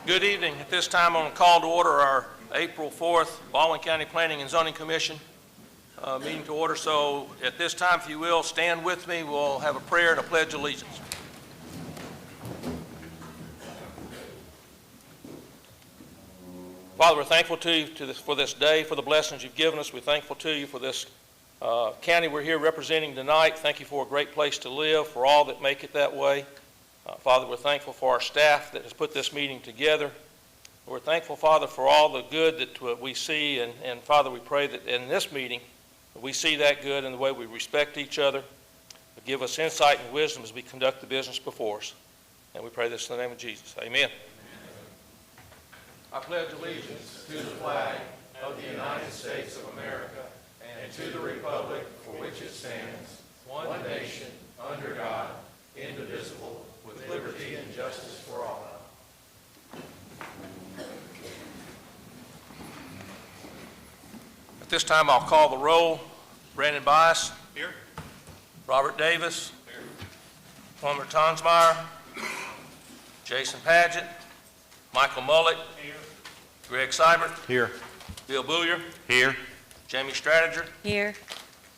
Good evening. At this time, I'm going to call to order our April 4th Baldwin County Planning and Zoning Commission meeting to order. So at this time, if you will, stand with me. We'll have a prayer and a pledge of allegiance. Father, we're thankful to you for this day, for the blessings you've given us. We're thankful to you for this county we're here representing tonight. Thank you for a great place to live, for all that make it that way. Father, we're thankful for our staff that has put this meeting together. We're thankful, Father, for all the good that we see, and Father, we pray that in this meeting, we see that good in the way we respect each other. Give us insight and wisdom as we conduct the business before us. And we pray this in the name of Jesus. Amen. I pledge allegiance to the flag of the United States of America and to the republic for which it stands, one nation, under God, indivisible, with liberty and justice for all. At this time, I'll call the roll. Brandon Bias. Here. Robert Davis. Here. Plummer Tonsmeyer. Jason Padgett. Michael Mullet. Here. Greg Seibert. Here. Bill Booyer. Here. Jamie Stratager. Here.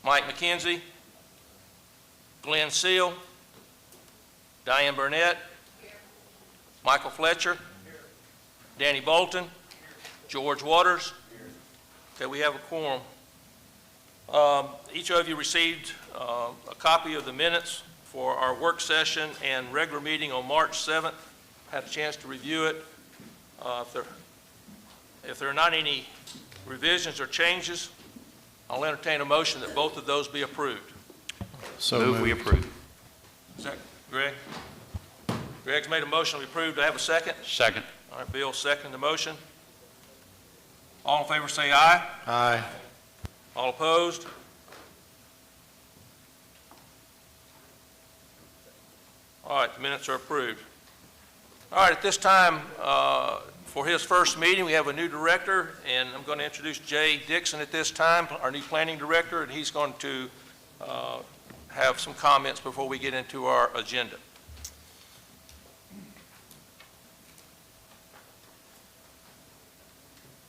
Mike McKenzie. Glenn Seal. Diane Burnett. Here. Michael Fletcher. Here. Danny Bolton. Here. George Waters. Here. Okay, we have a quorum. Each of you received a copy of the minutes for our work session and regular meeting on March 7th. Had a chance to review it. If there are not any revisions or changes, I'll entertain a motion that both of those be approved. So move we approve. Second. Greg? Greg's made a motion to be approved. Do I have a second? Second. All right, Bill, second the motion. All in favor say aye. Aye. All opposed? All right, the minutes are approved. All right, at this time, for his first meeting, we have a new director, and I'm going to introduce Jay Dixon at this time, our new planning director, and he's going to have some comments before we get into our agenda.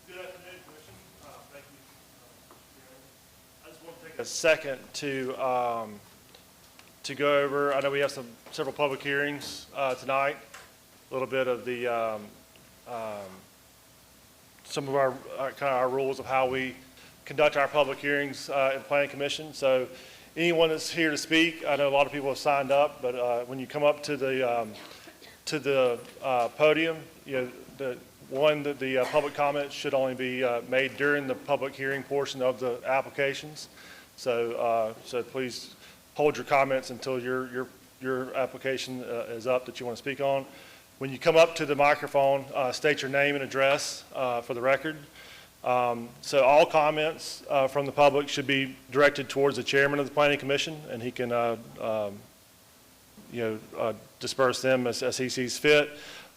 Good afternoon, Commission. Thank you. I just want to take a second to go over. I know we have several public hearings tonight. A little bit of the some of our kind of our rules of how we conduct our public hearings in Planning Commission. So anyone that's here to speak, I know a lot of people have signed up, but when you come up to the podium, you know, the public comments should only be made during the public hearing portion of the applications. So please hold your comments until your application is up that you want to speak on. When you come up to the microphone, state your name and address for the record. So all comments from the public should be directed towards the chairman of the Planning Commission, and he can disperse them as he sees fit.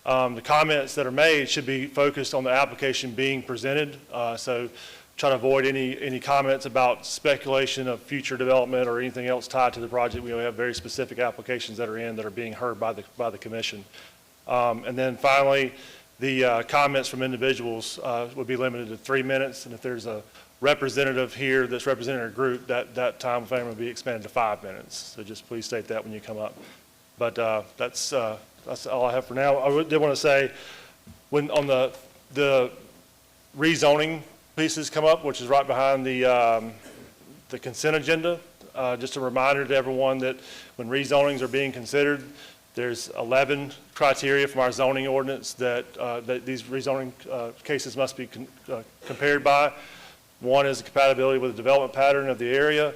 The comments that are made should be focused on the application being presented. So try to avoid any comments about speculation of future development or anything else tied to the project. We have very specific applications that are being heard by the commission. And then finally, the comments from individuals would be limited to 3 minutes, and if there's a representative here that's representing a group, that time frame will be expanded to 5 minutes. So just please state that when you come up. But that's all I have for now. I did want to say, when on the rezoning pieces come up, which is right behind the consent agenda, just a reminder to everyone that when rezonings are being considered, there's 11 criteria from our zoning ordinance that these rezoning cases must be compared by. One is the compatibility with the development pattern of the area.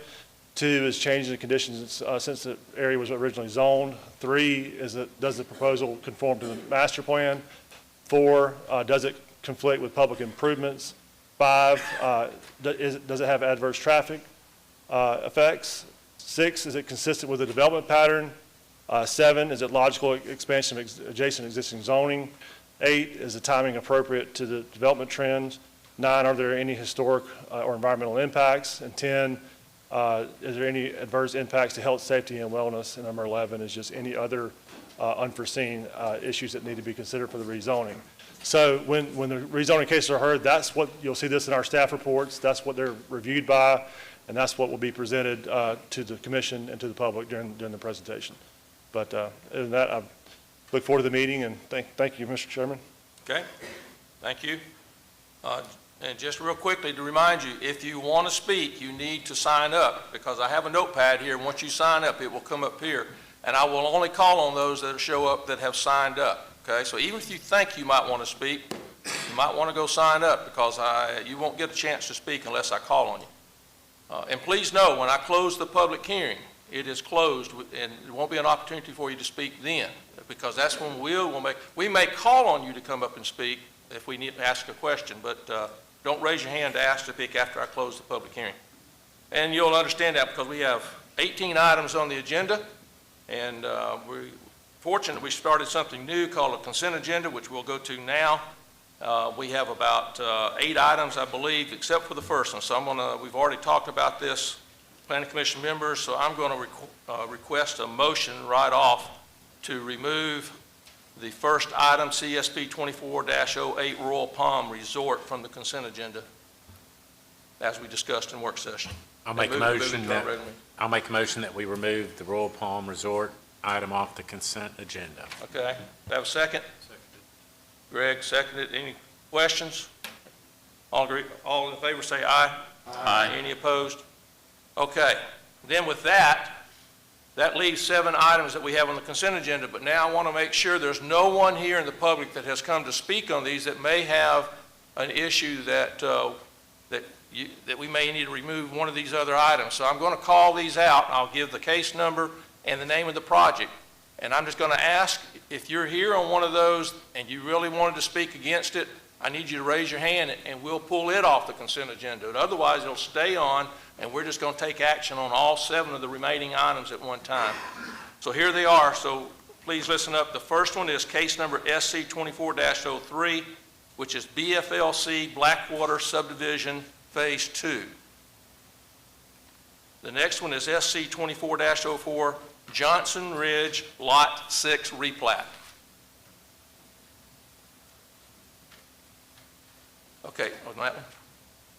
2 is changing the conditions since the area was originally zoned. 3 is does the proposal conform to the master plan. 4, does it conflict with public improvements? 5, does it have adverse traffic effects? 6, is it consistent with the development pattern? 7, is it logical expansion of adjacent existing zoning? 8, is the timing appropriate to the development trends? 9, are there any historic or environmental impacts? And 10, is there any adverse impacts to health, safety, and wellness? And number 11 is just any other unforeseen issues that need to be considered for the rezoning. So when the rezoning cases are heard, that's what, you'll see this in our staff reports, that's what they're reviewed by, and that's what will be presented to the commission and to the public during the presentation. But other than that, I look forward to the meeting, and thank you, Mr. Chairman. Okay, thank you. And just real quickly to remind you, if you want to speak, you need to sign up, because I have a notepad here. Once you sign up, it will come up here, and I will only call on those that show up that have signed up. Okay, so even if you think you might want to speak, you might want to go sign up, because you won't get a chance to speak unless I call on you. And please know, when I close the public hearing, it is closed, and there won't be an opportunity for you to speak then, because that's when we may call on you to come up and speak if we need to ask a question, but don't raise your hand to ask to speak after I close the public hearing. And you'll understand that because we have 18 items on the agenda, and we're fortunate we started something new called a consent agenda, which we'll go to now. We have about 8 items, I believe, except for the first one. So we've already talked about this, Planning Commission members, so I'm going to request a motion right off to remove the first item, CSP 24-08 Royal Palm Resort, from the consent agenda, as we discussed in work session. I'll make a motion that we remove the Royal Palm Resort item off the consent agenda. Okay. Do I have a second? Seconded. Greg seconded. Any questions? All in favor say aye. Aye. Any opposed? Okay. Then with that leaves 7 items that we have on the consent agenda, but now I want to make sure there's no one here in the public that has come to speak on these that may have an issue that we may need to remove one of these other items. So I'm going to call these out. I'll give the case number and the name of the project. And I'm just going to ask, if you're here on one of those and you really wanted to speak against it, I need you to raise your hand and we'll pull it off the consent agenda. And otherwise, it'll stay on, and we're just going to take action on all 7 of the remaining items at one time. So here they are. So please listen up. The first one is case number SC 24-03, which is BFLC Blackwater Subdivision Phase 2. The next one is SC 24-04, Johnson Ridge Lot 6 replat. Okay, on that one.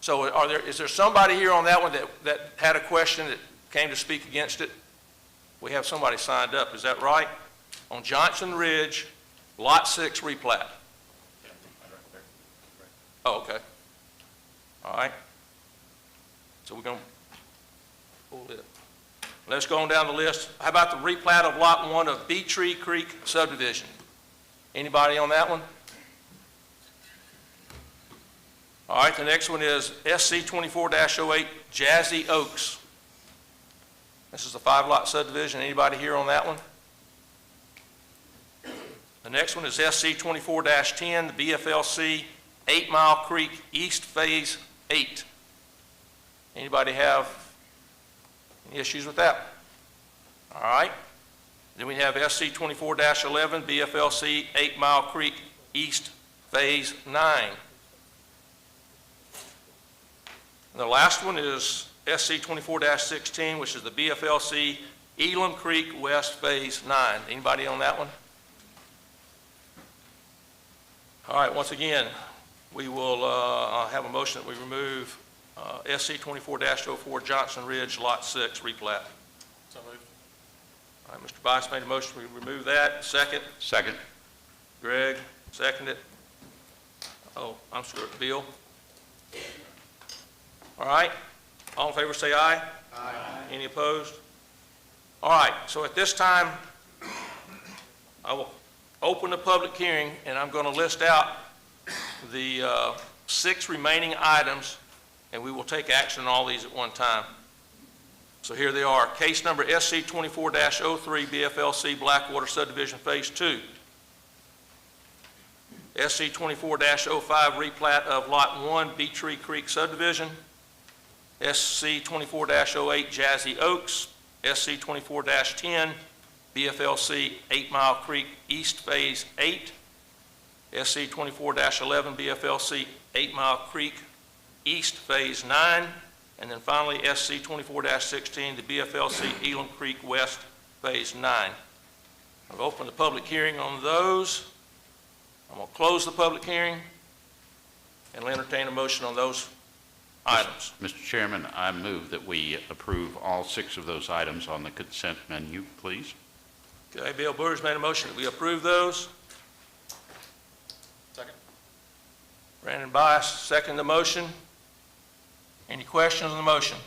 So is there somebody here on that one that had a question that came to speak against it? We have somebody signed up, is that right? On Johnson Ridge, Lot 6 replat. Oh, okay. All right. So we're going to pull it. Let's go on down the list. How about the replat of Lot 1 of Beetree Creek subdivision? Anybody on that one? All right, the next one is SC 24-08 Jazzy Oaks. This is a 5-lot subdivision. Anybody here on that one? The next one is SC 24-10, the BFLC 8 Mile Creek East Phase 8. Anybody have any issues with that? All right. Then we have SC 24-11, BFLC 8 Mile Creek East Phase 9. And the last one is SC 24-16, which is the BFLC Elam Creek West Phase 9. Anybody on that one? All right, once again, we will have a motion that we remove SC 24-04 Johnson Ridge Lot 6 replat. So moved. All right, Mr. Bice made a motion we remove that. Second? Second. Greg, seconded. Oh, I'm sorry, Bill. All right, all in favor say aye. Aye. Any opposed? All right, so at this time, I will open the public hearing, and I'm going to list out the 6 remaining items, and we will take action on all these at one time. So here they are. Case number SC 24-03, BFLC Blackwater Subdivision Phase 2. SC 24-05, replat of Lot 1, Beetree Creek Subdivision. SC 24-08, Jazzy Oaks. SC 24-10, BFLC 8 Mile Creek East Phase 8. SC 24-11, BFLC 8 Mile Creek East Phase 9. And then finally, SC 24-16, the BFLC Elam Creek West Phase 9. I've opened the public hearing on those. I'm going to close the public hearing and entertain a motion on those items. Mr. Chairman, I move that we approve all 6 of those items on the consent menu, please. Okay, Bill Brewer's made a motion that we approve those. Second. Brandon Bias, second the motion. Any questions on the motion?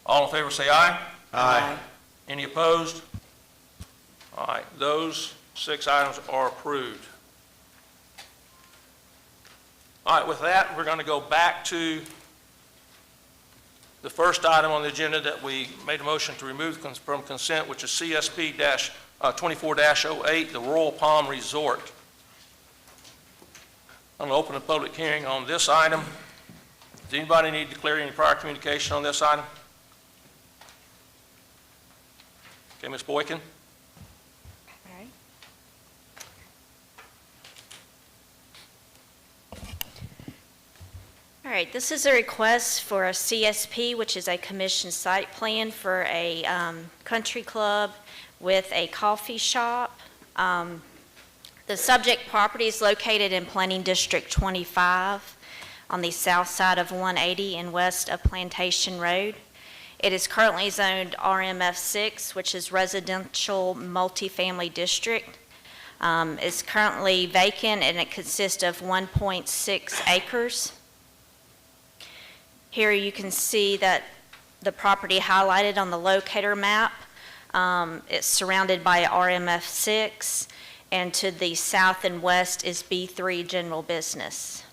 All in favor say aye. Aye. Any opposed? All right, those 6 items are approved. All right, with that, we're going to go back to the first item on the agenda that we made a motion to remove from consent, which is CSP-24-08, the Royal Palm Resort. I'm going to open a public hearing on this item. Does anybody need to declare any prior communication on this item? Okay, Ms. Boykin. All right. All right, this is a request for a CSP, which is a commissioned site plan for a country club with a coffee shop. The subject property is located in Planning District 25 on the south side of 180 and west of Plantation Road. It is currently zoned RMF6, which is Residential Multifamily District. It's currently vacant and it consists of 1.6 acres. Here you can see that the property highlighted on the locator map. It's surrounded by RMF6, and to the south and west is B3 General Business.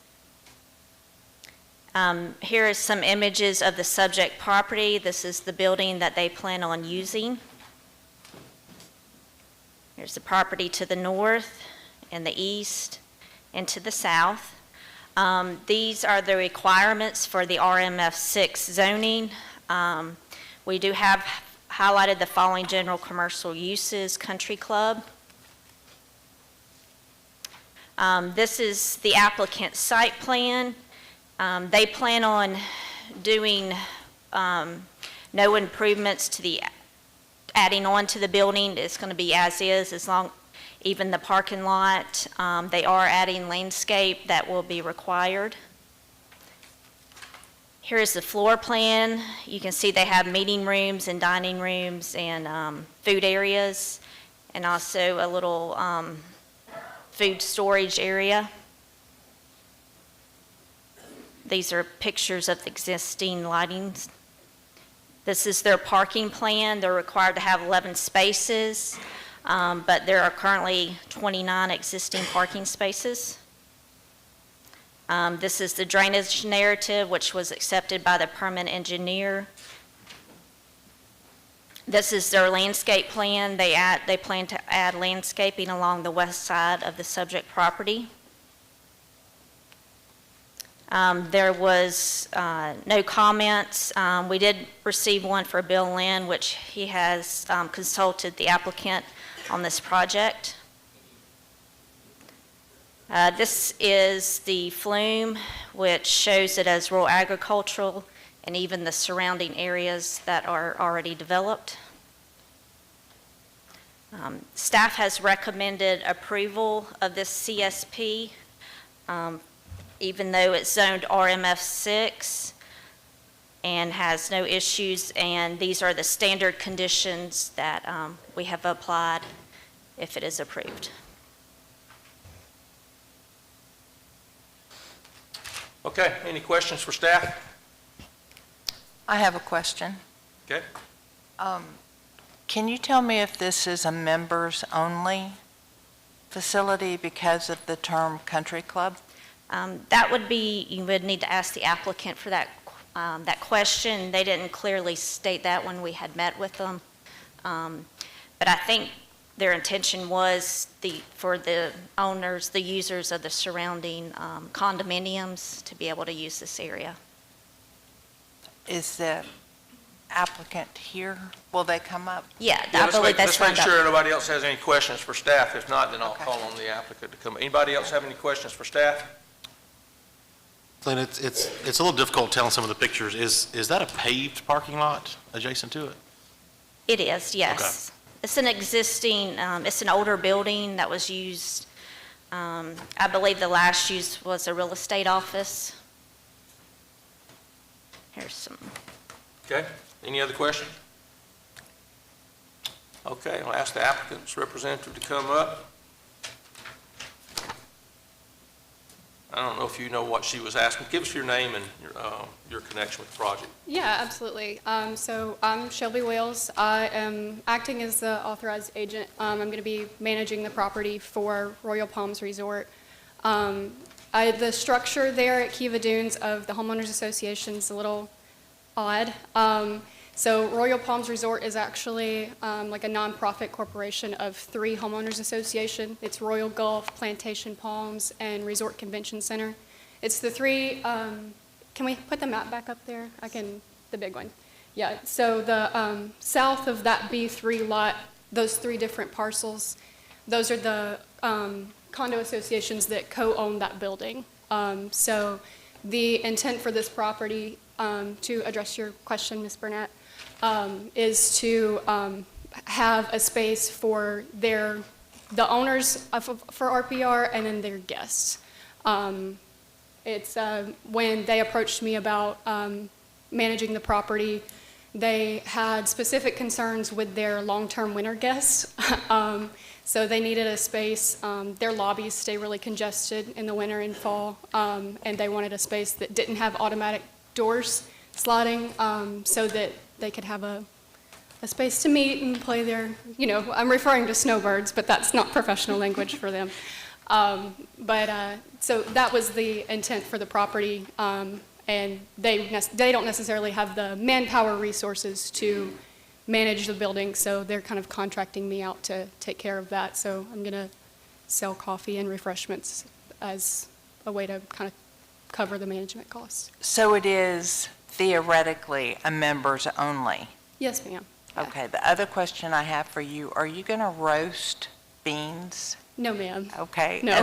Here are some images of the subject property. This is the building that they plan on using. Here's the property to the north and the east and to the south. These are the requirements for the RMF6 zoning. We do have highlighted the following general commercial uses: country club. This is the applicant's site plan. They plan on doing no improvements to the, adding on to the building. It's going to be as is, even the parking lot. They are adding landscape that will be required. Here is the floor plan. You can see they have meeting rooms and dining rooms and food areas, and also a little food storage area. These are pictures of the existing lighting. This is their parking plan. They're required to have 11 spaces, but there are currently 29 existing parking spaces. This is the drainage narrative, which was accepted by the permit engineer. This is their landscape plan. They plan to add landscaping along the west side of the subject property. There was no comments. We did receive one for Bill Lynn, which he has consulted the applicant on this project. This is the flume, which shows it as rural agricultural and even the surrounding areas that are already developed. Staff has recommended approval of this CSP, even though it's zoned RMF6 and has no issues, and these are the standard conditions that we have applied if it is approved. Okay, any questions for staff? I have a question. Okay. Can you tell me if this is a members-only facility because of the term country club? That would be, you would need to ask the applicant for that question. They didn't clearly state that when we had met with them. But I think their intention was for the owners, the users of the surrounding condominiums to be able to use this area. Is the applicant here? Will they come up? Yeah, Yeah, I believe that's let's make lined sure up. nobody else has any questions for staff. If not, then I'll Okay. call on the applicant to come. Anybody else have any questions for staff? Glenn, it's a little difficult telling some of the pictures. Is that a paved parking lot adjacent to it? It is, yes. it's an existing, it's an older building that was used, I believe the last use was a real estate office. Here's some. Okay, any other questions? Okay, I'll ask the applicant's representative to come up. I don't know if you know what she was asking. Give us your name and your connection with the project. Yeah, absolutely. So I'm Shelby Wales. I am acting as the authorized agent. I'm going to be managing the property for Royal Palms Resort. The structure there at Kiva Dunes of the Homeowners Association is a little odd. So Royal Palms Resort is actually like a nonprofit corporation of 3 homeowners association. It's Royal Gulf, Plantation Palms, and Resort Convention Center. It's the 3, can we put the map back up there? The big one. Yeah, so the south of that B3 lot, those 3 different parcels, those are the condo associations that co-own that building. So the intent for this property, to address your question, Ms. Burnett, is to have a space for the owners for RPR and then their guests. It's when they approached me about managing the property, they had specific concerns with their long-term winter guests. So they needed a space. Their lobbies stay really congested in the winter and fall, and they wanted a space that didn't have automatic doors sliding, so that they could have a space to meet and play their, I'm referring to snowbirds, but that's not professional language for them. So that was the intent for the property, and they don't necessarily have the manpower resources to manage the building, so they're kind of contracting me out to take care of that. So I'm going to sell coffee and refreshments as a way to kind of cover the management costs. So it is theoretically a members only? Yes, ma'am. Yeah. Okay, the other question I have for you, are you going to roast beans? No, ma'am. Okay. No.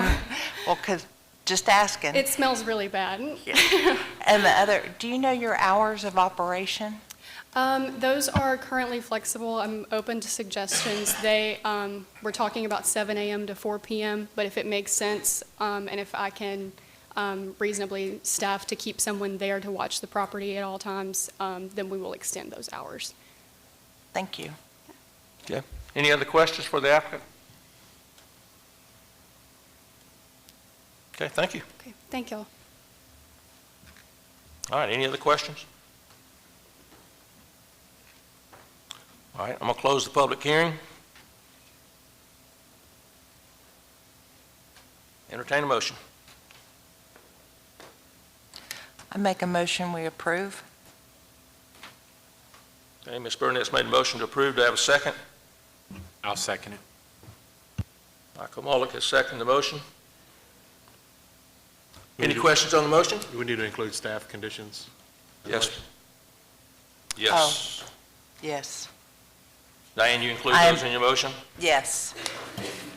Well, because, just asking. It smells really bad. And the other, do you know your hours of operation? Those are currently flexible. I'm open to suggestions. We're talking about 7 a.m. to 4 p.m., but if it makes sense, and if I can reasonably staff to keep someone there to watch the property at all times, then we will extend those hours. Thank you. Okay. Any other questions for the applicant? Okay, thank you. Okay, thank y'all. All right, any other questions? All right, I'm going to close the public hearing. Entertain a motion. I make a motion we approve. Okay, Ms. Burnett's made a motion to approve. Do I have a second? I'll second it. Michael Mullick has seconded the motion. Any questions on the motion? Do we need to include staff conditions? Yes. Yes. Yes. Diane, you include I am- those in your motion? Yes.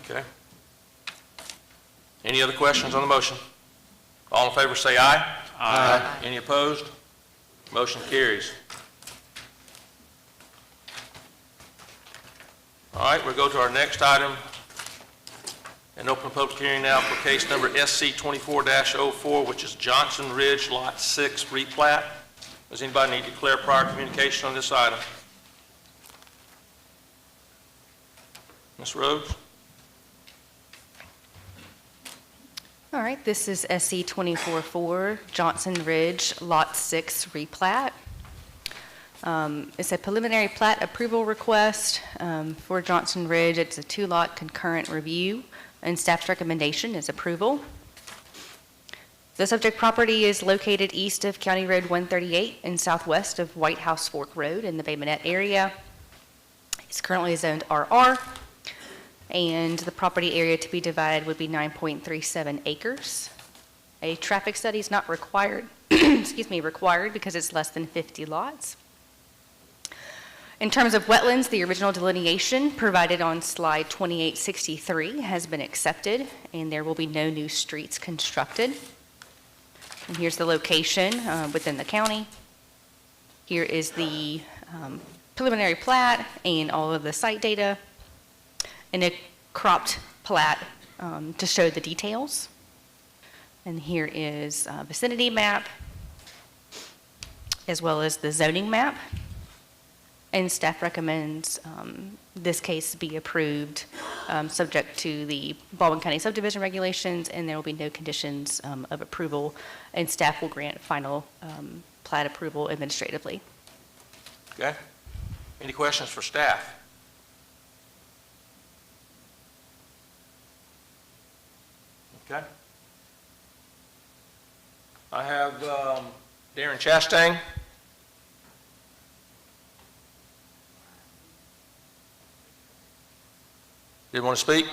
Okay. Any other questions on the motion? All in favor say aye. Aye. Any opposed? Motion carries. All right, we'll go to our next item and open a public hearing now for case number SC 24-04, which is Johnson Ridge Lot 6 replat. Does anybody need to declare prior communication on this item? Ms. Rhodes? All right, this is SC 24-4, Johnson Ridge, Lot 6 replat. It's a preliminary plat approval request for Johnson Ridge. It's a 2-lot concurrent review, and staff's recommendation is approval. The subject property is located east of County Road 138 and southwest of White House Fork Road in the Bay Minette area. It's currently zoned RR, and the property area to be divided would be 9.37 acres. A traffic study is not required, required because it's less than 50 lots. In terms of wetlands, the original delineation provided on slide 2863 has been accepted, and there will be no new streets constructed. And here's the location within the county. Here is the preliminary plat and all of the site data. in a cropped plat to show the details. And here is a vicinity map, as well as the zoning map. And staff recommends this case be approved, subject to the Baldwin County subdivision regulations, and there will be no conditions of approval, and staff will grant final plat approval administratively. Okay. Any questions for staff? Okay. I have Darren Chastain. Did you want to speak?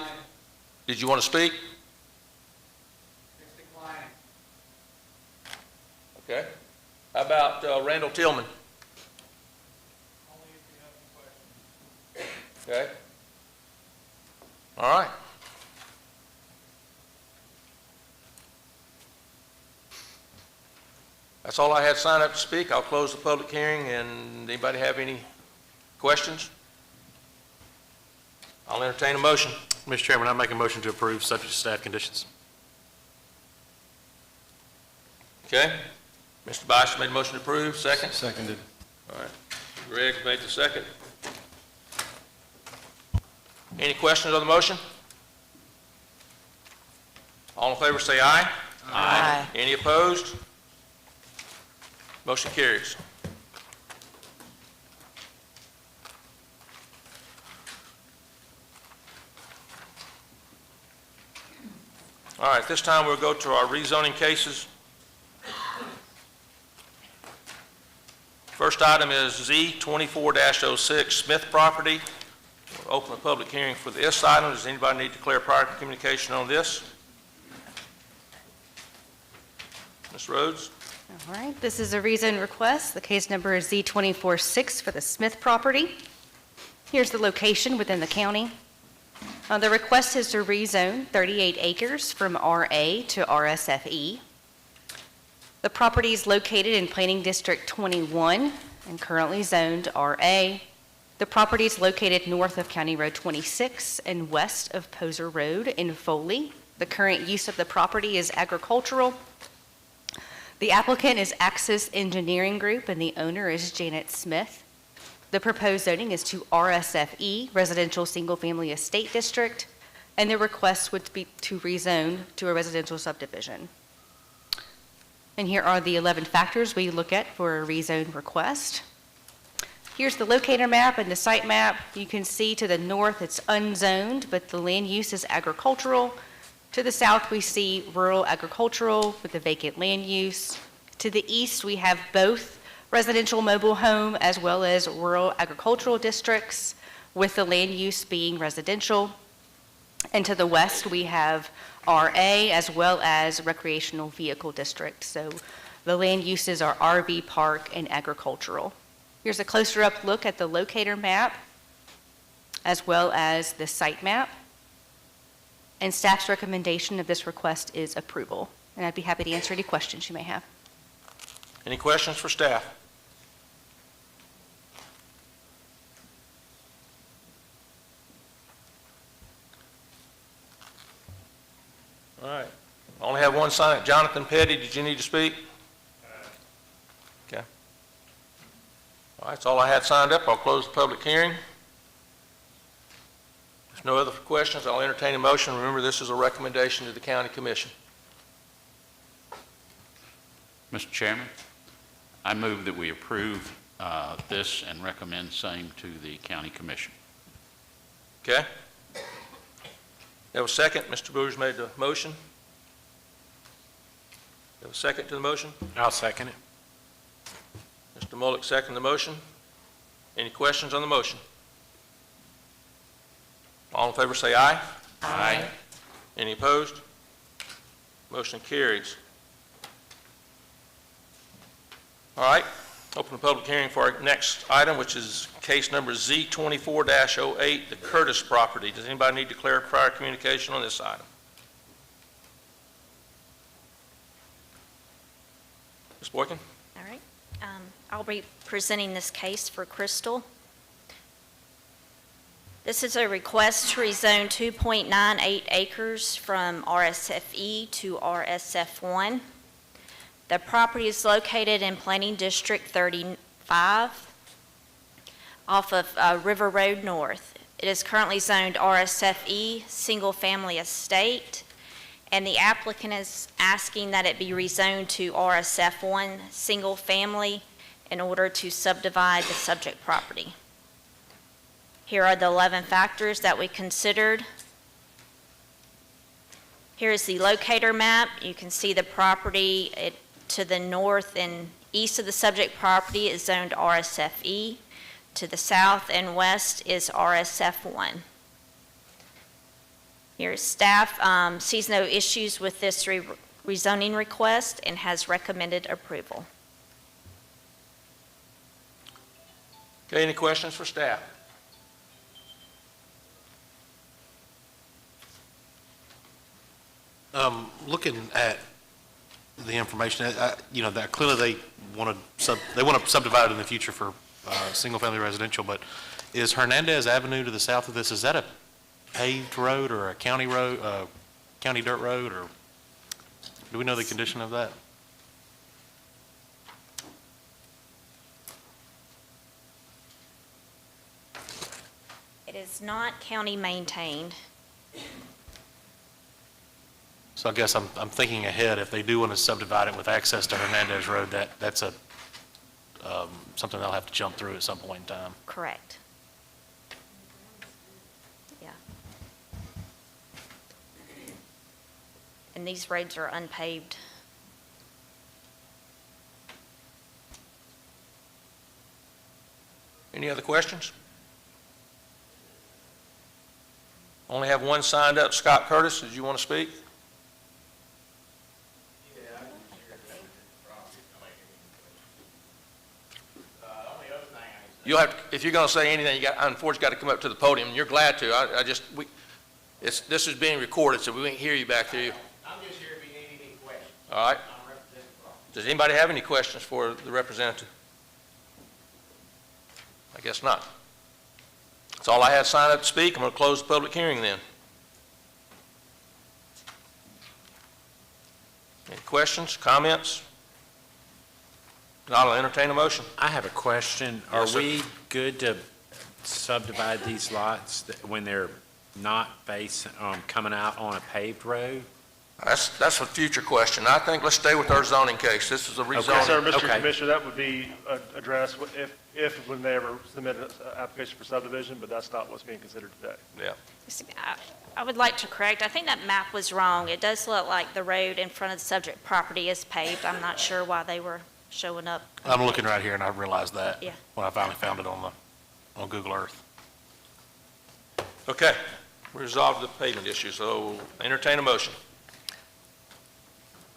Did you want to speak? Okay. How about Randall Tillman? Okay. All right. That's all I had signed up to speak. I'll close the public hearing, and anybody have any questions? I'll entertain a motion. Mr. Chairman, I make a motion to approve subject to staff conditions. Okay. Mr. Bice made a motion to approve. Second? Seconded. All right. Greg made the second. Any questions on the motion? All in favor say aye. Aye. Any opposed? Motion carries. All right, this time we'll go to our rezoning cases. First item is Z24-06 Smith property. We'll open the public hearing for this item. Does anybody need to declare prior communication on this? Ms. Rhodes? All right, this is a rezone request. The case number is Z24-6 for the Smith property. Here's the location within the county. The request is to rezone 38 acres from RA to RSFE. The property is located in Planning District 21 and currently zoned RA. The property is located north of County Road 26 and west of Poser Road in Foley. The current use of the property is agricultural. The applicant is Axis Engineering Group, and the owner is Janet Smith. The proposed zoning is to RSFE, Residential Single Family Estate District, and the request would be to rezone to a residential subdivision. And here are the 11 factors we look at for a rezone request. Here's the locator map and the site map. You can see to the north it's unzoned, but the land use is agricultural. To the south, we see rural agricultural with the vacant land use. To the east, we have both residential mobile home as well as rural agricultural districts, with the land use being residential. And to the west, we have RA as well as recreational vehicle district. So the land uses are RV park and agricultural. Here's a closer up look at the locator map as well as the site map. And staff's recommendation of this request is approval. And I'd be happy to answer any questions you may have. Any questions for staff? All right. I only have one sign. Jonathan Petty, did you need to speak? Okay. All right, that's all I had signed up. I'll close the public hearing. If there's no other questions, I'll entertain a motion. Remember, this is a recommendation to the county commission. Mr. Chairman, I move that we approve this and recommend same to the county commission. Okay? Have a second. Mr. Boers made the motion. Have a second to the motion? I'll second it. Mr. Mullick seconded the motion. Any questions on the motion? All in favor say aye. Aye. Any opposed? Motion carries. All right, open the public hearing for our next item, which is case number Z24-08, the Curtis property. Does anybody need to declare prior communication on this item? Ms. Boykin? All right. I'll be presenting this case for Crystal. This is a request to rezone 2.98 acres from RSFE to RSF1. The property is located in Planning District 35 off of River Road North. It is currently zoned RSFE, Single Family Estate, and the applicant is asking that it be rezoned to RSF1, Single Family, in order to subdivide the subject property. Here are the 11 factors that we considered. Here is the locator map. You can see the property to the north and east of the subject property is zoned RSFE. To the south and west is RSF1. Here, staff sees no issues with this rezoning request and has recommended approval. Okay, any questions for staff? Looking at the information, that clearly they want to subdivide in the future for single-family residential, but is Hernandez Avenue to the south of this, is that a paved road or a county road, county dirt road, or do we know the condition of that? It is not county maintained. So I guess I'm thinking ahead, if they do want to subdivide it with access to Hernandez Road, that's something they'll have to jump through at some point in time. Correct. Yeah. And these roads are unpaved. Any other questions? Only have one signed up. Scott Curtis, did you want to speak? You'll have, if you're going to say anything, unfortunately, got to come up to the podium, and you're glad to. This is being recorded, so we won't hear you back there. I'm just here if you need any questions. All right. I'm representing the property. Does anybody have any questions for the representative? I guess not. That's all I had signed up to speak. I'm going to close the public hearing then. Any questions, comments? I'll entertain a motion. I have a question. Yes, Are sir. we good to subdivide these lots when they're not coming out on a paved road? That's a future question. I think let's stay with our zoning case. This is a Yes, sir, rezoning. Mr. Okay. Commissioner, that would be addressed when they ever submit an application for subdivision, but that's not what's being considered today. Yeah. I would like to correct, I think that map was wrong. It does look like the road in front of the subject property is paved. I'm not sure why they were showing up. I'm looking right here, and I realized that Yeah. when I finally found it on Google Earth. Okay. We resolved the pavement issue, so entertain a motion.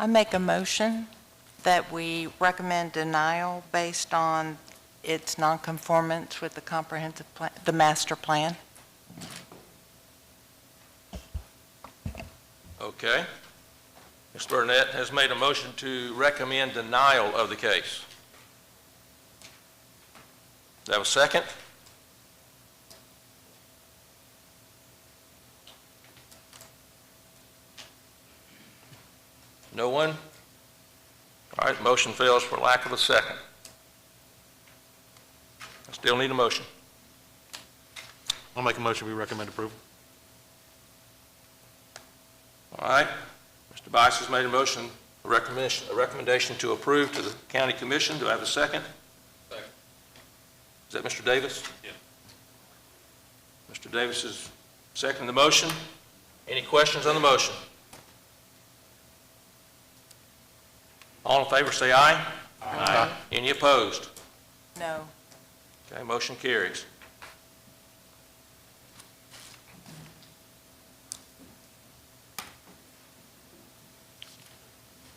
I make a motion that we recommend denial based on its nonconformance with the comprehensive plan, the master plan. Okay. Ms. Burnett has made a motion to recommend denial of the case. Do I have a second? No one? All right, motion fails for lack of a second. I still need a motion. I'll make a motion, we recommend approval. All right. Mr. Bice has made a motion, a recommendation to approve to the county commission. Do I have a second? Second. Is that Mr. Davis? Yeah. Mr. Davis is seconding the motion. Any questions on the motion? All in favor say aye. Aye. Any opposed? No. Okay, motion carries.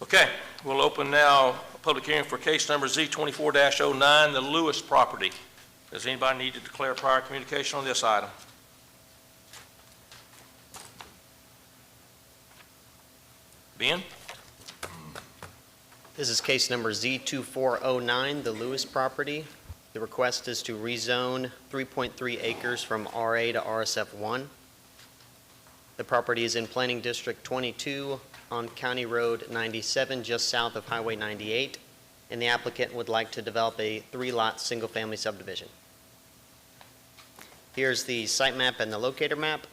Okay, we'll open now a public hearing for case number Z24-09, the Lewis property. Does anybody need to declare prior communication on this item? Ben? This is case number Z2409, the Lewis property. The request is to rezone 3.3 acres from RA to RSF1. The property is in Planning District 22 on County Road 97, just south of Highway 98, and the applicant would like to develop a 3-lot single-family subdivision. Here's the site map and the locator map.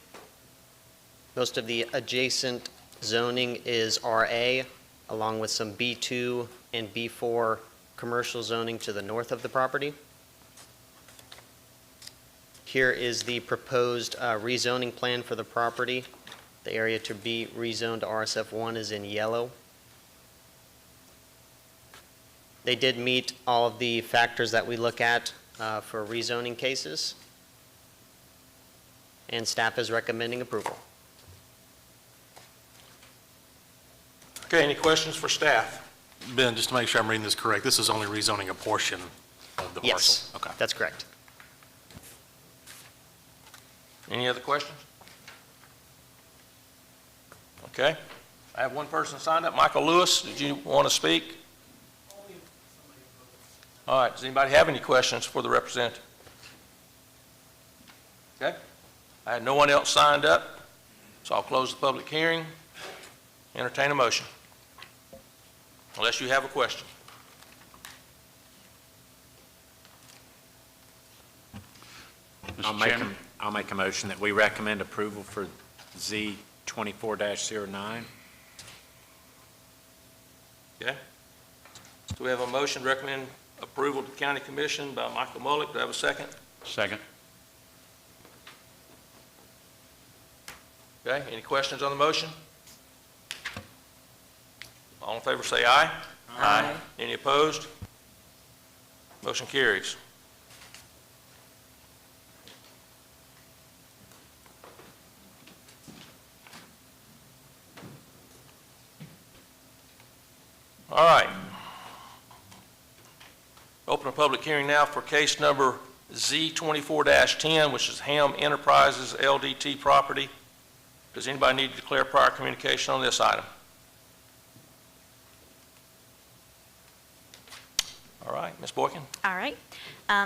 Most of the adjacent zoning is RA, along with some B2 and B4 commercial zoning to the north of the property. Here is the proposed rezoning plan for the property. The area to be rezoned to RSF1 is in yellow. They did meet all of the factors that we look at for rezoning cases, and staff is recommending approval. Okay, any questions for staff? Ben, just to make sure I'm reading this correct, this is only rezoning a portion of the parcel? Yes, Okay. that's correct. Any other questions? Okay. I have one person signed up. Michael Lewis, did you want to speak? All right. Does anybody have any questions for the representative? Okay. I had no one else signed up, so I'll close the public hearing. Entertain a motion. Unless you have a question. Mr. Chairman? I'll make a motion that we recommend approval for Z 24-09. Okay. So we have a motion to recommend approval to the county commission by Michael Mullick. Do I have a second? Second. Okay. Any questions on the motion? All in favor say aye. Aye. Any opposed? Motion carries. All right. Open a public hearing now for case number Z24-10, which is Ham Enterprises LDT property. Does anybody need to declare prior communication on this item? All right, Ms. Boykin. All right.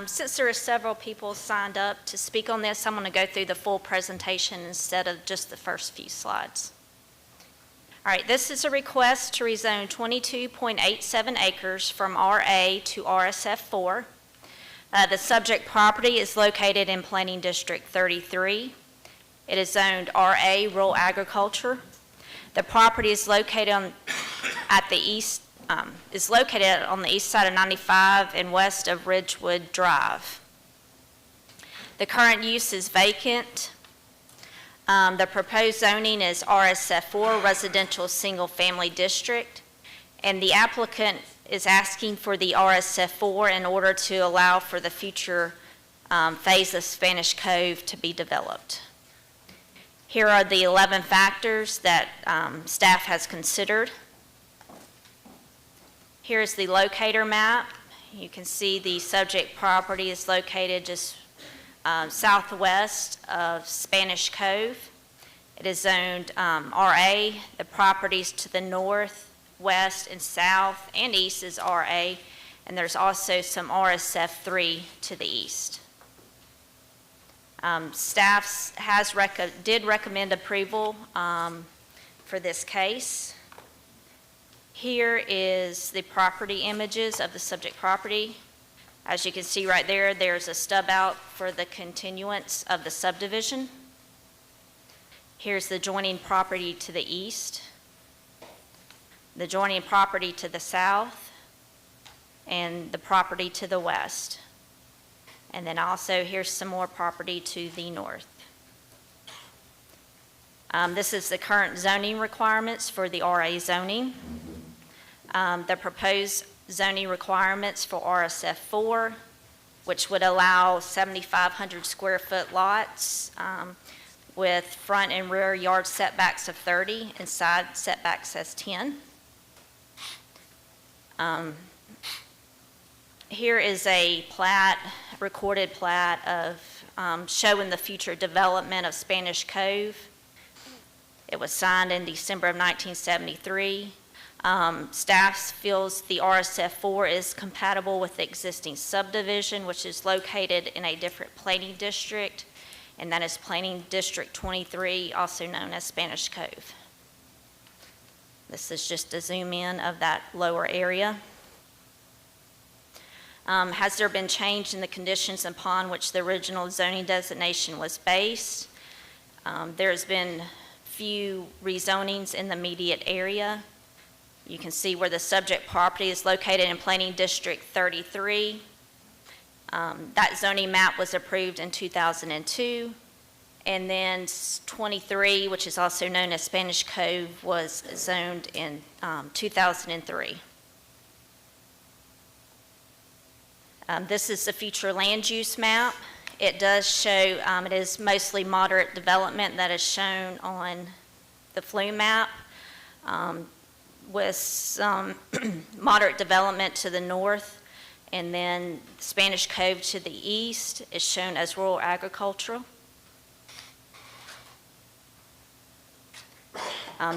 Since there are several people signed up to speak on this, I'm going to go through the full presentation instead of just the first few slides. All right, this is a request to rezone 22.87 acres from RA to RSF4. The subject property is located in Planning District 33. It is zoned RA Rural Agriculture. The property is located on the east side of 95 and west of Ridgewood Drive. The current use is vacant. The proposed zoning is RSF4, Residential Single Family District, and the applicant is asking for the RSF4 in order to allow for the future phase of Spanish Cove to be developed. Here are the 11 factors that staff has considered. Here's the locator map. You can see the subject property is located just southwest of Spanish Cove. It is zoned RA. The properties to the north, west, and south and east is RA, and there's also some RSF3 to the east. Staff did recommend approval for this case. Here is the property images of the subject property. As you can see right there, there's a stub out for the continuance of the subdivision. Here's the adjoining property to the east, the adjoining property to the south, and the property to the west. And then also here's some more property to the north. This is the current zoning requirements for the RA zoning. The proposed zoning requirements for RSF4, which would allow 7,500 square foot lots with front and rear yard setbacks of 30 and side setbacks as 10. Here is a plat, recorded plat of showing the future development of Spanish Cove. It was signed in December of 1973. Staff feels the RSF4 is compatible with the existing subdivision, which is located in a different planning district, and that is Planning District 23, also known as Spanish Cove. This is just a zoom in of that lower area. Has there been change in the conditions upon which the original zoning designation was based? There's been few rezonings in the immediate area. You can see where the subject property is located in Planning District 33. That zoning map was approved in 2002. And then 23, which is also known as Spanish Cove, was zoned in 2003. This is the future land use map. It does show, it is mostly moderate development that is shown on the flume map, with some moderate development to the north, and then Spanish Cove to the east is shown as rural agricultural.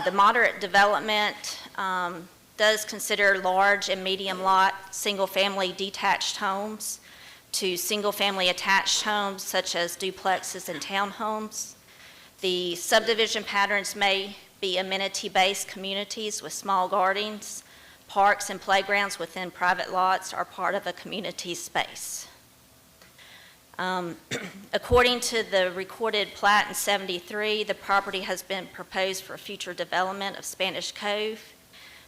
The moderate development does consider large and medium lot, single-family detached homes to single-family attached homes such as duplexes and townhomes. The subdivision patterns may be amenity-based communities with small gardens. Parks and playgrounds within private lots are part of a community space. According to the recorded plat in 73, the property has been proposed for future development of Spanish Cove.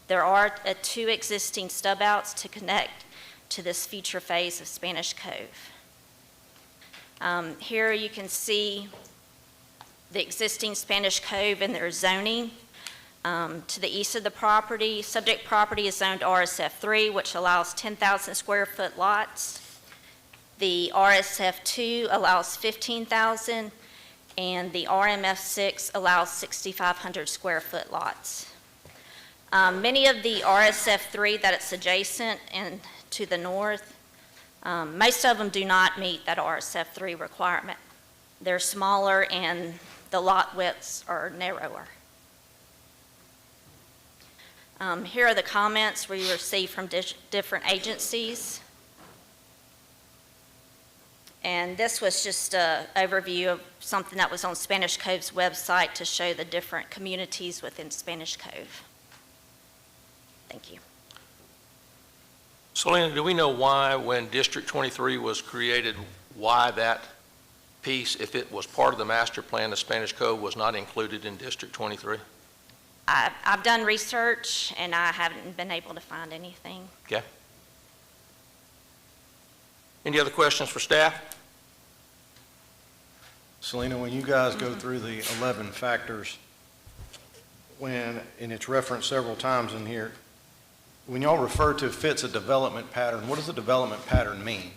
There are 2 existing stub outs to connect to this future phase of Spanish Cove. Here you can see the existing Spanish Cove and their zoning. To the east of the property, subject property is zoned RSF3, which allows 10,000 square foot lots. The RSF2 allows 15,000, and the RMF6 allows 6,500 square foot lots. Many of the RSF3 that it's adjacent and to the north, most of them do not meet that RSF3 requirement. They're smaller and the lot widths are narrower. Here are the comments we received from different agencies. And this was just an overview of something that was on Spanish Cove's website to show the different communities within Spanish Cove. Thank you. Selena, do we know why, when District 23 was created, why that piece, if it was part of the master plan, the Spanish Cove, was not included in District 23? I've done research, and I haven't been able to find anything. Okay. Any other questions for staff? Selena, when you guys go through the 11 factors, and it's referenced several times in here, when y'all refer to fits a development pattern, what does a development pattern mean?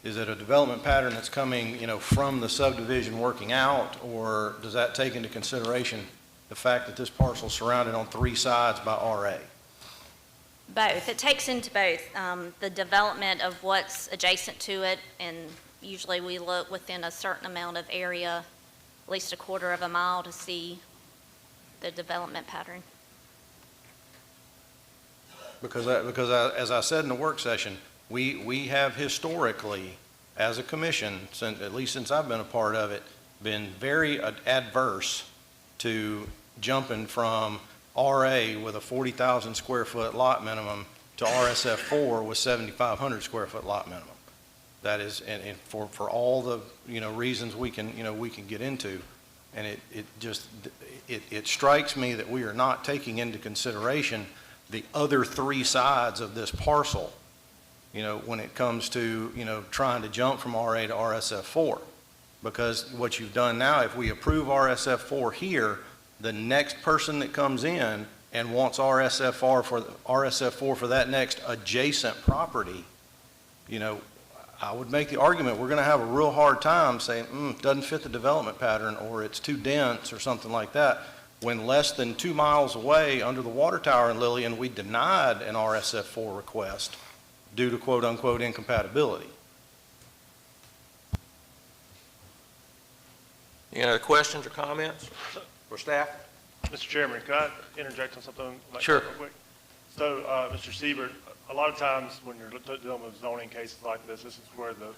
Is it a development pattern that's coming, from the subdivision working out, or does that take into consideration the fact that this parcel is surrounded on 3 sides by RA? Both. It takes into both the development of what's adjacent to it, and usually we look within a certain amount of area, at least a quarter of a mile, to see the development pattern. Because as I said in the work session, we have historically, as a commission, at least since I've been a part of it, been very adverse to jumping from RA with a 40,000 square foot lot minimum to RSF4 with 7,500 square foot lot minimum. That is, and for all the, reasons we can get into. And it strikes me that we are not taking into consideration the other 3 sides of this parcel, when it comes to, trying to jump from RA to RSF4. Because what you've done now, if we approve RSF4 here, the next person that comes in and wants RSF4 for that next adjacent property, I would make the argument we're going to have a real hard time saying, doesn't fit the development pattern, or it's too dense or something like that, when less than 2 miles away under the water tower in Lillian, we denied an RSF4 request due to quote-unquote incompatibility. Any other questions or comments for staff? Mr. Chairman, can I interject on something like Sure. that real quick? So, Mr. Siebert, a lot of times when you're dealing with zoning cases like this is where the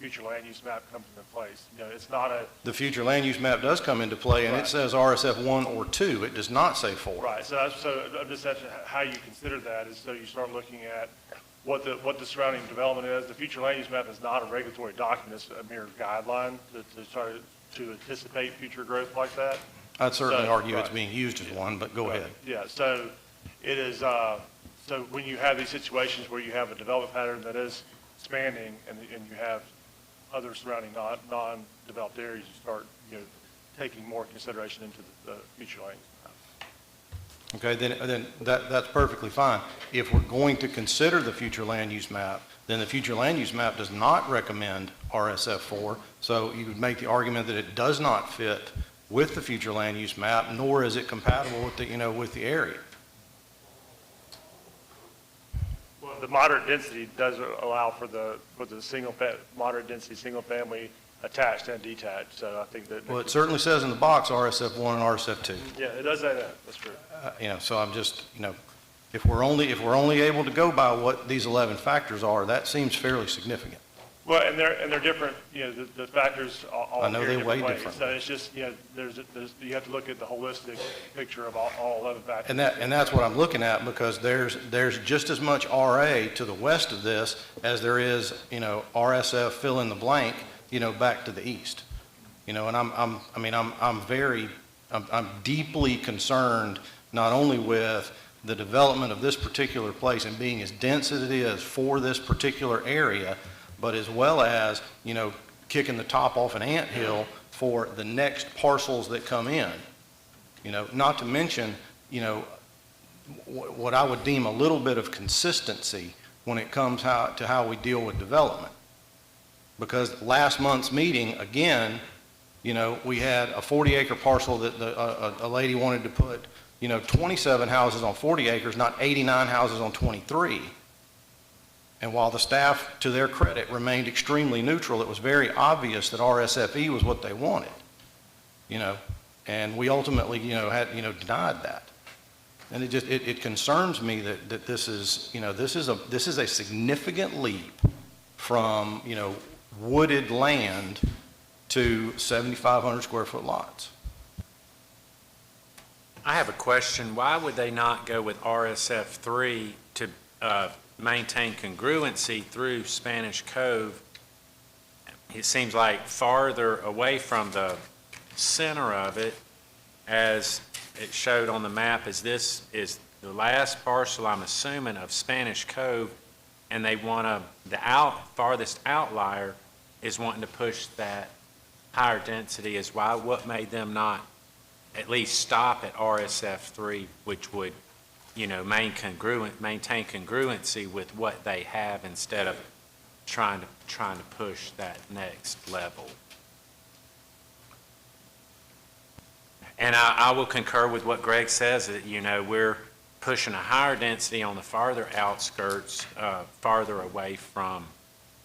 future land use map comes into place. You know, it's not a, The future land use map does come into play, and it Right. says RSF 1 or 2. It does not say 4. right, so I'm just asking how you consider that is so you start looking at what the surrounding development is. The future land use map is not a regulatory document, it's a mere guideline to try to anticipate future growth like that. I'd certainly So, argue it's right. being used as one, but go ahead. Yeah, so it is, so when you have these situations where you have a development pattern that is expanding and you have other surrounding non-developed areas, you start, taking more consideration into the future land. Okay, then that's perfectly fine. If we're going to consider the future land use map, then the future land use map does not recommend RSF 4, so you would make the argument that it does not fit with the future land use map, nor is it compatible with with the area. Well, the moderate density does allow for the moderate density, single family attached and detached, so I think that. Well, it certainly says in the box RSF 1 and RSF 2. Yeah, it does say that, that's true. So I'm just, if we're only able to go by what these 11 factors are, that seems fairly significant. Well, and they're different, the factors all I know appear they weigh ways. different. So it's just, you have to look at the holistic picture of all 11 factors. And that's what I'm looking at, because there's just as much RA to the west of this as there is, RSF fill in the blank, back to the east. And I'm deeply concerned not only with the development of this particular place and being as dense as it is for this particular area, but as well as, kicking the top off an anthill for the next parcels that come in. Not to mention, what I would deem a little bit of consistency when it comes to how we deal with development. Because last month's meeting, again, we had a 40-acre parcel that a lady wanted to put, 27 houses on 40 acres, not 89 houses on 23. And while the staff, to their credit, remained extremely neutral, it was very obvious that RSFE was what they wanted, and we ultimately, had, denied that. And it concerns me that this is a significant leap from, wooded land to 7,500 square foot lots. I have a question. Why would they not go with RSF 3 to maintain congruency through Spanish Cove? It seems like farther away from the center of it, as it showed on the map, as this is the last parcel, I'm assuming, of Spanish Cove, and they want the farthest outlier is wanting to push that higher density. Is why, what made them not at least stop at RSF 3, which would, maintain congruency with what they have instead of trying to push that next level. And I will concur with what Greg says, that, we're pushing a higher density on the farther outskirts, farther away from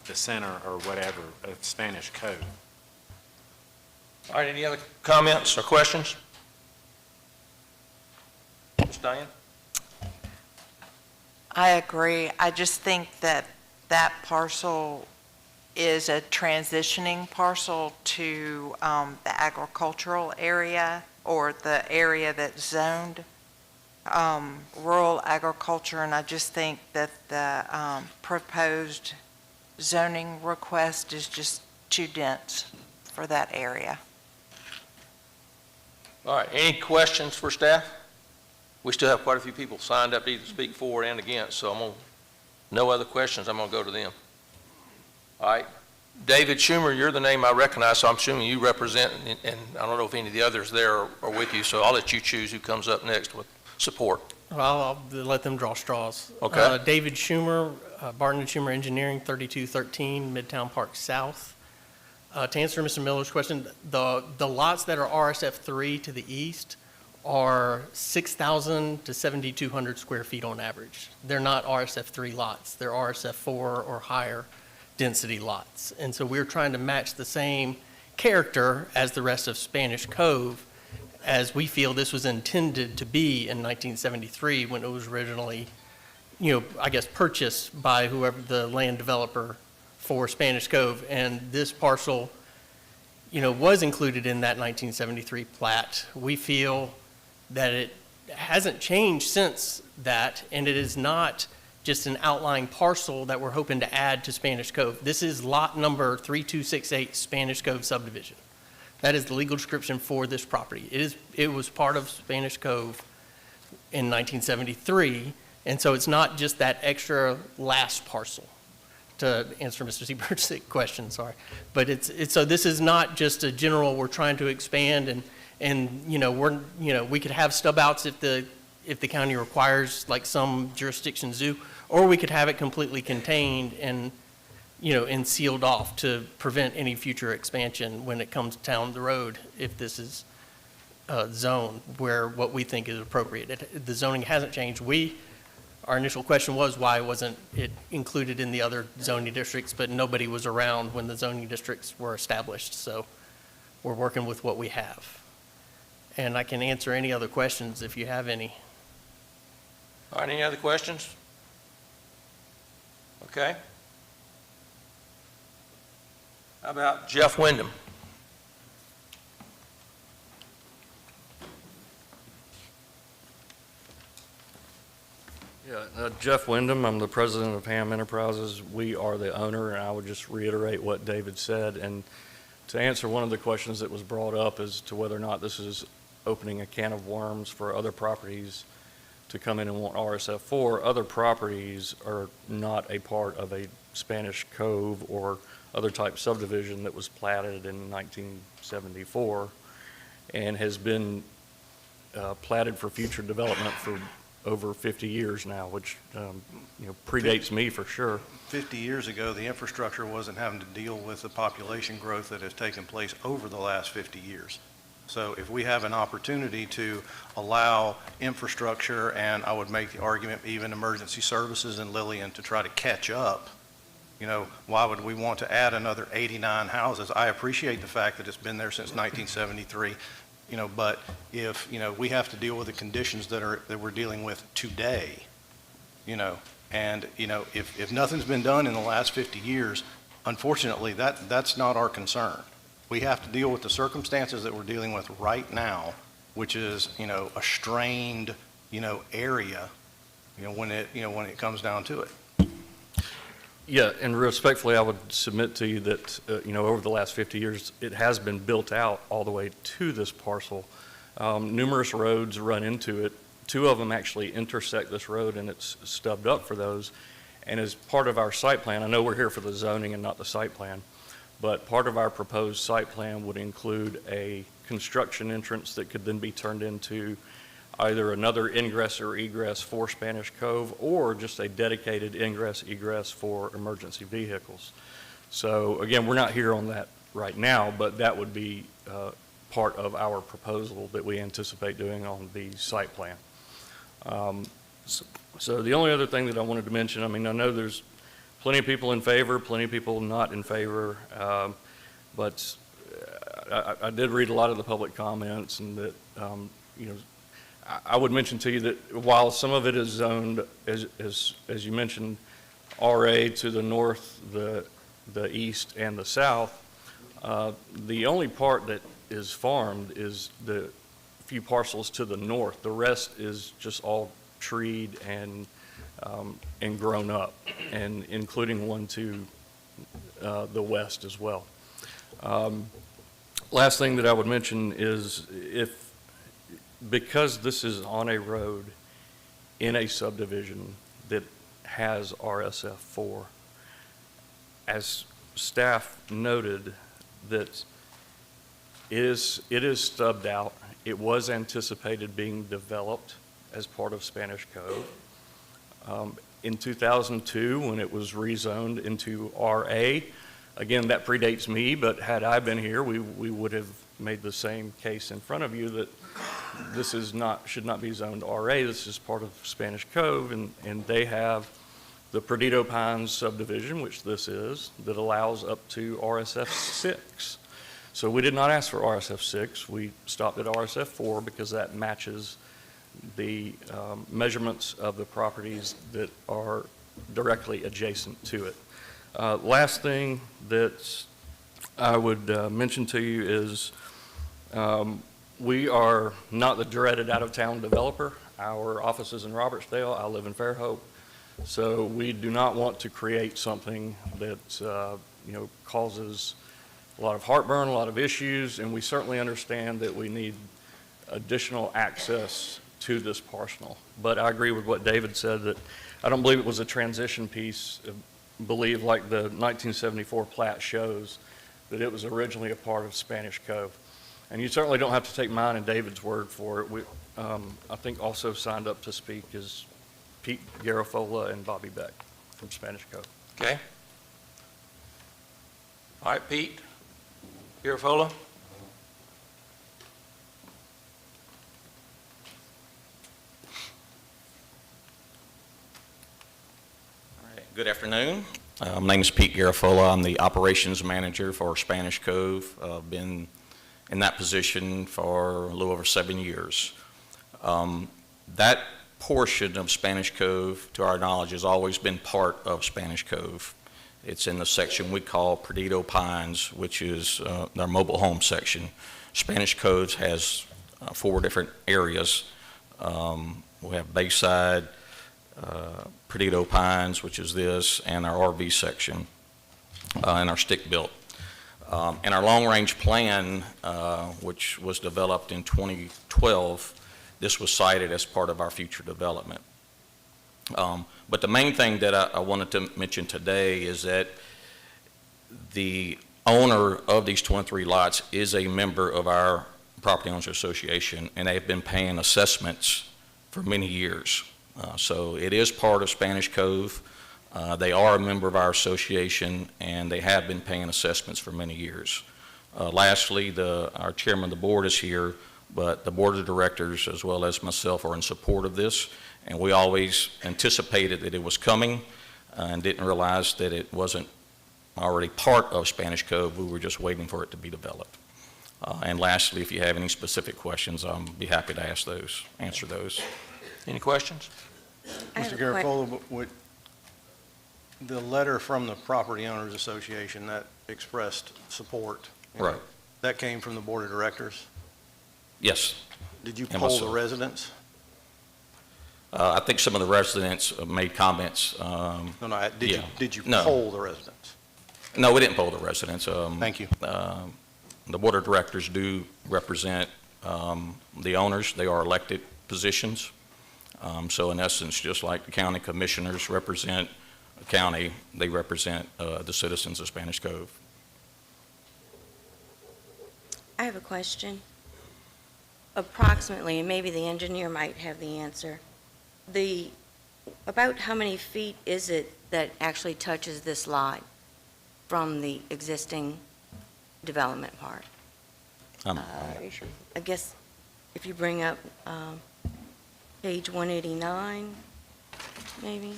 the center or whatever of Spanish Cove. All right, any other comments or questions? Ms. Diane? I agree. I just think that parcel is a transitioning parcel to the agricultural area, or the area that's zoned rural agriculture, and I just think that the proposed zoning request is just too dense for that area. All right, any questions for staff? We still have quite a few people signed up to either speak for and against, so no other questions, I'm going to go to them. All right, David Schumer, you're the name I recognize, so I'm assuming you represent, and I don't know if any of the others there are with you, so I'll let you choose who comes up next with support. Well, I'll let them draw straws. Okay. David Schumer, Barton & Schumer Engineering, 3213 Midtown Park South. To answer Mr. Miller's question, the lots that are RSF 3 to the east are 6,000 to 7,200 square feet on average. They're not RSF 3 lots. They're RSF 4 or higher density lots. And so we're trying to match the same character as the rest of Spanish Cove as we feel this was intended to be in 1973 when it was originally, I guess, purchased by whoever the land developer for Spanish Cove. And this parcel, was included in that 1973 plat. We feel that it hasn't changed since that, and it is not just an outlying parcel that we're hoping to add to Spanish Cove. This is lot number 3268 Spanish Cove subdivision. That is the legal description for this property. It was part of Spanish Cove in 1973, and so it's not just that extra last parcel, to answer Mr. Seabird's question, sorry. But so this is not just a general, we're trying to expand and we could have stub outs if the county requires, like some jurisdictions do, or we could have it completely contained and sealed off to prevent any future expansion when it comes down the road, if this is a zone where what we think is appropriate. The zoning hasn't changed. Our initial question was, why wasn't it included in the other zoning districts, but nobody was around when the zoning districts were established, so we're working with what we have. And I can answer any other questions if you have any. All right, any other questions? Okay. How about Jeff Wyndham? Yeah, Jeff Wyndham, I'm the president of Ham Enterprises. We are the owner, and I would just reiterate what David said. And to answer one of the questions that was brought up as to whether or not this is opening a can of worms for other properties to come in and want RSF4, other properties are not a part of a Spanish Cove or other type subdivision that was platted in 1974 and has been platted for future development for over 50 years now, which predates me for sure. 50 years ago, the infrastructure wasn't having to deal with the population growth that has taken place over the last 50 years. So if we have an opportunity to allow infrastructure, and I would make the argument even emergency services in Lillian to try to catch up, why would we want to add another 89 houses? I appreciate the fact that it's been there since 1973. But if, we have to deal with the conditions that we're dealing with today, and, if nothing's been done in the last 50 years, unfortunately, that's not our concern. We have to deal with the circumstances that we're dealing with right now, which is, a strained, area, when it comes down to it. Yeah, and respectfully, I would submit to you that, over the last 50 years, it has been built out all the way to this parcel. Numerous roads run into it. Two of them actually intersect this road, and it's stubbed up for those. And as part of our site plan, I know we're here for the zoning and not the site plan, but part of our proposed site plan would include a construction entrance that could then be turned into either another ingress or egress for Spanish Cove, or just a dedicated ingress egress for emergency vehicles. So again, we're not here on that right now, but that would be part of our proposal that we anticipate doing on the site plan. So the only other thing that I wanted to mention, I know there's plenty of people in favor, plenty of people not in favor, but I did read a lot of the public comments, and that, I would mention to you that while some of it is zoned, as you mentioned, RA to the north, the east, and the south, the only part that is farmed is the few parcels to the north. The rest is just all treed and grown up, and including one to the west as well. Last thing that I would mention is because this is on a road in a subdivision that has RSF4, as staff noted, that it is stubbed out. It was anticipated being developed as part of Spanish Cove. In 2002, when it was rezoned into RA, again, that predates me, but had I been here, we would have made the same case in front of you that this should not be zoned RA. This is part of Spanish Cove, and they have the Perdido Pines subdivision, which this is, that allows up to RSF 6. So we did not ask for RSF 6. We stopped at RSF 4 because that matches the measurements of the properties that are directly adjacent to it. Last thing that I would mention to you is we are not the dreaded out-of-town developer. Our office is in Robertsdale. I live in Fairhope. So we do not want to create something that causes a lot of heartburn, a lot of issues, and we certainly understand that we need additional access to this parcel. But I agree with what David said, that I don't believe it was a transition piece. I believe, like the 1974 plat shows, that it was originally a part of Spanish Cove. And you certainly don't have to take mine and David's word for it. I think also signed up to speak is Pete Garofola and Bobby Beck from Spanish Cove. Okay. All right, Pete Garofola. All right, good afternoon. My name is Pete Garofola. I'm the operations manager for Spanish Cove. I've been in that position for a little over 7 years. That portion of Spanish Cove, to our knowledge, has always been part of Spanish Cove. It's in the section we call Perdido Pines, which is their mobile home section. Spanish Cove has 4 different areas. We have Bayside, Perdido Pines, which is this, and our RV section, and our stick-built. And our long-range plan, which was developed in 2012, this was cited as part of our future development. But the main thing that I wanted to mention today is that the owner of these 23 lots is a member of our Property Owners Association, and they've been paying assessments for many years. So it is part of Spanish Cove. They are a member of our association, and they have been paying assessments for many years. Lastly, our chairman of the board is here, but the board of directors, as well as myself, are in support of this, and we always anticipated that it was coming and didn't realize that it wasn't already part of Spanish Cove. We were just waiting for it to be developed. And lastly, if you have any specific questions, I'll be happy to answer those. Any questions? Mr. Garofola, would the letter from the Property Owners Association that expressed support, Right. that came from the board of directors? Yes. Did you And poll the myself. residents? I think some of the residents made comments. No, did you No. poll the residents? No, we didn't poll the residents. Thank you. The board of directors do represent the owners. They are elected positions. So in essence, just like the county commissioners represent a county, they represent the citizens of Spanish Cove. I have a question. Approximately, and maybe the engineer might have the answer, about how many feet is it that actually touches this lot from the existing development part? I guess if you bring up page 189, maybe,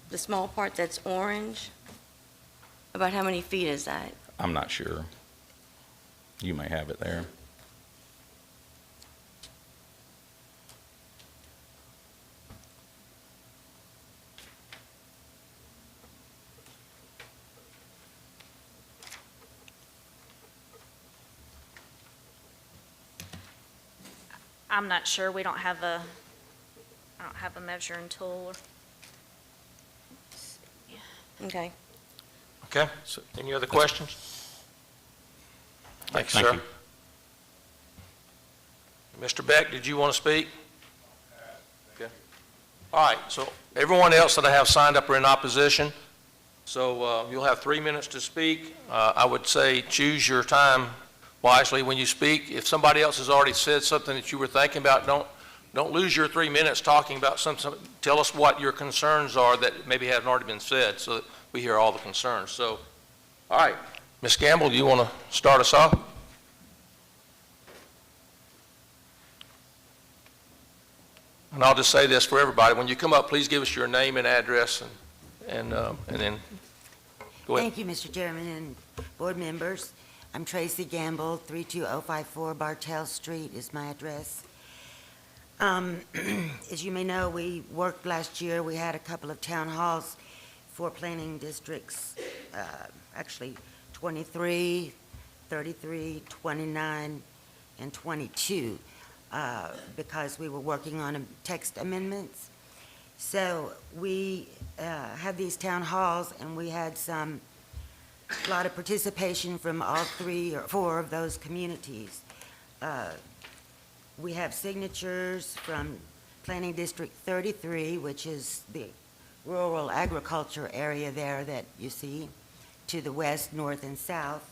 the small part that's orange, about how many feet is that? I'm not sure. You may have it there. I'm not sure. I don't have a measuring tool. Okay. Okay. So, any other questions? Thank you, Thank sir. you. Mr. Beck, did you want to speak? Okay. All right, so everyone else that I have signed up are in opposition, so you'll have 3 minutes to speak. I would say choose your time wisely when you speak. If somebody else has already said something that you were thinking about, don't lose your 3 minutes talking about something. Tell us what your concerns are that maybe haven't already been said so that we hear all the concerns. So, all right, Ms. Gamble, do you want to start us off? And I'll just say this for everybody. When you come up, please give us your name and address and then go ahead. Thank you, Mr. Chairman and board members. I'm Tracy Gamble, 32054 Bartell Street is my address. As you may know, we worked last year. We had a couple of town halls for planning districts, actually 23, 33, 29, and 22, because we were working on text amendments. So we had these town halls, and we had a lot of participation from all 3 or 4 of those communities. We have signatures from Planning District 33, which is the rural agriculture area there that you see to the west, north, and south.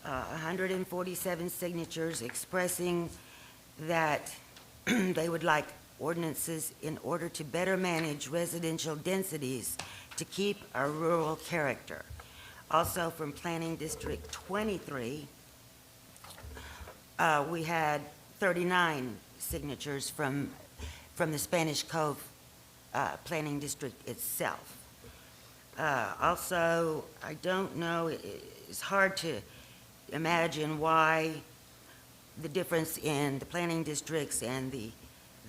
147 signatures expressing that they would like ordinances in order to better manage residential densities to keep our rural character. Also from Planning District 23, we had 39 signatures from the Spanish Cove Planning District itself. Also, I don't know, it's hard to imagine why the difference in the planning districts and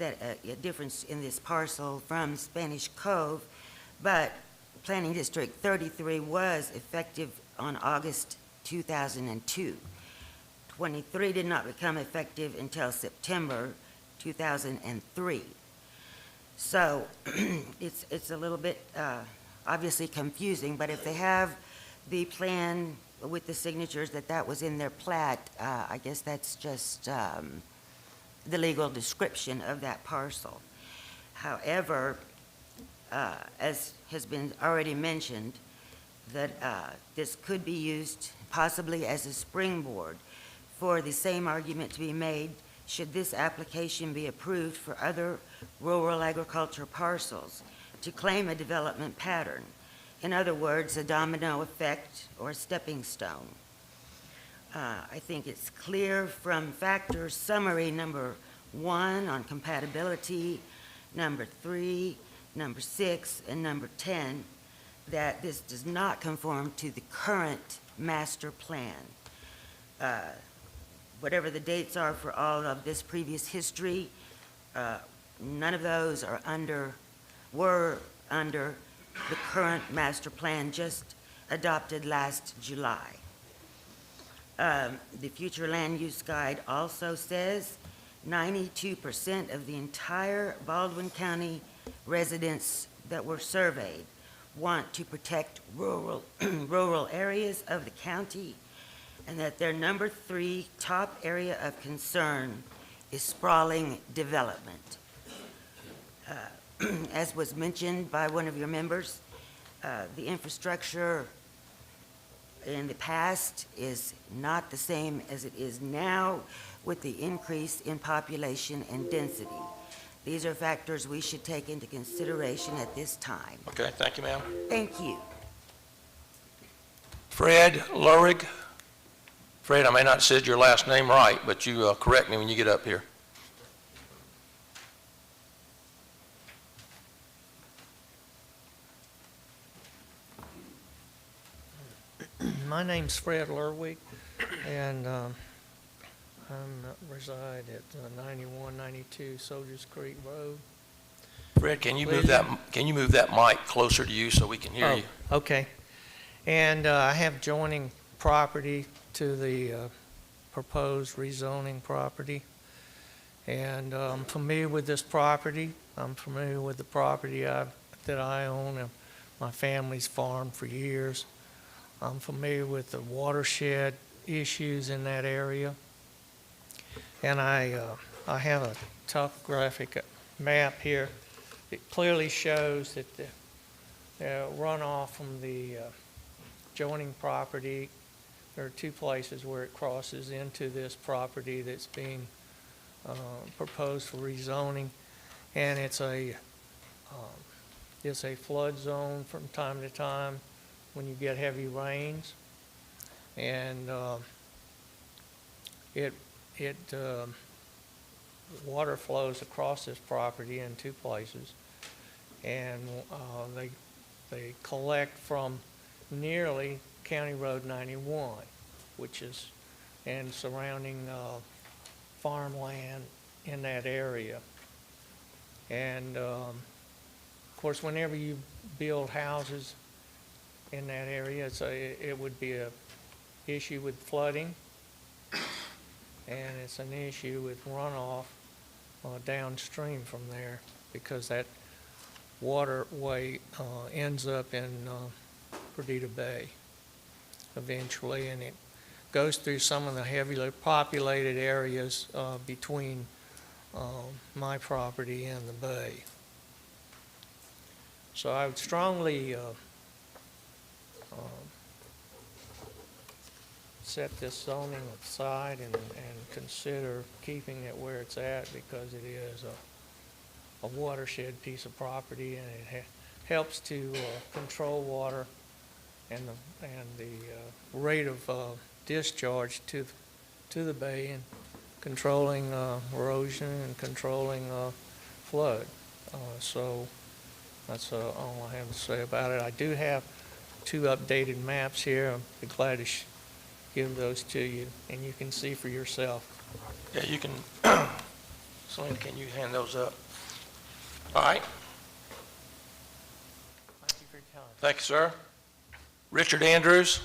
a difference in this parcel from Spanish Cove, but Planning District 33 was effective on August 2002. 23 did not become effective until September 2003. So it's a little bit obviously confusing, but if they have the plan with the signatures that was in their plat, I guess that's just the legal description of that parcel. However, as has been already mentioned, that this could be used possibly as a springboard for the same argument to be made should this application be approved for other rural agriculture parcels to claim a development pattern. In other words, a domino effect or stepping stone. I think it's clear from factor summary number 1 on compatibility, number 3, number 6, and number 10 that this does not conform to the current master plan. Whatever the dates are for all of this previous history, none of those were under the current master plan just adopted last July. The future land use guide also says 92% of the entire Baldwin County residents that were surveyed want to protect rural areas of the county, and that their number 3 top area of concern is sprawling development. As was mentioned by one of your members, the infrastructure in the past is not the same as it is now with the increase in population and density. These are factors we should take into consideration at this time. Okay, thank you, ma'am. Thank you. Fred Lurig. Fred, I may not have said your last name right, but you correct me when you get up here. My name's Fred Lerwig, and I reside at 9192 Soldiers Creek Road. Fred, can you move that mic closer to you so we can hear you? Okay. And I have joining property to the proposed rezoning property. And I'm familiar with this property. I'm familiar with the property that I own and my family's farmed for years. I'm familiar with the watershed issues in that area. And I have a topographic map here. It clearly shows that the runoff from the joining property, there are 2 places where it crosses into this property that's being proposed for rezoning. And it's a flood zone from time to time when you get heavy rains. And water flows across this property in 2 places, and they collect from nearly County Road 91. and surrounding farmland in that area. And of course, whenever you build houses in that area, it would be a issue with flooding, and it's an issue with runoff downstream from there, because that waterway ends up in Perdita Bay eventually, and it goes through some of the heavily populated areas between my property and the bay. So I would strongly set this zoning aside and consider keeping it where it's at, because it is a watershed piece of property, and it helps to control water and the rate of discharge to the bay, and controlling erosion and controlling flood. So that's all I have to say about it. I do have 2 updated maps here. I'd be glad to give those to you, and you can see for yourself. Yeah, you can, Selena, can you hand those up? All right. Thank you for your time. Thank you, sir. Richard Andrews.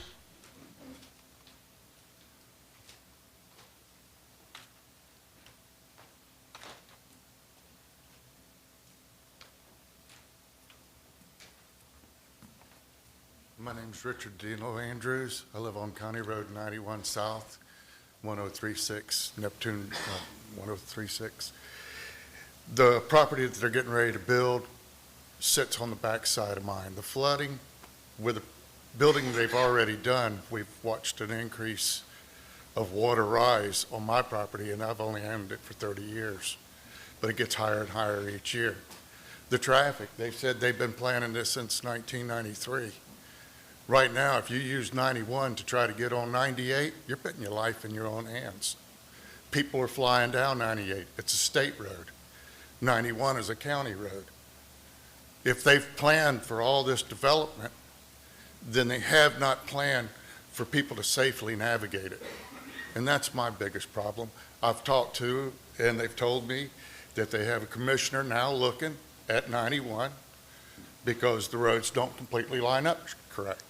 My name's Richard Dino Andrews. I live on County Road 91 South, 1036, Neptune 1036. The property that they're getting ready to build sits on the back side of mine. The flooding with the building they've already done, we've watched an increase of water rise on my property, and I've only owned it for 30 years. But it gets higher and higher each year. The traffic, they've said they've been planning this since 1993. Right now, if you use 91 to try to get on 98, you're putting your life in your own hands. People are flying down 98. It's a state road. 91 is a county road. If they've planned for all this development, then they have not planned for people to safely navigate it. And that's my biggest problem. I've talked to, and they've told me that they have a commissioner now looking at 91 because the roads don't completely line up correct.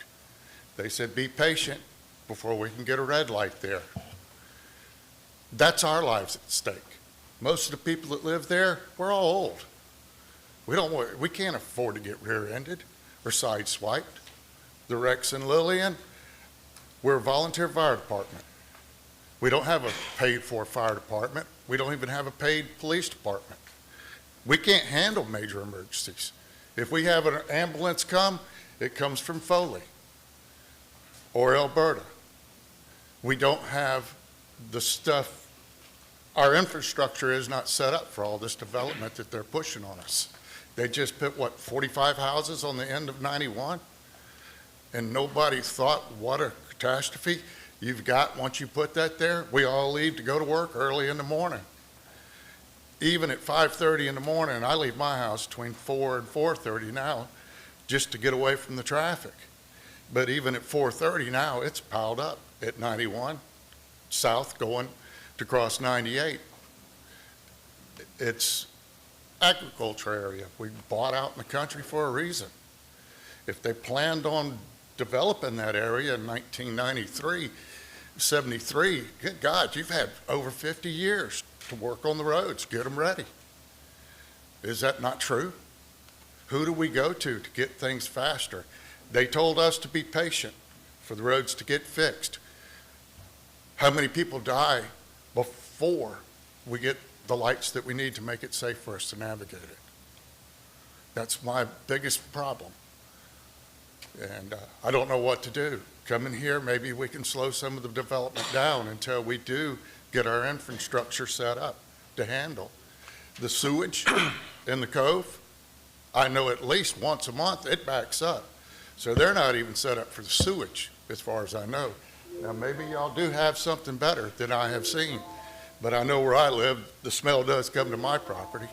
They said, be patient before we can get a red light there. That's our lives at stake. Most of the people that live there, we're all old. We can't afford to get rear-ended or sideswiped. The Rex and Lillian, we're a volunteer fire department. We don't have a paid-for fire department. We don't even have a paid police department. We can't handle major emergencies. If we have an ambulance come, it comes from Foley or Alberta. We don't have the stuff. Our infrastructure is not set up for all this development that they're pushing on us. They just put, 45 houses on the end of 91? And nobody thought, what a catastrophe you've got once you put that there. We all leave to go to work early in the morning. Even at 5:30 in the morning, I leave my house between 4 and 4:30 now just to get away from the traffic. But even at 4:30 now, it's piled up at 91 south going to cross 98. It's agriculture area. We bought out in the country for a reason. If they planned on developing that area in 1993, 73, good God, you've had over 50 years to work on the roads, get them ready. Is that not true? Who do we go to get things faster? They told us to be patient for the roads to get fixed. How many people die before we get the lights that we need to make it safe for us to navigate it? That's my biggest problem. And I don't know what to do. Coming here, maybe we can slow some of the development down until we do get our infrastructure set up to handle. The sewage in the cove, I know at least once a month it backs up. So they're not even set up for the sewage, as far as I know. Now, maybe y'all do have something better than I have seen, but I know where I live, the smell does come to my property.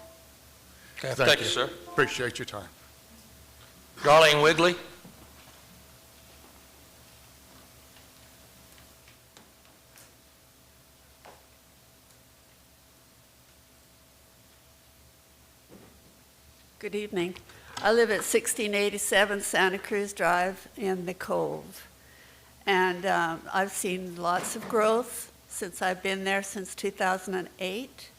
Okay, thank you, sir. Appreciate your time. Darlene Wigley. Good evening. I live at 1687 Santa Cruz Drive in the Cove. And I've seen lots of growth since I've been there since 2008.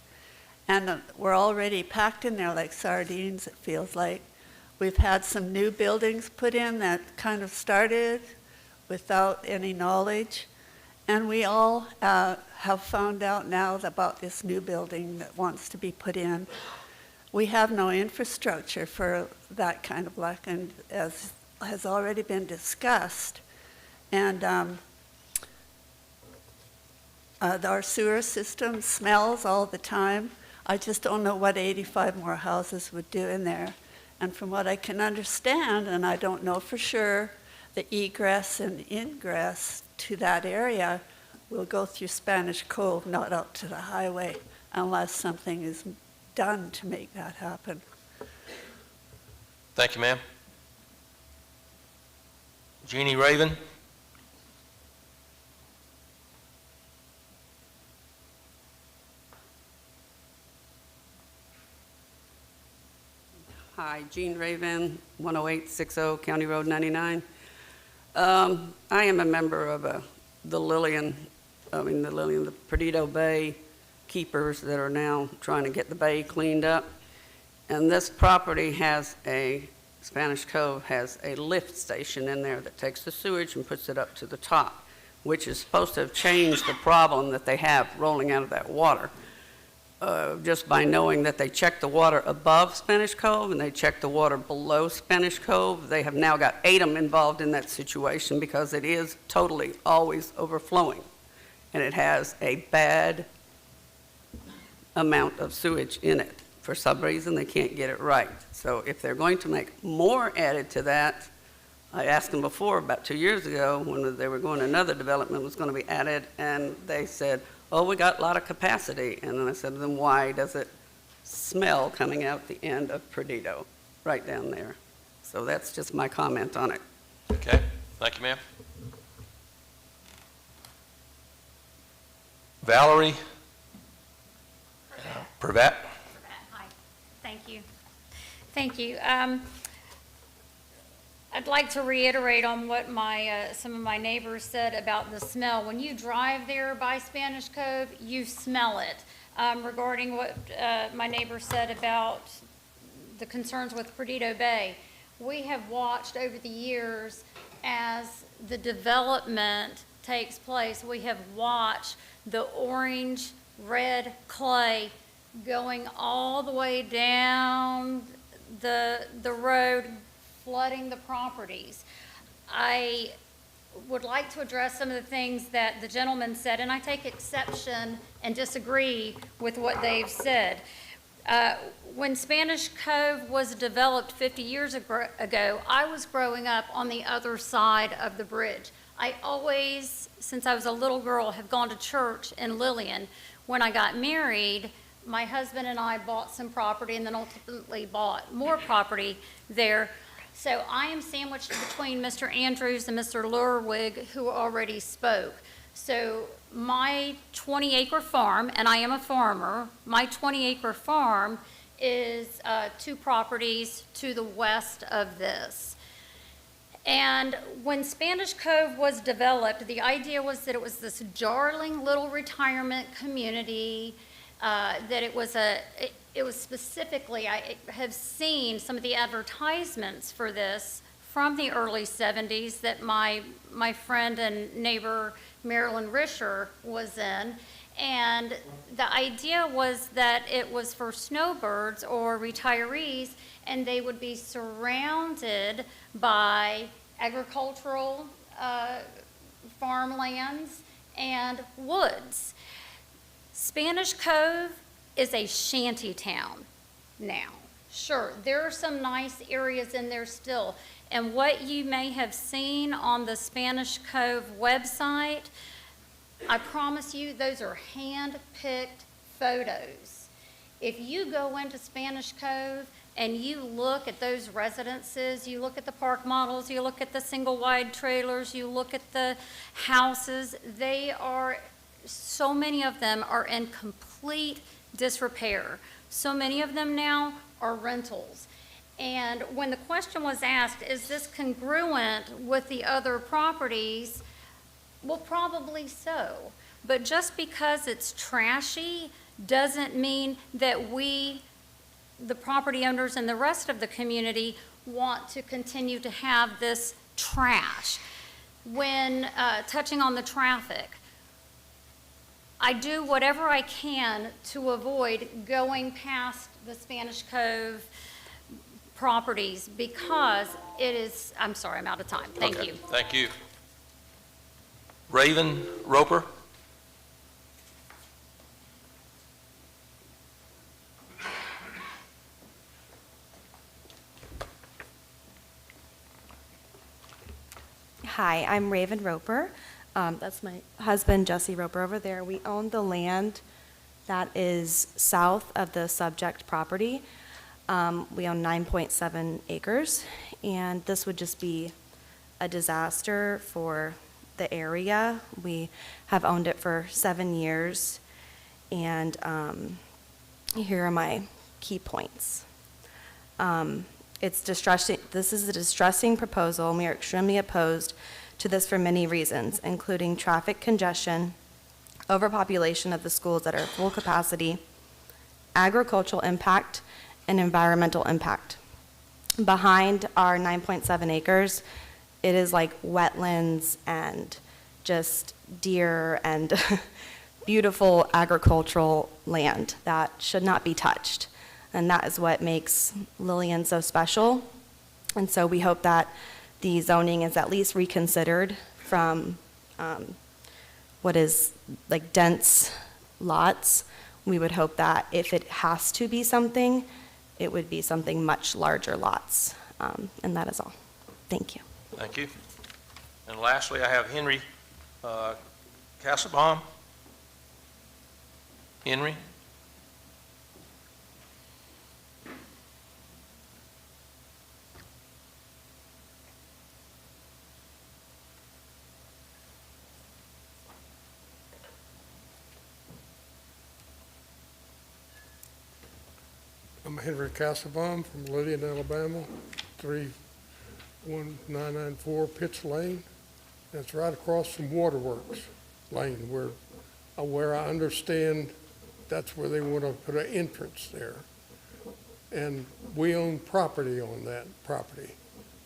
And we're already packed in there like sardines, it feels like. We've had some new buildings put in that kind of started without any knowledge. And we all have found out now about this new building that wants to be put in. We have no infrastructure for that kind of luck, and as has already been discussed. And our sewer system smells all the time. I just don't know what 85 more houses would do in there. And from what I can understand, and I don't know for sure, the egress and ingress to that area will go through Spanish Cove, not out to the highway, unless something is done to make that happen. Thank you, ma'am. Jeannie Raven? Hi, Jean Raven, 10860 County Road 99. I am a member of the Perdido Bay keepers that are now trying to get the bay cleaned up. And this property Spanish Cove has a lift station in there that takes the sewage and puts it up to the top, which is supposed to have changed the problem that they have rolling out of that water. Just by knowing that they check the water above Spanish Cove and they check the water below Spanish Cove, they have now got ATEM involved in that situation because it is totally always overflowing. And it has a bad amount of sewage in it. For some reason, they can't get it right. So if they're going to make more added to that, I asked them before, about 2 years ago, when they were going, another development was going to be added, and they said, oh, we got a lot of capacity. And then I said, then why does it smell coming out the end of Perdido, right down there? So that's just my comment on it. Okay, thank you, ma'am. Valerie Pravat? Hi, thank you. Thank you. I'd like to reiterate on what some of my neighbors said about the smell. When you drive there by Spanish Cove, you smell it. Regarding what my neighbor said about the concerns with Perdido Bay, we have watched over the years as the development takes place. We have watched the orange, red clay going all the way down the road, flooding the properties. I would like to address some of the things that the gentleman said, and I take exception and disagree with what they've said. When Spanish Cove was developed 50 years ago, I was growing up on the other side of the bridge. I always, since I was a little girl, have gone to church in Lillian. When I got married, my husband and I bought some property and then ultimately bought more property there. So I am sandwiched between Mr. Andrews and Mr. Lurwig, who already spoke. So my 20-acre farm, and I am a farmer, my 20-acre farm is 2 properties to the west of this. And when Spanish Cove was developed, the idea was that it was this darling little retirement community, that it was specifically, I have seen some of the advertisements for this from the early 70s that my friend and neighbor Marilyn Risher was in. And the idea was that it was for snowbirds or retirees, and they would be surrounded by agricultural farmlands and woods. Spanish Cove is a shanty town now. Sure, there are some nice areas in there still. And what you may have seen on the Spanish Cove website, I promise you, those are hand-picked photos. If you go into Spanish Cove and you look at those residences, you look at the park models, you look at the single-wide trailers, you look at the houses, so many of them are in complete disrepair. So many of them now are rentals. And when the question was asked, is this congruent with the other properties? Well, probably so. But just because it's trashy doesn't mean that we, the property owners and the rest of the community, want to continue to have this trash. When touching on the traffic, I do whatever I can to avoid going past the Spanish Cove properties because it is, I'm sorry, I'm out of time. Thank Okay, you. Thank you. Raven Roper? Hi, I'm Raven Roper. That's my husband, Jesse Roper, over there. We own the land that is south of the subject property. We own 9.7 acres, and this would just be a disaster for the area. We have owned it for 7 years, and here are my key points. It's distressing. This is a distressing proposal, and we are extremely opposed to this for many reasons, including traffic congestion, overpopulation of the schools that are at full capacity, agricultural impact, and environmental impact. Behind our 9.7 acres, it is like wetlands and just deer and beautiful agricultural land that should not be touched. And that is what makes Lillian so special. And so we hope that the zoning is at least reconsidered from what is like dense lots. We would hope that if it has to be something, it would be something much larger lots. And that is all. Thank you. Thank you. And lastly, I have Henry Castlebaum. Henry? I'm Henry Castlebaum from Lillian, Alabama, 31994 Pitts Lane. That's right across from Waterworks Lane, where I understand that's where they want to put an entrance there. And we own property on that property,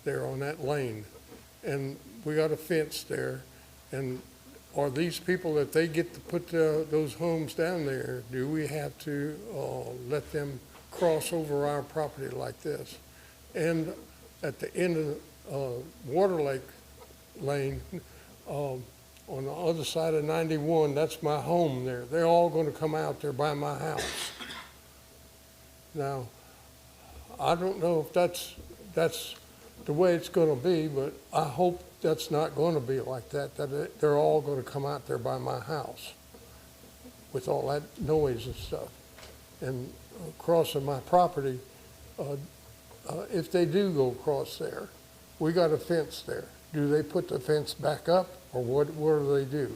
there on that lane. And we got a fence there. And are these people, that they get to put those homes down there, do we have to let them cross over our property like this? And at the end of Water Lake Lane, on the other side of 91, that's my home there. They're all going to come out there by my house. Now, I don't know if that's the way it's going to be, but I hope that's not going to be like that, they're all going to come out there by my house with all that noise and stuff. And crossing my property, if they do go across there, we got a fence there. Do they put the fence back up, or what do they do?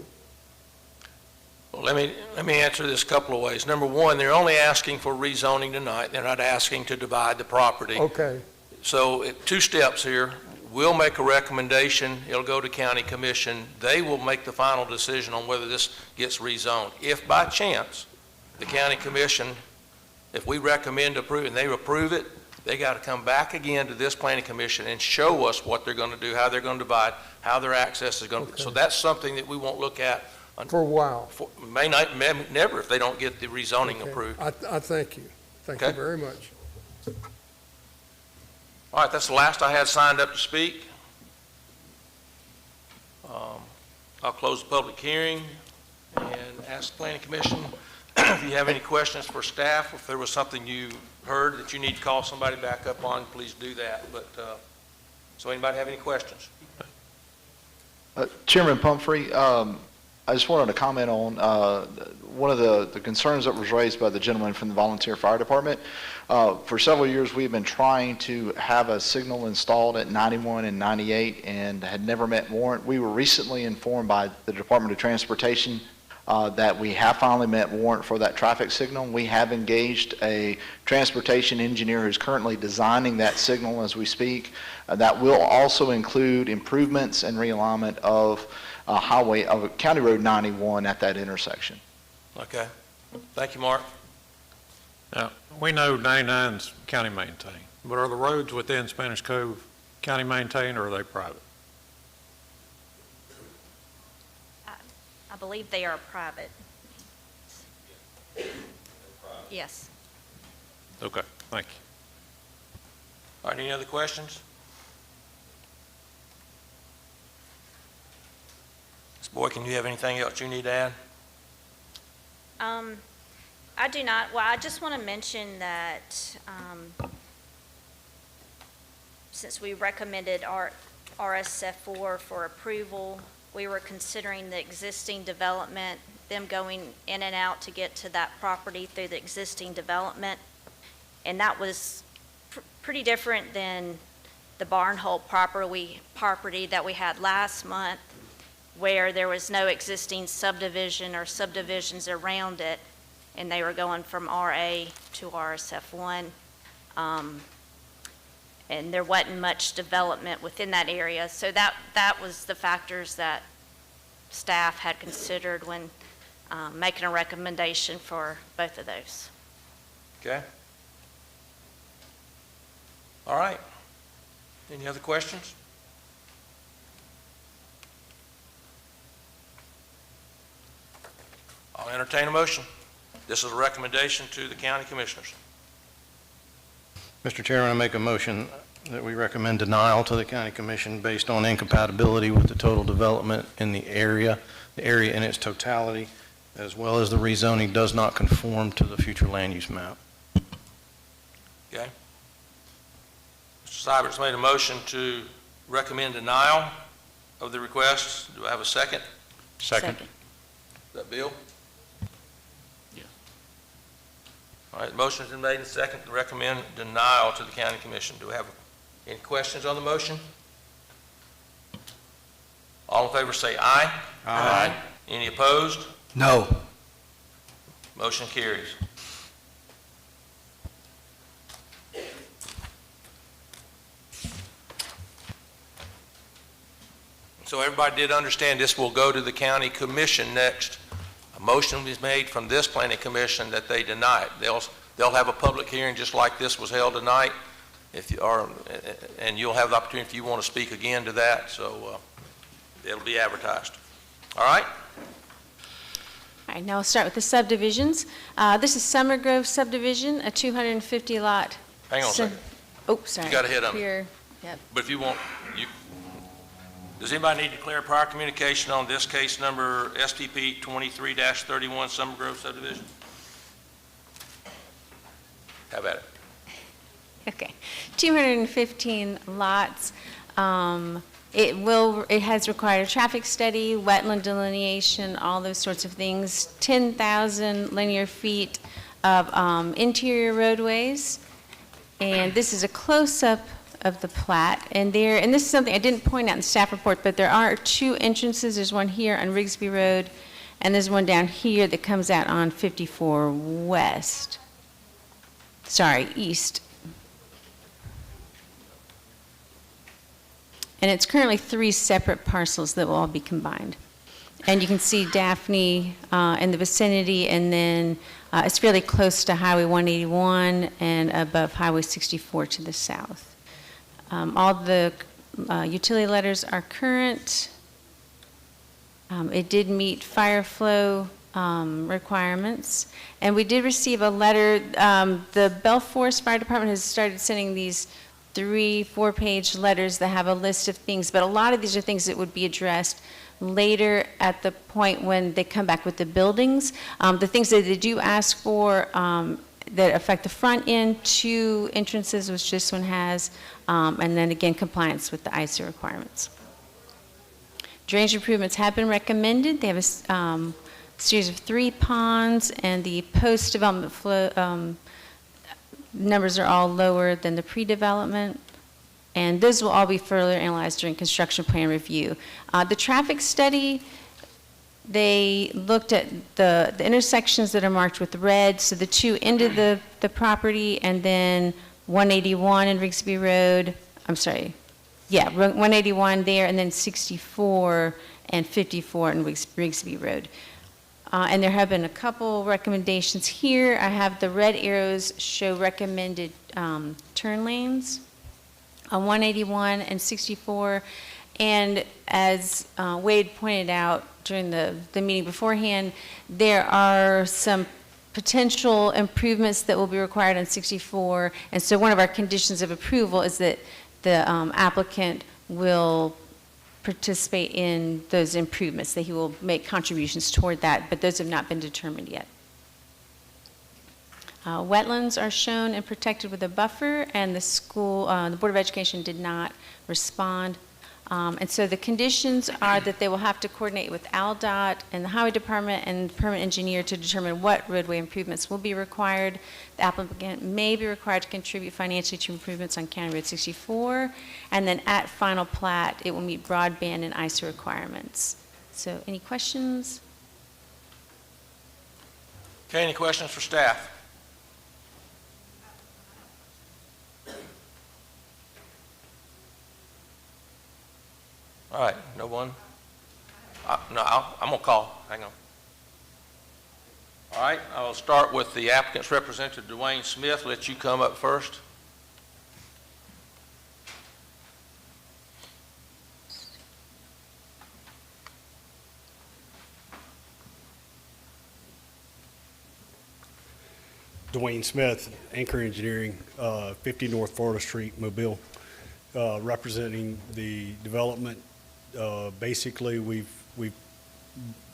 Well, let me answer this a couple of ways. Number one, they're only asking for rezoning tonight. They're not asking to divide the property. Okay. So 2 steps here. We'll make a recommendation. It'll go to county commission. They will make the final decision on whether this gets rezoned. If by chance the county commission, if we recommend approve and they approve it, they got to come back again to this planning commission and show us what they're going to do, how they're going to divide, how their access is going to be. So that's something that we won't look at for a while. May not, never, if they don't get the rezoning approved. I thank you. Thank you very much. All right, that's the last I had signed up to speak. I'll close the public hearing and ask the planning commission if you have any questions for staff. If there was something you heard that you need to call somebody back up on, please do that. But so anybody have any questions? Chairman Pumphrey, I just wanted to comment on one of the concerns that was raised by the gentleman from the Volunteer Fire Department. For several years, we've been trying to have a signal installed at 91 and 98 and had never met warrant. We were recently informed by the Department of Transportation that we have finally met warrant for that traffic signal. We have engaged a transportation engineer who's currently designing that signal as we speak. That will also include improvements and realignment of County Road 91 at that intersection. Okay. Thank you, Mark. Now, we know 99's county maintained, but are the roads within Spanish Cove county maintained, or are they private? I believe they are private. Yes. Okay, thank you. All right, any other questions? Ms. Boyd, you have anything else you need to add? I do not. Well, I just want to mention that since we recommended RSF4 for approval, we were considering the existing development, them going in and out to get to that property through the existing development. And that was pretty different than the Barnhole property that we had last month, where there was no existing subdivision or subdivisions around it, and they were going from RA to RSF1. And there wasn't much development within that area. So that was the factors that staff had considered when making a recommendation for both of those. Okay. All right. Any other questions? I'll entertain a motion. This is a recommendation to the county commissioners. Mr. Chairman, I make a motion that we recommend denial to the county commission based on incompatibility with the total development in the area in its totality, as well as the rezoning does not conform to the future land use map. Okay. Mr. Seibert's made a motion to recommend denial of the request. Do I have a second? Second. Is that Bill? Yes. All right, the motion has been made and second to recommend denial to the county commission. Do we have any questions on the motion? All in favor say aye. Aye. Any opposed? No. Motion carries. So everybody did understand this will go to the county commission next. A motion is made from this planning commission that they deny it. They'll have a public hearing just like this was held tonight, if you are, and you'll have the opportunity if you want to speak again to that. So it'll be advertised. All right. All right, now we'll start with the subdivisions. This is Summer Grove subdivision, a 250 lot. Hang on a second. Oh, sorry. You got ahead of me. Here, yep. But if you want, does anybody need to declare prior communication on this case number STP 23-31 Summer Grove subdivision? Have at it. Okay, 215 lots. It has required a traffic study, wetland delineation, all those sorts of things. 10,000 linear feet of interior roadways. And this is a close-up of the plat. And this is something I didn't point out in the staff report, but there are two entrances. There's one here on Rigsby Road, and there's one down here that comes out on 54 West. Sorry, East. And it's currently 3 separate parcels that will all be combined. And you can see Daphne in the vicinity, and then it's fairly close to Highway 181 and above Highway 64 to the south. All the utility letters are current. It did meet fire flow requirements. And we did receive a letter. The Belforest Fire Department has started sending these 3-4 page letters that have a list of things, but a lot of these are things that would be addressed later at the point when they come back with the buildings. The things that they do ask for that affect the front end, 2 entrances, which this one has, and then again compliance with the ISO requirements. Drainage improvements have been recommended. They have a series of 3 ponds, and the post-development flow numbers are all lower than the pre-development, and those will all be further analyzed during construction plan review. The traffic study They looked at the intersections that are marked with red, so the two ended the property, and then 181 and Rigsby Road, I'm sorry, yeah, 181 there, and then 64 and 54 in Rigsby Road. And there have been a couple recommendations here. I have the red arrows show recommended turn lanes on 181 and 64. And as Wade pointed out during the meeting beforehand, there are some potential improvements that will be required on 64. And so one of our conditions of approval is that the applicant will participate in those improvements, that he will make contributions toward that, but those have not been determined yet. Wetlands are shown and protected with a buffer, and the Board of Education did not respond. And so the conditions are that they will have to coordinate with ALDOT and the Highway Department and the permit engineer to determine what roadway improvements will be required. The applicant may be required to contribute financially to improvements on County Road 64. And then at final plat, it will meet broadband and ISO requirements. So any questions? Okay, any questions for staff? All right, no one? No, I'm going to call. Hang on. All right, I'll start with the applicant's representative, Dwayne Smith. Let you come up first. Dwayne Smith, Anchor Engineering, 50 North Florida Street, Mobile, representing the development. Basically, we've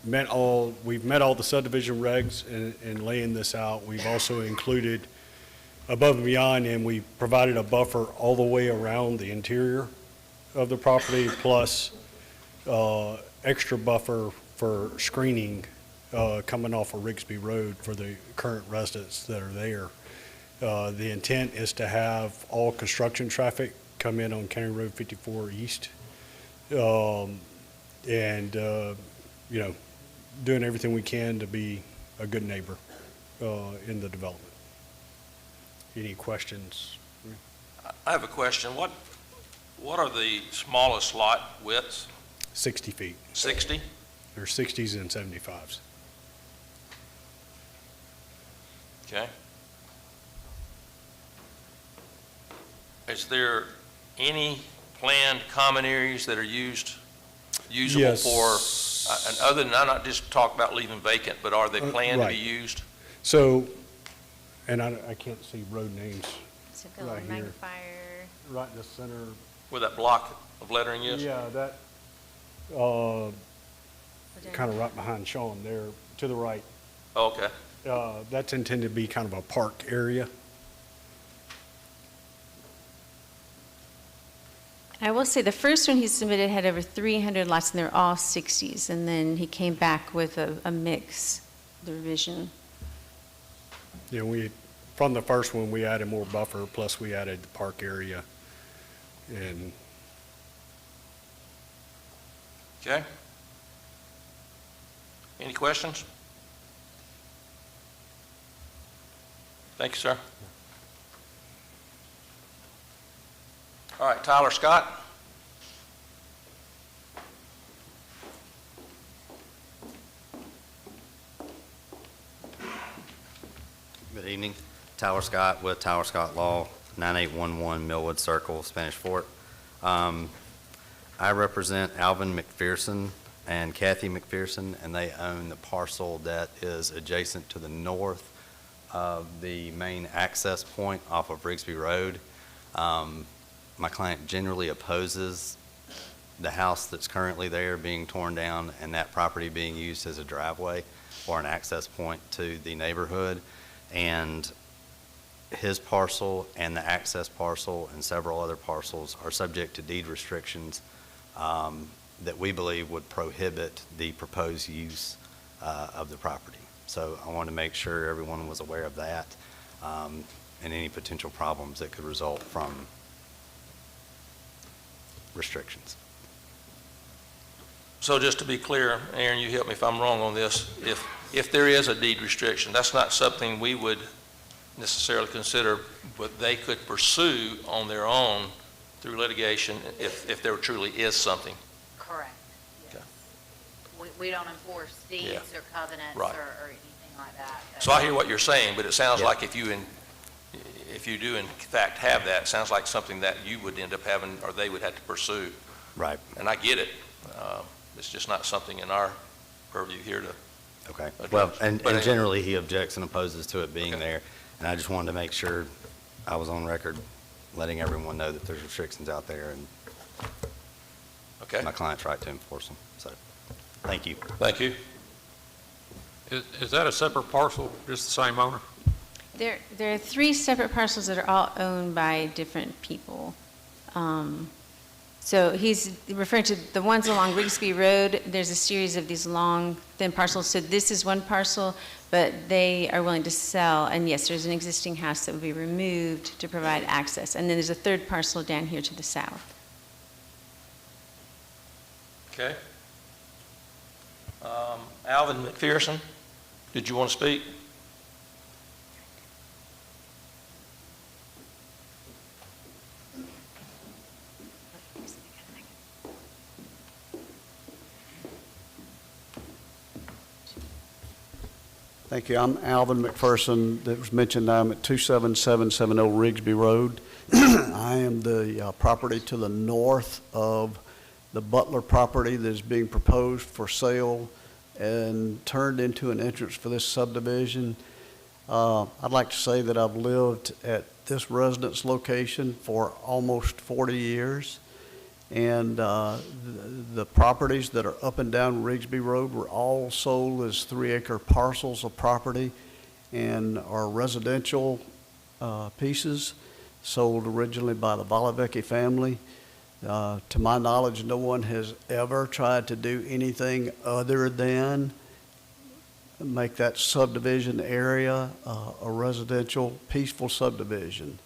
met all the subdivision regs in laying this out. We've also included above and beyond, and we provided a buffer all the way around the interior of the property, plus extra buffer for screening coming off of Rigsby Road for the current residents that are there. The intent is to have all construction traffic come in on County Road 54 East. Doing everything we can to be a good neighbor in the development. Any questions? I have a question. What are the smallest lot widths? 60 feet. 60? There's 60s and 75s. Okay. Is there any planned common areas that are usable Yes. for, and other than, I'm not just talking about leaving vacant, but are they planned to right. be used? So, and I can't see road names So go right here. magnifier. Right in the center. Where that block of lettering is? Yeah, that, kind of right behind Sean there, to the right. Oh, okay. That's intended to be kind of a park area. I will say the first one he submitted had over 300 lots, and they're all 60s, and then he came back with a mix, the revision. Yeah, from the first one, we added more buffer, plus we added the park area. And Okay. Any questions? Thank you, sir. All right, Tyler Scott. Good evening. Tyler Scott with Tyler Scott Law, 9811 Millwood Circle, Spanish Fort. I represent Alvin McPherson and Kathy McPherson, and they own the parcel that is adjacent to the north of the main access point off of Rigsby Road. My client generally opposes the house that's currently there being torn down and that property being used as a driveway or an access point to the neighborhood. And his parcel and the access parcel and several other parcels are subject to deed restrictions that we believe would prohibit the proposed use of the property. So I want to make sure everyone was aware of that and any potential problems that could result from restrictions. So just to be clear, Aaron, you help me if I'm wrong on this. If there is a deed restriction, that's not something we would necessarily consider, but they could pursue on their own through litigation if there truly is something. Correct. Okay. We don't enforce deeds or covenants Right. or anything like that. So I hear what you're saying, but it sounds Yeah. like if you do in fact have that, it sounds like something that you would end up having, or they would have to pursue. Right. And I get it. It's just not something in our purview here to. Okay. address. Well, But and anyway. generally, he objects and opposes to it being Okay. there. And I just wanted to make sure I was on record letting everyone know that there's restrictions out there, and Okay. my client's right to enforce them. So, thank you. Thank you. Is that a separate parcel, just the same owner? There are 3 separate parcels that are all owned by different people. So he's referring to the ones along Rigsby Road. There's a series of these long, thin parcels. So this is one parcel, but they are willing to sell. And yes, there's an existing house that would be removed to provide access. And then there's a 3rd parcel down here to the south. Okay. Alvin McPherson, did you want to speak? Thank you. I'm Alvin McPherson. That was mentioned, I'm at 27770 Rigsby Road. I am the property to the north of the Butler property that is being proposed for sale and turned into an entrance for this subdivision. I'd like to say that I've lived at this residence location for almost 40 years. And the properties that are up and down Rigsby Road were all sold as 3-acre parcels of property and are residential pieces sold originally by the Valavecchi family. To my knowledge, no one has ever tried to do anything other than make that subdivision area a residential, peaceful subdivision.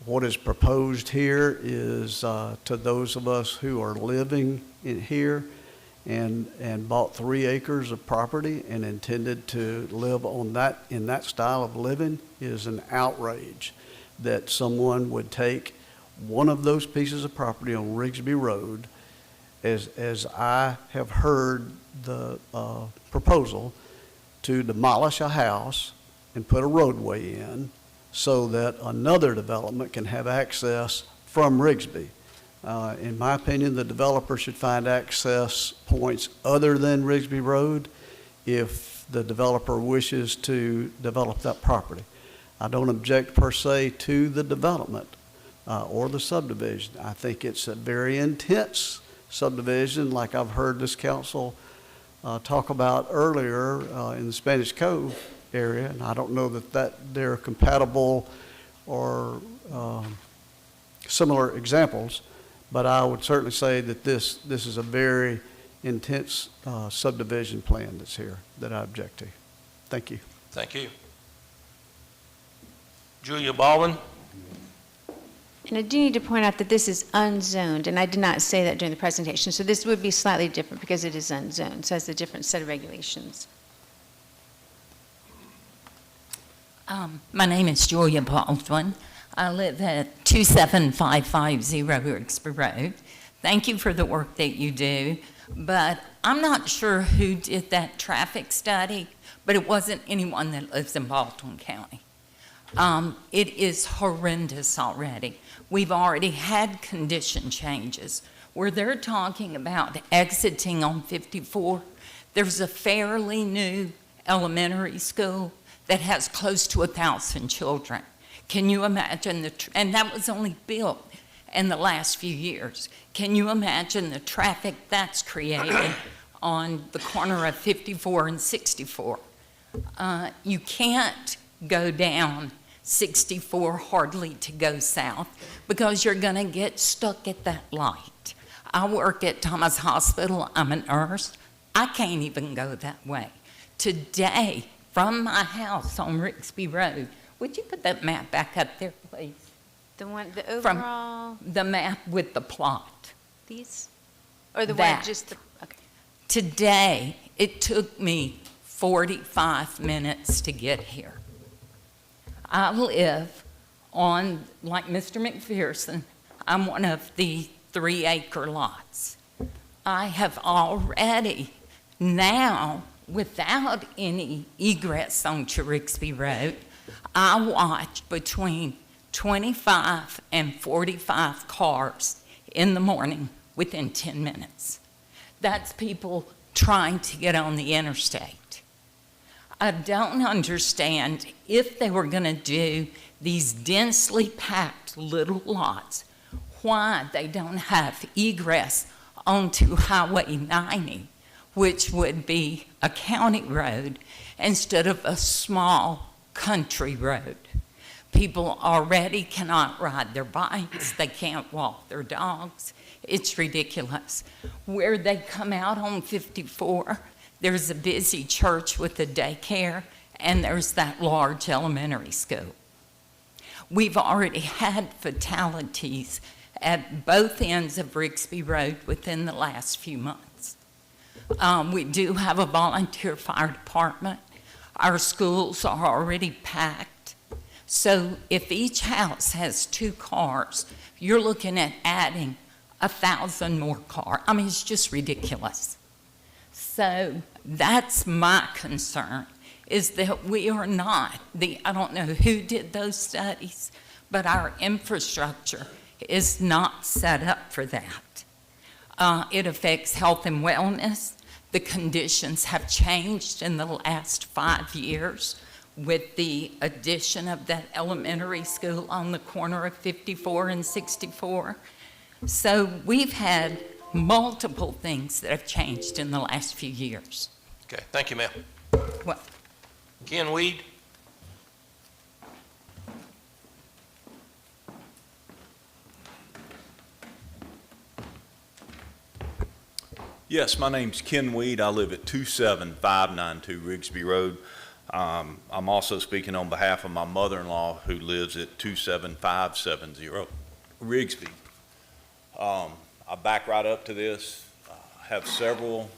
What is proposed here is to those of us who are living in here and bought 3 acres of property and intended to live on that, in that style of living, is an outrage that someone would take one of those pieces of property on Rigsby Road, as I have heard the proposal, to demolish a house and put a roadway in, so that another development can have access from Rigsby. In my opinion, the developer should find access points other than Rigsby Road if the developer wishes to develop that property. I don't object per se to the development or the subdivision. I think it's a very intense subdivision, like I've heard this council talk about earlier in the Spanish Cove area, and I don't know that they're compatible or similar examples, but I would certainly say that this is a very intense subdivision plan that's here that I object to. Thank you. Thank you. Julia Baldwin? And I do need to point out that this is unzoned, and I did not say that during the presentation. So this would be slightly different because it is unzoned, so it has a different set of regulations. My name is Julia Baldwin. I live at 27550 Rigsby Road. Thank you for the work that you do, but I'm not sure who did that traffic study, but it wasn't anyone that lives in Baldwin County. It is horrendous already. We've already had condition changes where they're talking about exiting on 54. There's a fairly new elementary school that has close to 1,000 children. Can you imagine and that was only built in the last few years. Can you imagine the traffic that's created on the corner of 54 and 64? You can't go down 64 hardly to go south because you're going to get stuck at that light. I work at Thomas Hospital. I'm a nurse. I can't even go that way. Today, from my house on Rigsby Road, would you put that map back up there, please? The overall? The map with the plot. These? Or the one, just the, okay. Today, it took me 45 minutes to get here. I live on, like Mr. McPherson, I'm one of the 3-acre lots. I have already now, without any egress on Rigsby Road, I watch between 25 and 45 cars in the morning within 10 minutes. That's people trying to get on the interstate. I don't understand if they were going to do these densely packed little lots, why they don't have egress onto Highway 90, which would be a county road instead of a small country road. People already cannot ride their bikes, they can't walk their dogs. It's ridiculous. Where they come out on 54, there's a busy church with a daycare, and there's that large elementary school. We've already had fatalities at both ends of Rigsby Road within the last few months. We do have a volunteer fire department. Our schools are already packed. So if each house has 2 cars, you're looking at adding 1,000 more cars. I mean, it's just ridiculous. So that's my concern, is that we are not, I don't know who did those studies, but our infrastructure is not set up for that. It affects health and wellness. The conditions have changed in the last 5 years with the addition of that elementary school on the corner of 54 and 64. So we've had multiple things that have changed in the last few years. Okay, thank you, ma'am. Well, Ken Weed? Yes, my name's Ken Weed. I live at 27592 Rigsby Road. I'm also speaking on behalf of my mother-in-law who lives at 27570 Rigsby. I back right up to this. Have several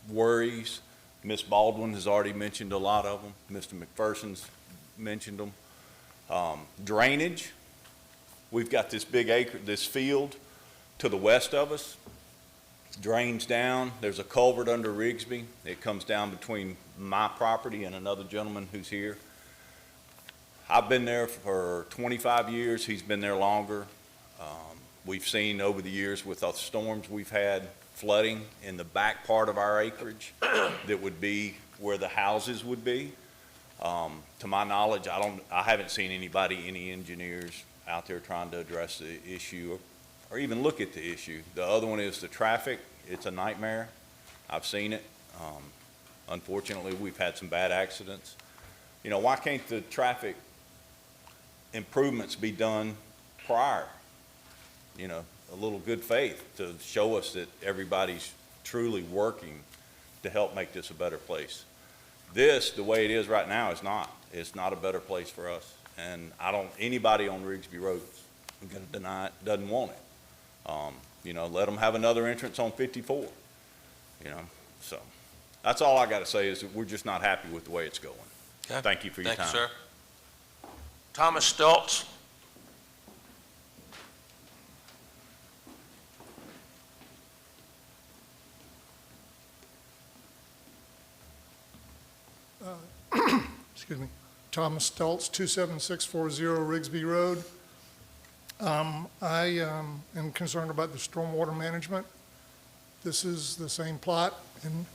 worries. Ms. Baldwin has already mentioned a lot of them. Mr. McPherson's mentioned them. Drainage. We've got this big this field to the west of us. Drains down. There's a culvert under Rigsby. It comes down between my property and another gentleman who's here. I've been there for 25 years. He's been there longer. We've seen over the years with the storms we've had flooding in the back part of our acreage that would be where the houses would be. To my knowledge, I haven't seen any engineers out there trying to address the issue or even look at the issue. The other one is the traffic. It's a nightmare. I've seen it. Unfortunately, we've had some bad accidents. You know, why can't the traffic improvements be done prior? You know, a little good faith to show us that everybody's truly working to help make this a better place. This, the way it is right now, is not. It's not a better place for us. And anybody on Rigsby Road is going to deny it, doesn't want it. You know, let them have another entrance on 54, you know. So that's all I got to say is that we're just not happy with the way it's going. Okay. Thank you for your time. Thank you, sir. Thomas Stoltz. Excuse me, Thomas Stoltz, 27640 Rigsby Road. I am concerned about the stormwater management. This is the same plot, and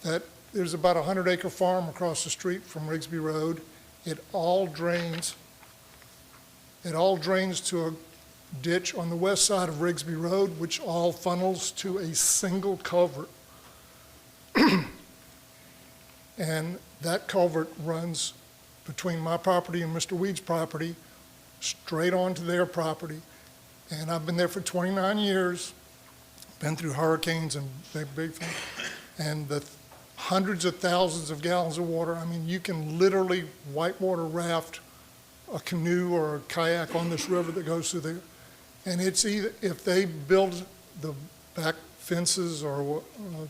that there's about a 100-acre farm across the street from Rigsby Road. It all drains to a ditch on the west side of Rigsby Road, which all funnels to a single culvert. And that culvert runs between my property and Mr. Weed's property, straight onto their property. And I've been there for 29 years, been through hurricanes and big things. And the hundreds of thousands of gallons of water, I mean, you can literally whitewater raft a canoe or a kayak on this river that goes through there. And it's either, if they build the back fences or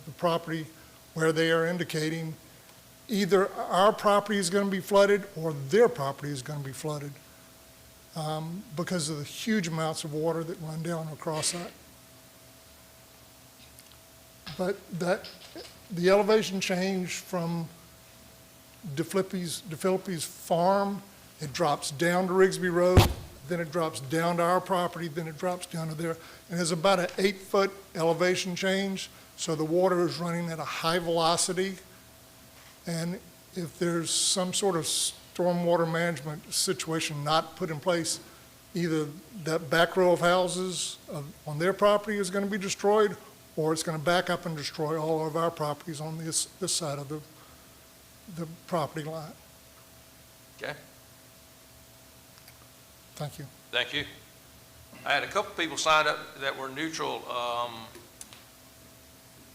the property where they are indicating either our property is going to be flooded or their property is going to be flooded because of the huge amounts of water that run down across that. But the elevation change from DeFilippi's farm, it drops down to Rigsby Road, then it drops down to our property, then it drops down to there. And there's about an 8-foot elevation change, so the water is running at a high velocity. And if there's some sort of stormwater management situation not put in place, either that back row of houses on their property is going to be destroyed, or it's going to back up and destroy all of our properties on this side of the property line. Okay. Thank you. Thank you. I had a couple people signed up that were neutral.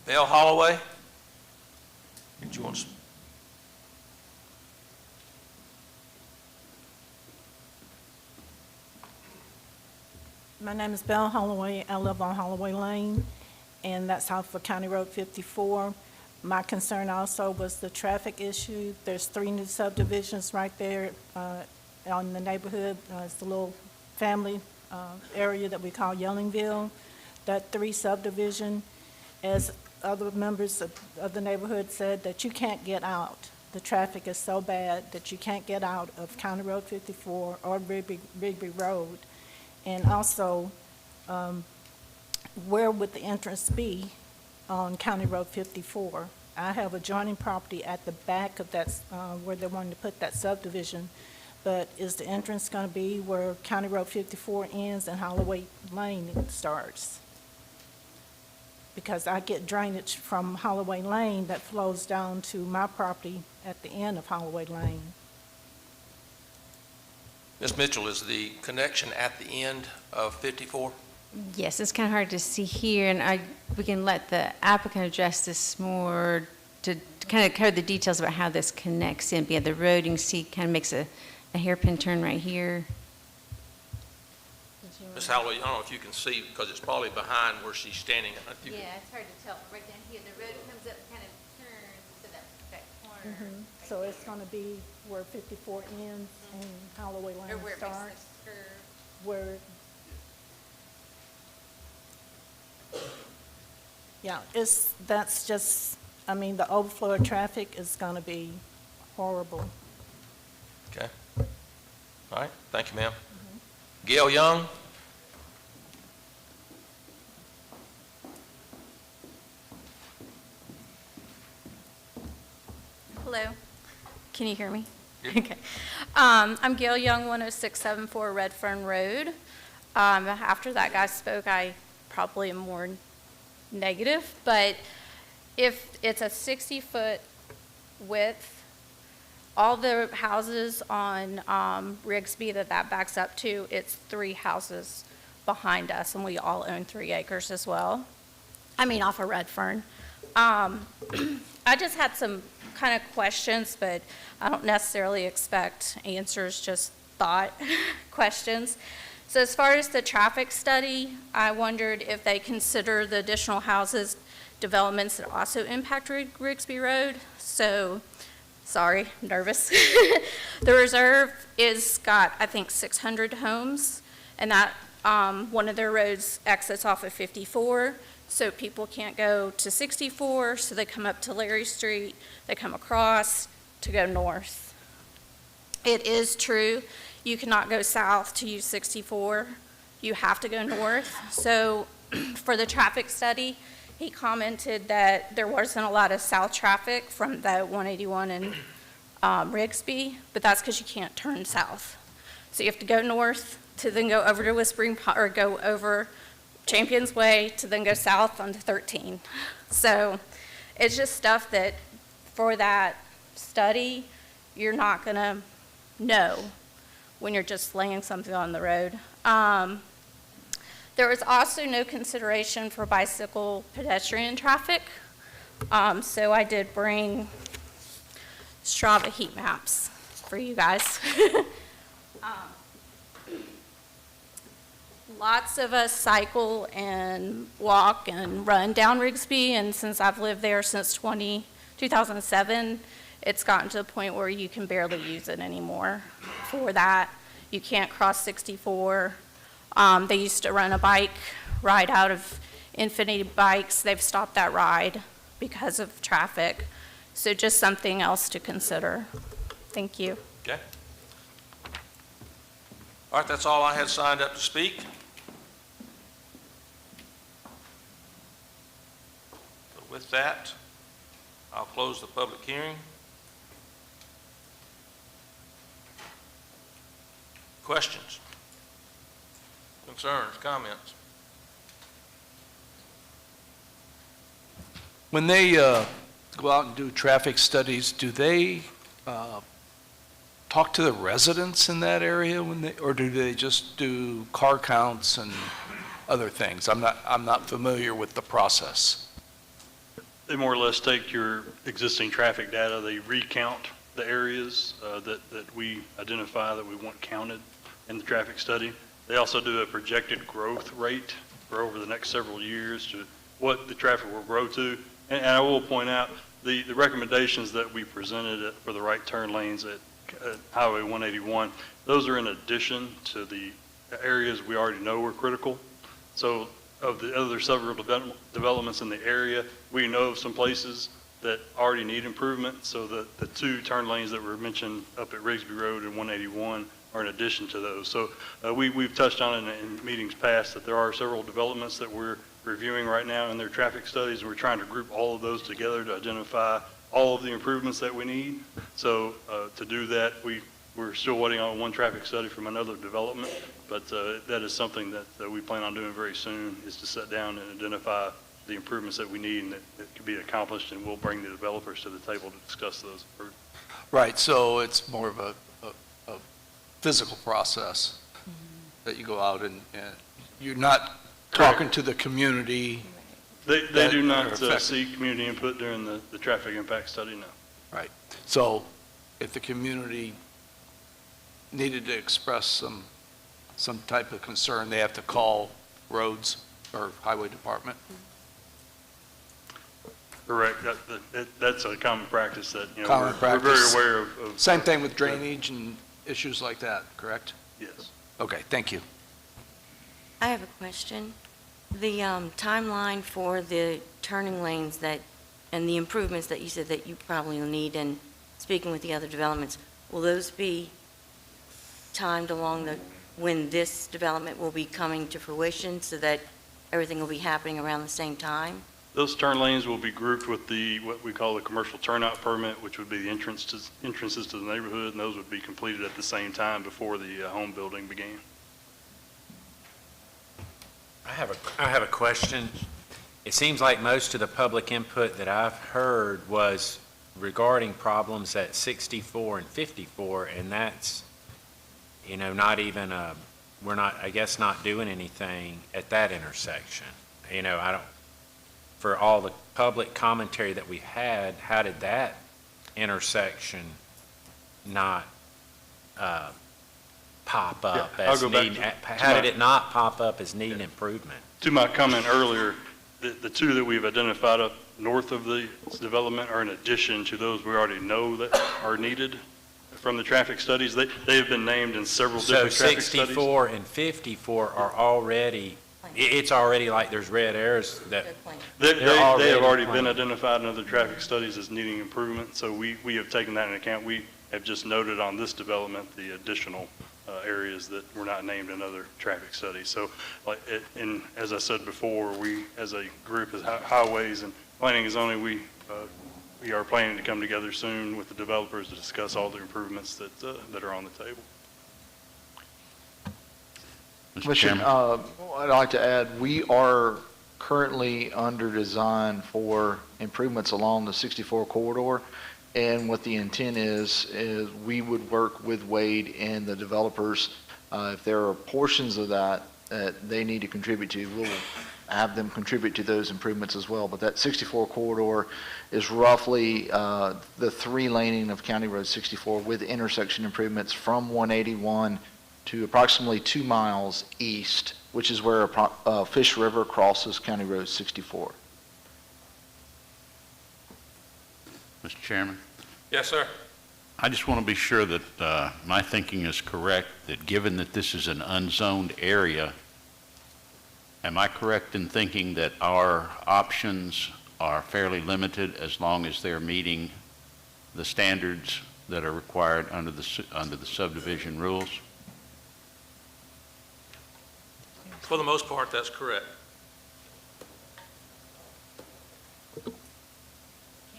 Bell Holloway, did you want to? My name is Belle Holloway. I live on Holloway Lane, and that's off of County Road 54. My concern also was the traffic issue. There's 3 new subdivisions right there on the neighborhood. It's the little family area that we call Yellingville. That 3 subdivision, as other members of the neighborhood said, that you can't get out. The traffic is so bad that you can't get out of County Road 54 or Rigby Road. And also, where would the entrance be on County Road 54? I have adjoining property at the back of that, where they're wanting to put that subdivision, but is the entrance going to be where County Road 54 ends and Holloway Lane starts? Because I get drainage from Holloway Lane that flows down to my property at the end of Holloway Lane. Ms. Mitchell, is the connection at the end of 54? Yes, it's kind of hard to see here, and we can let the applicant address this more to kind of cover the details about how this connects in. But yeah, the road, you can see, kind of makes a hairpin turn right here. Ms. Holloway, I don't know if you can see, because it's probably behind where she's standing. Yeah, it's hard to tell. Right down here, the road comes up, kind of turns to that corner. Mm-hmm. So it's going to be where 54 ends and Holloway Lane Or where it makes the starts? curve. Where, yeah, that's just, I mean, the overflow of traffic is going to be horrible. Okay. All right. Thank you, ma'am. Gail Young? Hello. Can you hear me? Okay. I'm Gail Young, 10674 Red Fern Road. After that guy spoke, I probably am more negative, but if it's a 60-foot width, all the houses on Rigsby that backs up to, it's 3 houses behind us, and we all own 3 acres as well. I mean, off of Red Fern. I just had some kind of questions, but I don't necessarily expect answers, just thought questions. So as far as the traffic study, I wondered if they consider the additional houses developments that also impact Rigsby Road. So, sorry, I'm nervous. The reserve is got, I think, 600 homes, and that one of their roads exits off of 54. So people can't go to 64, so they come up to Larry Street, they come across to go north. It is true, you cannot go south to use 64, you have to go north. So for the traffic study, he commented that there wasn't a lot of south traffic from the 181 and Rigsby, but that's because you can't turn south. So you have to go north to then go over to Whispering Pond, or go over Champions Way to then go south onto 13. So it's just stuff that for that study, you're not going to know when you're just laying something on the road. There was also no consideration for bicycle pedestrian traffic. So I did bring Strava heat maps for you guys. lots of us cycle and walk and run down Rigsby, and since I've lived there since 2007, it's gotten to the point where you can barely use it anymore for that. You can't cross 64. They used to run a bike ride out of Infinity Bikes. They've stopped that ride because of traffic. So just something else to consider. Thank you. Okay. All right, that's all I had signed up to speak. So with that, I'll close the public hearing. Questions? Concerns? Comments? When they go out and do traffic studies, do they talk to the residents in that area or do they just do car counts and other things? I'm not familiar with the process. They more or less take your existing traffic data, they recount the areas that we identify that we want counted in the traffic study. They also do a projected growth rate for over the next several years to what the traffic will grow to. And I will point out, the recommendations that we presented for the right turn lanes at Highway 181, those are in addition to the areas we already know were critical. So of the other several developments in the area, we know of some places that already need improvement. So the two turn lanes that were mentioned up at Rigsby Road and 181 are in addition to those. So we've touched on it in meetings past that there are several developments that we're reviewing right now in their traffic studies. We're trying to group all of those together to identify all of the improvements that we need. So to do that, we're still waiting on one traffic study from another development, but that is something that we plan on doing very soon, is to sit down and identify the improvements that we need and that can be accomplished, and we'll bring the developers to the table to discuss those. Right, so it's more of a physical process that you go out and you're not talking to the community. They do not seek community input during the traffic impact study, no. Right. So if the community needed to express some type of concern, they have to call roads or highway department? Correct. That's a common practice that, Common we're practice. very aware of. Same thing with drainage and issues like that, correct? Yes. Okay, thank you. I have a question. The timeline for the turning lanes and the improvements that you said that you probably will need, and speaking with the other developments, will those be timed along when this development will be coming to fruition so that everything will be happening around the same time? Those turn lanes will be grouped with what we call the commercial turnout permit, which would be the entrances to the neighborhood, and those would be completed at the same time before the home building began. I have a question. It seems like most of the public input that I've heard was regarding problems at 64 and 54, and that's, not even we're not, I guess, not doing anything at that intersection. For all the public commentary that we had, how did that intersection not pop up as needing, how did it not pop up as needing improvement? To my comment earlier, the two that we've identified up north of the development are in addition to those we already know that are needed from the traffic studies. They have been named in several different traffic studies. So 64 and 54 are already, it's already like there's red arrows that they have already been identified in other traffic studies as needing improvement. So we have taken that into account. We have just noted on this development the additional areas that were not named in other traffic studies. So, as I said before, we as a group, as highways and planning and zoning, we are planning to come together soon with the developers to discuss all the improvements that are on the table. Commissioner, I'd like to add, we are currently under design for improvements along the 64 corridor. And what the intent is we would work with Wade and the developers. If there are portions of that they need to contribute to, we'll have them contribute to those improvements as well. But that 64 corridor is roughly the 3-laning of County Road 64 with intersection improvements from 181 to approximately 2 miles east which is where Fish River crosses County Road 64. Mr. Chairman, Yes, sir. I just want to be sure that my thinking is correct, that given that this is an unzoned area, am I correct in thinking that our options are fairly limited as long as they're meeting the standards that are required under the subdivision rules? For the most part, that's correct. Can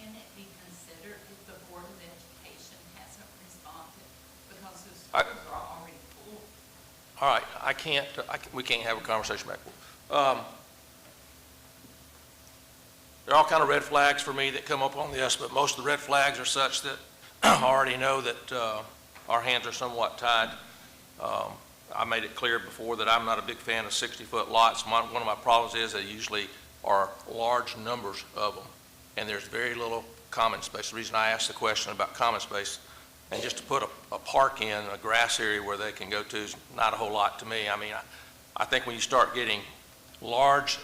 it be considered if the Board of Education hasn't responded because the schools are already full? All right, we can't have a conversation back. There are all kind of red flags for me that come up on this, but most of the red flags are such that I already know that our hands are somewhat tied. I made it clear before that I'm not a big fan of 60-foot lots. One of my problems is they usually are large numbers of them, and there's very little common space. The reason I asked the question about common space, and just to put a park in a grass area where they can go to is not a whole lot to me. I mean, I think when you start getting large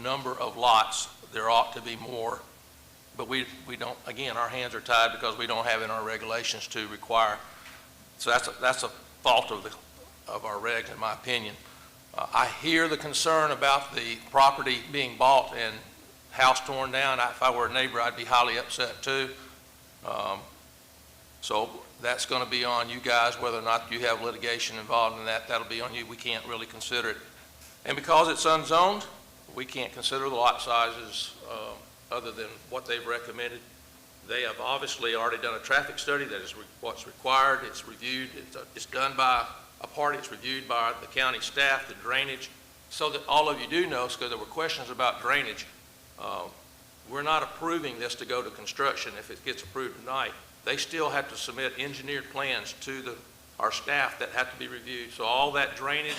number of lots, there ought to be more, but we don't, again, our hands are tied because we don't have in our regulations to require. So that's a fault of our regs, in my opinion. I hear the concern about the property being bought and house torn down. If I were a neighbor, I'd be highly upset too. So that's going to be on you guys, whether or not you have litigation involved in that. That'll be on you. We can't really consider it. And because it's unzoned, we can't consider the lot sizes other than what they've recommended. They have obviously already done a traffic study. That is what's required. It's reviewed. It's done by a party. It's reviewed by the county staff, the drainage, so that all of you do know, because there were questions about drainage. We're not approving this to go to construction if it gets approved tonight. They still have to submit engineered plans to our staff that have to be reviewed. So all that drainage,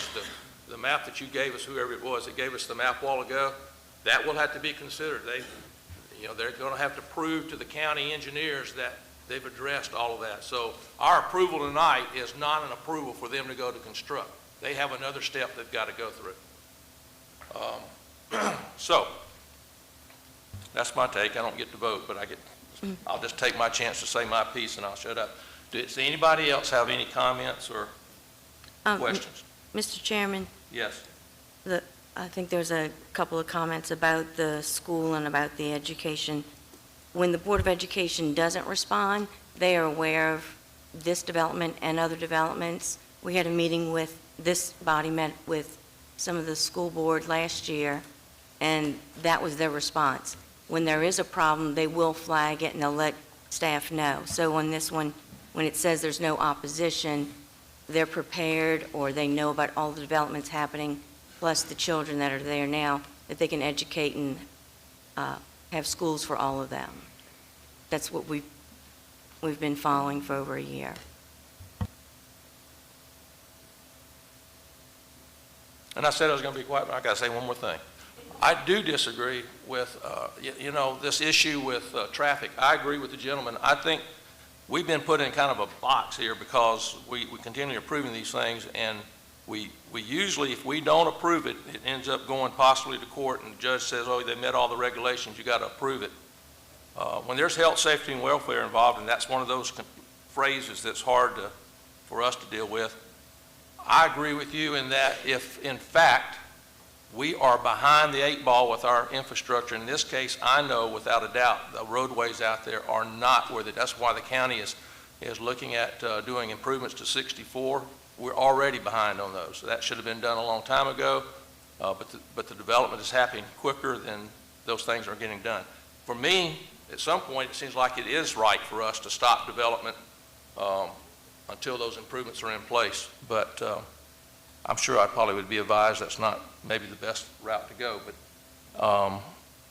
the map that you gave us, whoever it was that gave us the map a while ago, that will have to be considered. They're going to have to prove to the county engineers that they've addressed all of that. So our approval tonight is not an approval for them to go to construct. They have another step they've got to go through. So that's my take. I don't get to vote, but I'll just take my chance to say my piece and I'll shut up. Does anybody else have any comments or questions? Mr. Chairman? Yes. I think there's a couple of comments about the school and about the education. When the Board of Education doesn't respond, they are aware of this development and other developments. We had a meeting with, this body met with some of the school board last year, and that was their response. When there is a problem, they will flag it and they'll let staff know. So on this one, when it says there's no opposition, they're prepared, or they know about all the developments happening, plus the children that are there now, that they can educate and have schools for all of them. That's what we've been following for over a year. And I said I was going to be quiet, but I got to say one more thing. I do disagree with, this issue with traffic. I agree with the gentleman. I think we've been put in kind of a box here because we continue approving these things, and we usually, if we don't approve it, it ends up going possibly to court, and the judge says, oh, they met all the regulations, you got to approve it. When there's health, safety, and welfare involved, and that's one of those phrases that's hard for us to deal with, I agree with you in that if, in fact, we are behind the 8 ball with our infrastructure. In this case, I know without a doubt the roadways out there are not where that's why the county is looking at doing improvements to 64. We're already behind on those. So that should have been done a long time ago, but the development is happening quicker than those things are getting done. For me, at some point, it seems like it is right for us to stop development until those improvements are in place. But I'm sure I probably would be advised that's not maybe the best route to go. But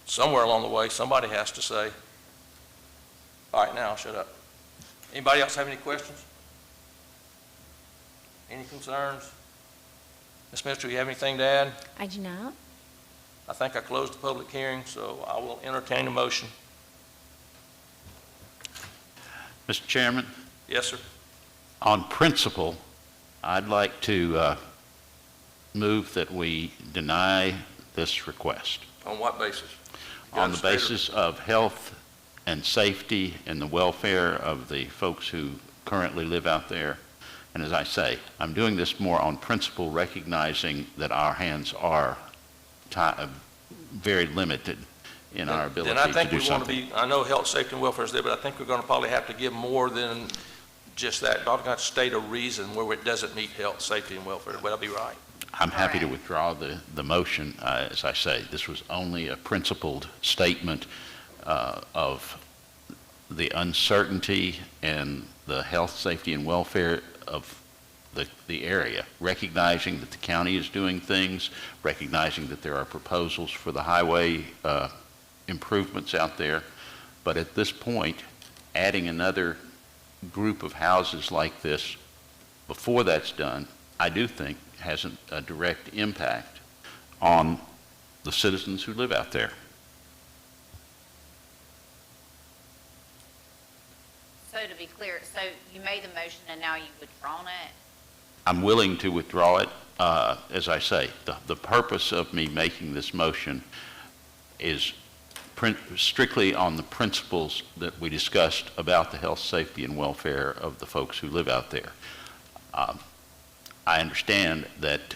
somewhere along the way, somebody has to say, all right, now I'll shut up. Anybody else have any questions? Any concerns? Ms. Mitchell, you have anything to add? I do not. I think I closed the public hearing, so I will entertain a motion. Mr. Chairman? Yes, sir. On principle, I'd like to move that we deny this request On what basis? on the basis of health and safety and the welfare of the folks who currently live out there. And as I say, I'm doing this more on principle, recognizing that our hands are very limited in our ability Then I to think do we want to something. be, I know health, safety, and welfare is there, but I think we're going to probably have to give more than just that. Probably going to state a reason where it doesn't meet health, safety, and welfare. Would I be right? I'm happy to withdraw the motion. As I say, this was only a principled statement of the uncertainty and the health, safety, and welfare of the area, recognizing that the county is doing things, recognizing that there are proposals for the highway improvements out there. But at this point, adding another group of houses like this before that's done, I do think has a direct impact on the citizens who live out there. So to be clear, so you made the motion and now you've withdrawn it? I'm willing to withdraw it. As I say, the purpose of me making this motion is strictly on the principles that we discussed about the health, safety, and welfare of the folks who live out there. I understand that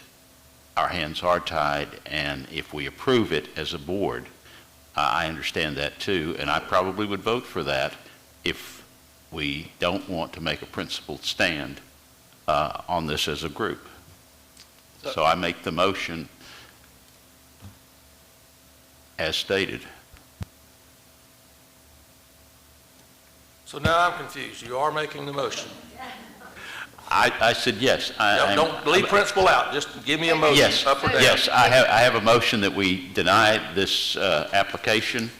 our hands are tied, and if we approve it as a board, I understand that too, and I probably would vote for that if we don't want to make a principled stand on this as a group. So I make the motion as stated. So now I'm confused. You are making the motion. I said yes. Don't leave principle out. Just give me a motion. Yes, up or down. yes. I have a motion that we deny this application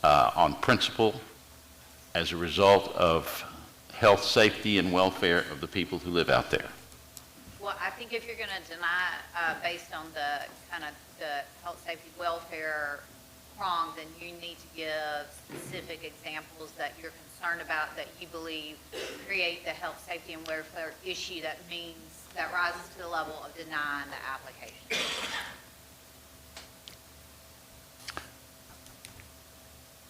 on principle as a result of health, safety, and welfare of the people who live out there. Well, I think if you're going to deny based on the kind of the health, safety, welfare prong, then you need to give specific examples that you're concerned about that you believe create the health, safety, and welfare issue that rises to the level of denying the application.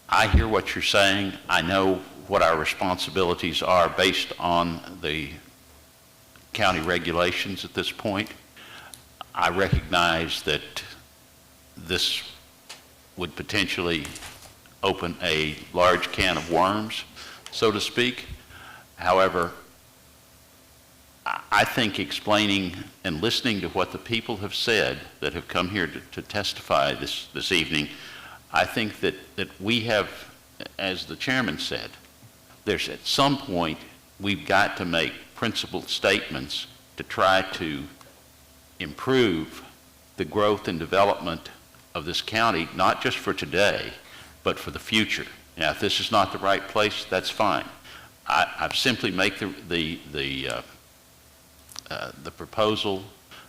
I hear what you're saying. I know what our responsibilities are based on the county regulations at this point. I recognize that this would potentially open a large can of worms, so to speak. However, I think explaining and listening to what the people have said that have come here to testify this evening, I think that we have, as the chairman said, there's at some point we've got to make principled statements to try to improve the growth and development of this county, not just for today, but for the future. Now, if this is not the right place, that's fine. I've simply make the proposal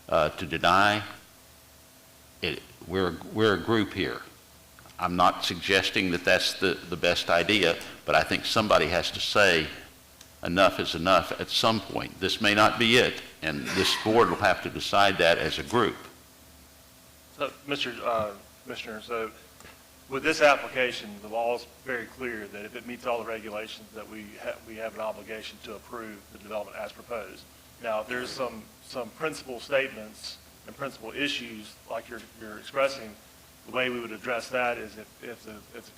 to deny it. We're a group here. I'm not suggesting that that's the best idea, but I think somebody has to say enough is enough at some point. This may not be it, and this board will have to decide that as a group. So, Commissioner, so with this application, the law is very clear that if it meets all the regulations, that we have an obligation to approve the development as proposed. Now, there's some principal statements and principal issues like you're expressing. The way we would address that is if the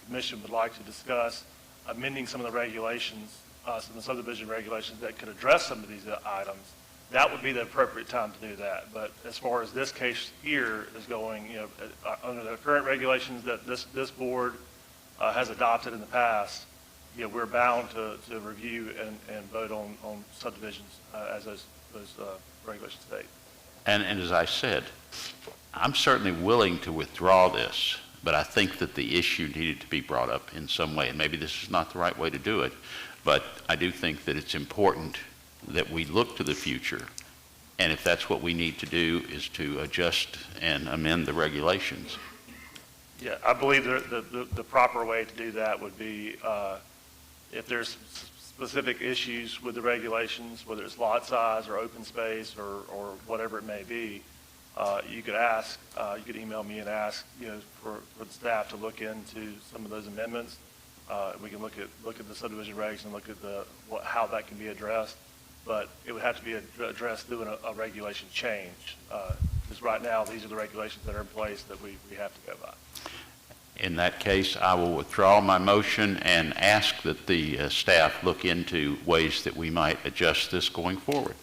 commission would like to discuss amending some of the regulations, some of the subdivision regulations that could address some of these items, that would be the appropriate time to do that. But as far as this case here is going, under the current regulations that this board has adopted in the past, we're bound to review and vote on subdivisions as those regulations state. And as I said, I'm certainly willing to withdraw this, but I think that the issue needed to be brought up in some way. And maybe this is not the right way to do it, but I do think that it's important that we look to the future. And if that's what we need to do is to adjust and amend the regulations. Yeah, I believe the proper way to do that would be if there's specific issues with the regulations, whether it's lot size or open space or whatever it may be, you could email me and ask, for the staff to look into some of those amendments. We can look at the subdivision regs and look at how that can be addressed, but it would have to be addressed through a regulation change. Because right now, these are the regulations that are in place that we have to go by. In that case, I will withdraw my motion and ask that the staff look into ways that we might adjust this going forward.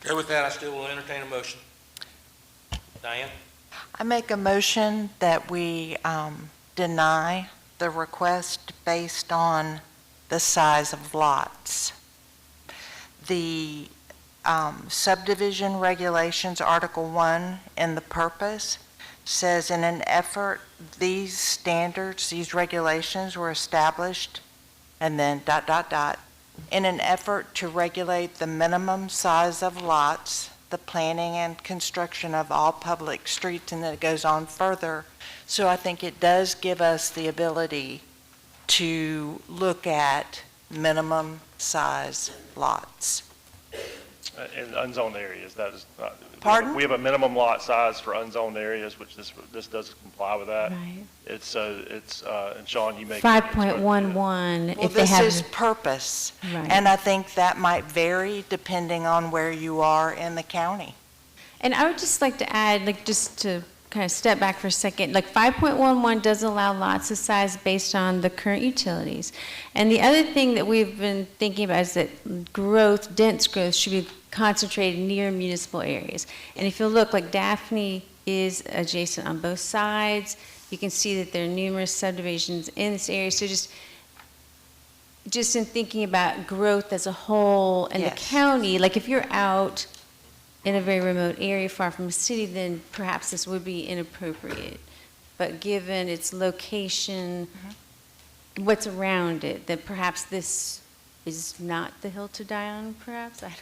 Okay, with that, I still will entertain a motion. Diane? I make a motion that we deny the request based on the size of lots. The subdivision regulations, Article 1, in the purpose, says in an effort, these standards, these regulations were established, and then ... in an effort to regulate the minimum size of lots, the planning and construction of all public streets, and then it goes on further. So I think it does give us the ability to look at minimum size lots. In unzoned areas, that is not. Pardon? We have a minimum lot size for unzoned areas, which this does comply with that. Right. And Sean, you make. 5.11, Well, if they this have. is purpose, Right. and I think that might vary depending on where you are in the county. And I would just like to add, just to kind of step back for a second, 5.11 does allow lots of size based on the current utilities. And the other thing that we've been thinking about is that growth, dense growth, should be concentrated near municipal areas. And if you look, Daphne is adjacent on both sides. You can see that there are numerous subdivisions in this area. So just in thinking about growth as a whole in the county, if you're out in a very remote area far from a city, then perhaps this would be inappropriate. But given its location, what's around it, that perhaps this is not the hill to die on, perhaps? I don't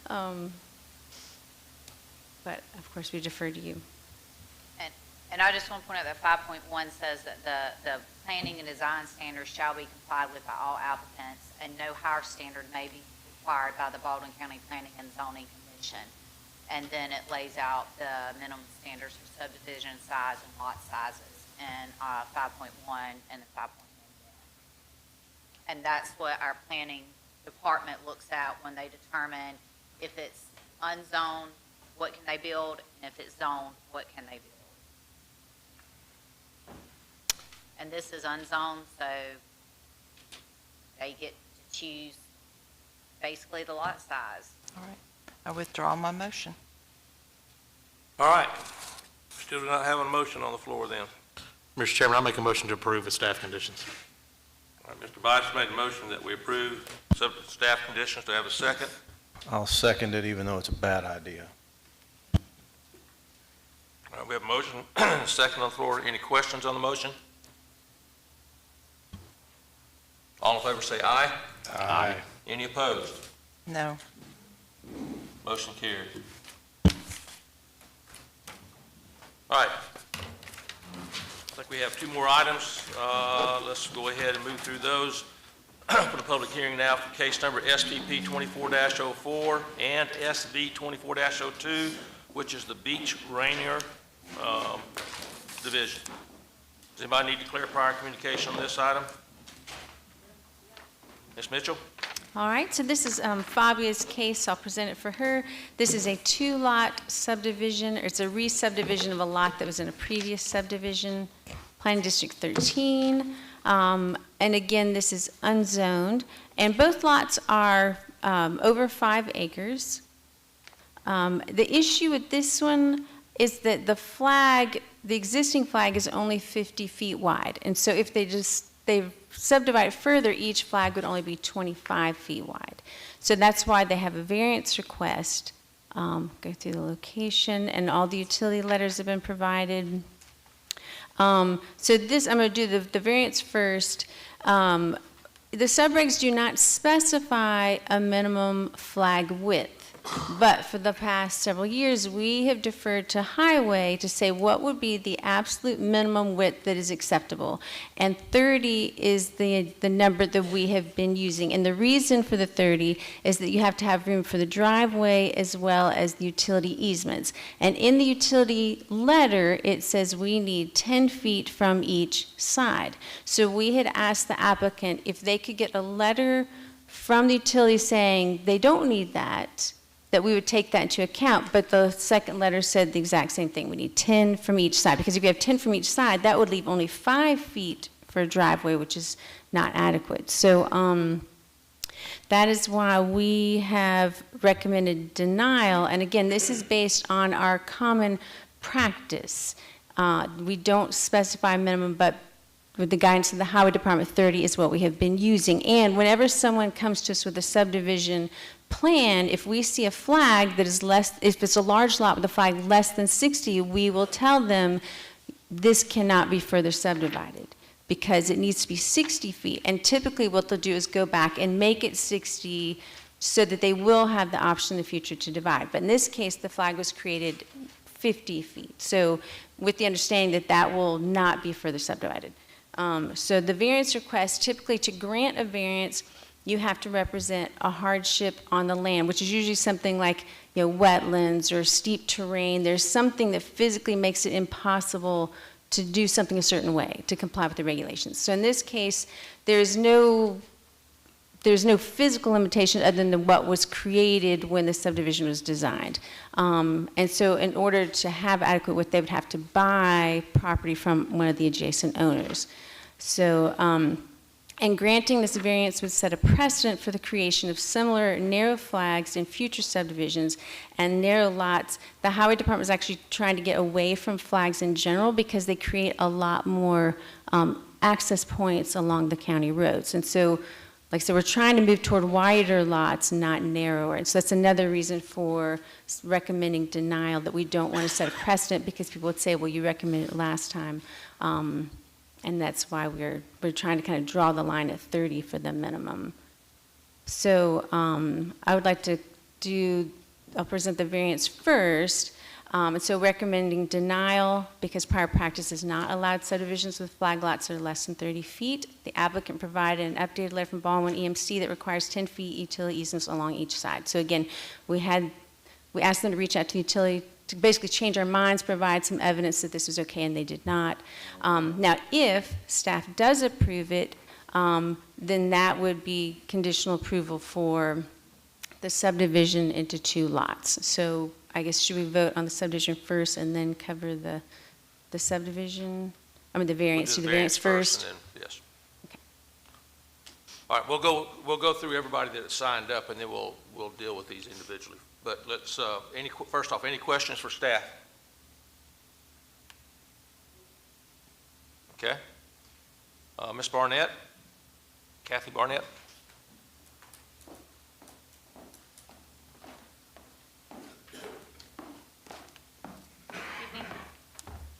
know. But of course, we defer to you. And I just want to point out that 5.1 says that the planning and design standards shall be complied with by all applicants, and no higher standard may be required by the Baldwin County Planning and Zoning Commission. And then it lays out the minimum standards for subdivision size and lot sizes in 5.1 and the 5.1. And that's what our planning department looks at when they determine if it's unzoned, what can they build, and if it's zoned, what can they build. And this is unzoned, so they get to choose basically the lot size. All right. I withdraw my motion. All right. Still do not have a motion on the floor then. Mr. Chairman, I'll make a motion to approve with staff conditions. All right, Mr. Bice made a motion that we approve subject to staff conditions. Do I have a second? I'll second it, even though it's a bad idea. All right, we have a motion, a second on the floor. Any questions on the motion? All in favor say aye. Aye. Any opposed? No. Motion carried. All right. I think we have two more items. Let's go ahead and move through those for the public hearing now for case number SPP 24-04 and SV 24-02, which is the Beach Rainier Division. Does anybody need to declare prior communication on this item? Ms. Mitchell? All right, so this is Fabia's case. I'll present it for her. This is a two-lot subdivision. It's a re-subdivision of a lot that was in a previous subdivision, Planning District 13. And again, this is unzoned. And both lots are over 5 acres. The issue with this one is that the existing flag is only 50 feet wide. And so if they subdivide further, each flag would only be 25 feet wide. So that's why they have a variance request. Go through the location, and all the utility letters have been provided. So this, I'm going to do the variance first. The subregs do not specify a minimum flag width. But for the past several years, we have deferred to highway to say what would be the absolute minimum width that is acceptable. And 30 is the number that we have been using. And the reason for the 30 is that you have to have room for the driveway as well as the utility easements. And in the utility letter, it says we need 10 feet from each side. So we had asked the applicant if they could get a letter from the utility saying they don't need that we would take that into account, but the second letter said the exact same thing. We need 10 from each side, because if you have 10 from each side, that would leave only 5 feet for a driveway, which is not adequate. So that is why we have recommended denial, and again, this is based on our common practice. We don't specify minimum, but with the guidance of the Highway Department, 30 is what we have been using. And whenever someone comes to us with a subdivision plan, if we see a flag that is less, if it's a large lot with a flag less than 60, we will tell them this cannot be further subdivided because it needs to be 60 feet. And typically what they'll do is go back and make it 60 so that they will have the option in the future to divide. But in this case, the flag was created 50 feet. So with the understanding that that will not be further subdivided. So the variance request, typically to grant a variance, you have to represent a hardship on the land, which is usually something like, wetlands or steep terrain. There's something that physically makes it impossible to do something a certain way, to comply with the regulations. So in this case, there's no physical limitation other than what was created when the subdivision was designed. And so in order to have adequate width, they would have to buy property from one of the adjacent owners. So, and granting this variance would set a precedent for the creation of similar narrow flags in future subdivisions and narrow lots. The Highway Department is actually trying to get away from flags in general because they create a lot more access points along the county roads. And so, like I said, we're trying to move toward wider lots, not narrower. And so that's another reason for recommending denial, that we don't want to set a precedent because people would say, well, you recommended it last time. And that's why we're trying to kind of draw the line at 30 for the minimum. So I would like to I'll present the variance first. And so recommending denial because prior practice has not allowed subdivisions with flag lots that are less than 30 feet. The applicant provided an updated letter from Baldwin EMC that requires 10 feet utility easements along each side. So again, we asked them to reach out to the utility to basically change our minds, provide some evidence that this was okay, and they did not. Now, if staff does approve it, then that would be conditional approval for the subdivision into 2 lots. So I guess should we vote on the subdivision first and then cover the subdivision? I mean the variance. Do the variance first. And then, yes. Okay. All right, we'll go through everybody that signed up, and then we'll deal with these individually. But let's first off, any questions for staff? Okay. Ms. Barnett, Kathy Barnett.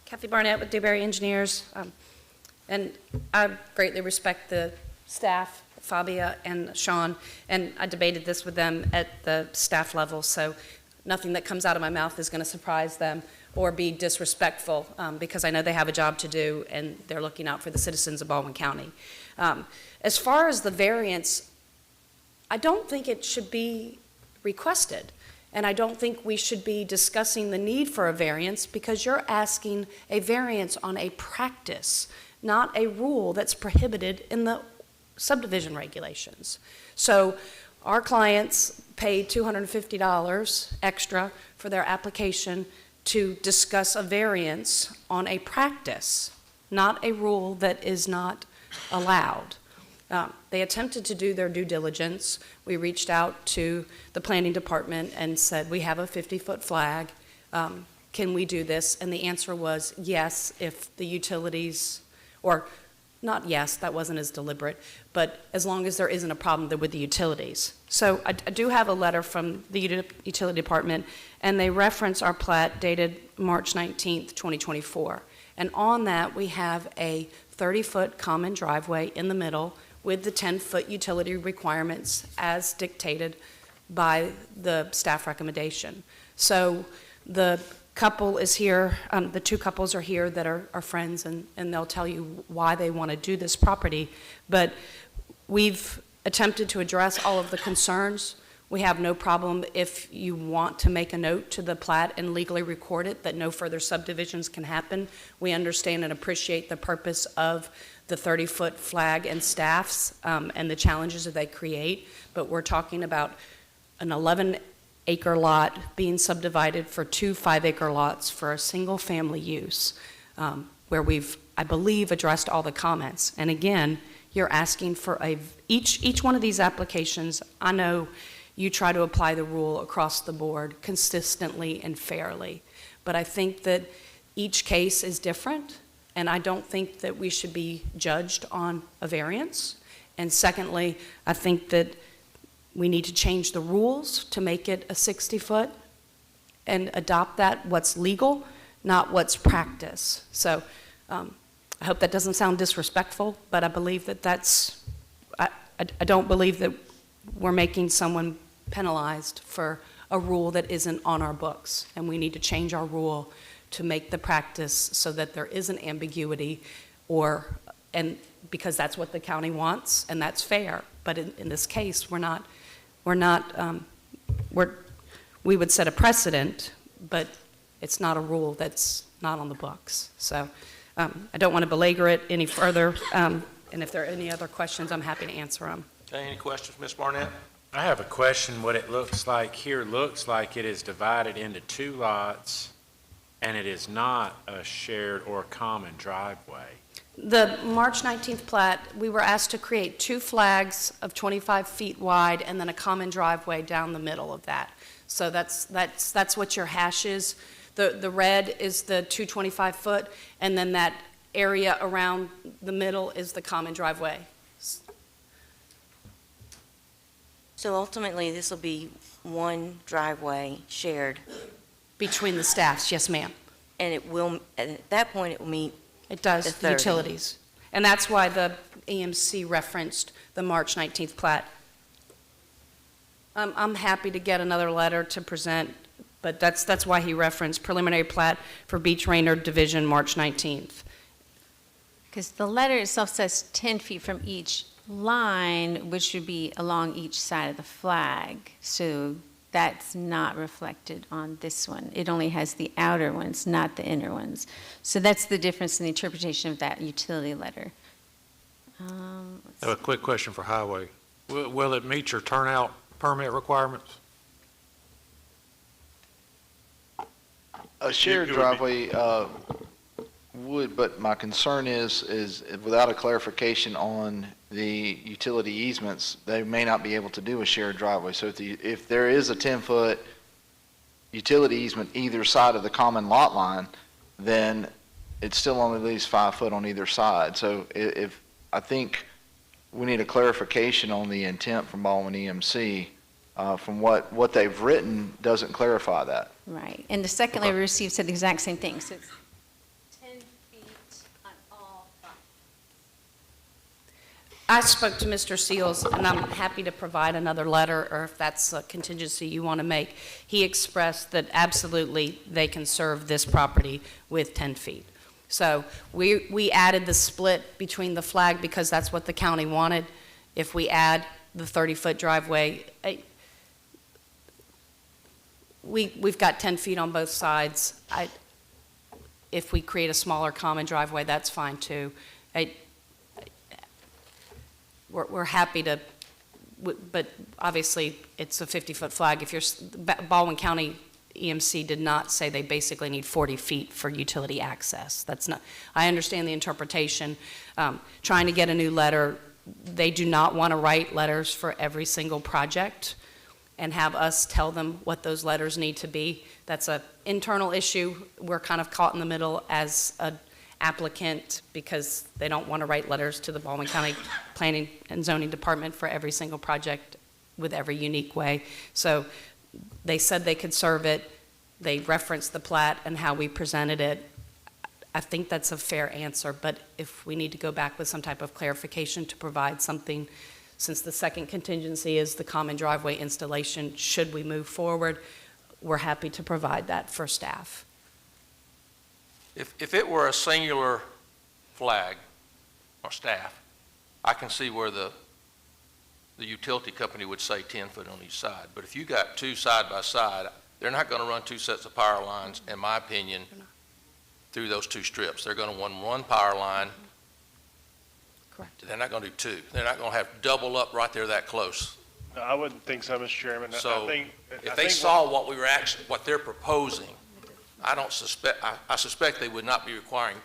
Kathy Barnett with Dewberry Engineers, and I greatly respect the staff, Fabia and Sean, and I debated this with them at the staff level, so nothing that comes out of my mouth is going to surprise them or be disrespectful, because I know they have a job to do and they're looking out for the citizens of Baldwin County. As far as the variance, I don't think it should be requested. And I don't think we should be discussing the need for a variance because you're asking a variance on a practice, not a rule that's prohibited in the subdivision regulations. So our clients paid $250 extra for their application to discuss a variance on a practice, not a rule that is not allowed. They attempted to do their due diligence. We reached out to the planning department and said, we have a 50-foot flag. Can we do this? And the answer was yes, if the utilities, or not yes, that wasn't as deliberate, but as long as there isn't a problem with the utilities. So I do have a letter from the utility department, and they reference our plat dated March 19th, 2024. And on that, we have a 30-foot common driveway in the middle with the 10-foot utility requirements as dictated by the staff recommendation. So the couple is here, the two couples are here that are friends, and they'll tell you why they want to do this property. But we've attempted to address all of the concerns. We have no problem if you want to make a note to the plat and legally record it that no further subdivisions can happen. We understand and appreciate the purpose of the 30-foot flag and staffs and the challenges that they create, but we're talking about an 11-acre lot being subdivided for 2 5-acre lots for a single-family use, where we've, I believe, addressed all the comments. And again, you're asking for each one of these applications. I know you try to apply the rule across the board consistently and fairly, but I think that each case is different, and I don't think that we should be judged on a variance. And secondly, I think that we need to change the rules to make it a 60-foot and adopt that what's legal, not what's practice. So I hope that doesn't sound disrespectful, but I believe that I don't believe that we're making someone penalized for a rule that isn't on our books, and we need to change our rule to make the practice so that there isn't ambiguity, and because that's what the county wants, and that's fair. But in this case, we would set a precedent, but it's not a rule that's not on the books. So I don't want to belabor it any further, and if there are any other questions, I'm happy to answer them. Okay, any questions, Ms. Barnett? I have a question. What it looks like here looks like it is divided into 2 lots, and it is not a shared or common driveway. The March 19th plat, we were asked to create 2 flags of 25 feet wide and then a common driveway down the middle of that. So that's what your hash is. The red is the 225 foot, and then that area around the middle is the common driveway. So ultimately, this will be one driveway shared? Between the staffs, yes, ma'am. And it will, at that point, it will meet It does, the the 30. utilities. And that's why the EMC referenced the March 19th plat. I'm happy to get another letter to present, but that's why he referenced preliminary plat for Beach Rainer Division, March 19th. Because the letter itself says 10 feet from each line, which would be along each side of the flag. So that's not reflected on this one. It only has the outer ones, not the inner ones. So that's the difference in the interpretation of that utility letter. I have a quick question for Highway. Will it meet your turnout permit requirements? A shared It would be- driveway would, but my concern is without a clarification on the utility easements, they may not be able to do a shared driveway. So if there is a 10-foot utility easement either side of the common lot line, then it still only leaves 5 foot on either side. So I think we need a clarification on the intent from Baldwin EMC. From what they've written doesn't clarify that. Right. And the second letter we received said the exact same thing. So it's 10 feet on all sides. I spoke to Mr. Seals, and I'm happy to provide another letter, or if that's a contingency you want to make. He expressed that absolutely they can serve this property with 10 feet. So we added the split between the flag because that's what the county wanted. If we add the 30-foot driveway, we've got 10 feet on both sides. If we create a smaller common driveway, that's fine too. We're happy to, but obviously it's a 50-foot flag. If Baldwin County EMC did not say they basically need 40 feet for utility access. That's not, I understand the interpretation. Trying to get a new letter, they do not want to write letters for every single project and have us tell them what those letters need to be. That's an internal issue. We're kind of caught in the middle as an applicant because they don't want to write letters to the Baldwin County Planning and Zoning Department for every single project with every unique way. So they said they could serve it. They referenced the plat and how we presented it. I think that's a fair answer, but if we need to go back with some type of clarification to provide something since the second contingency is the common driveway installation, should we move forward, we're happy to provide that for staff. If it were a singular flag or staff, I can see where the utility company would say 10 foot on each side. But if you got two side by side, they're not going to run two sets of power lines, in my opinion, through those two strips. They're going to run one power line. Correct. They're not going to do two. They're not going to have double up right there that close. No, I wouldn't think so, Mr. Chairman. So I think, if they saw what they're proposing, I suspect they would not be requiring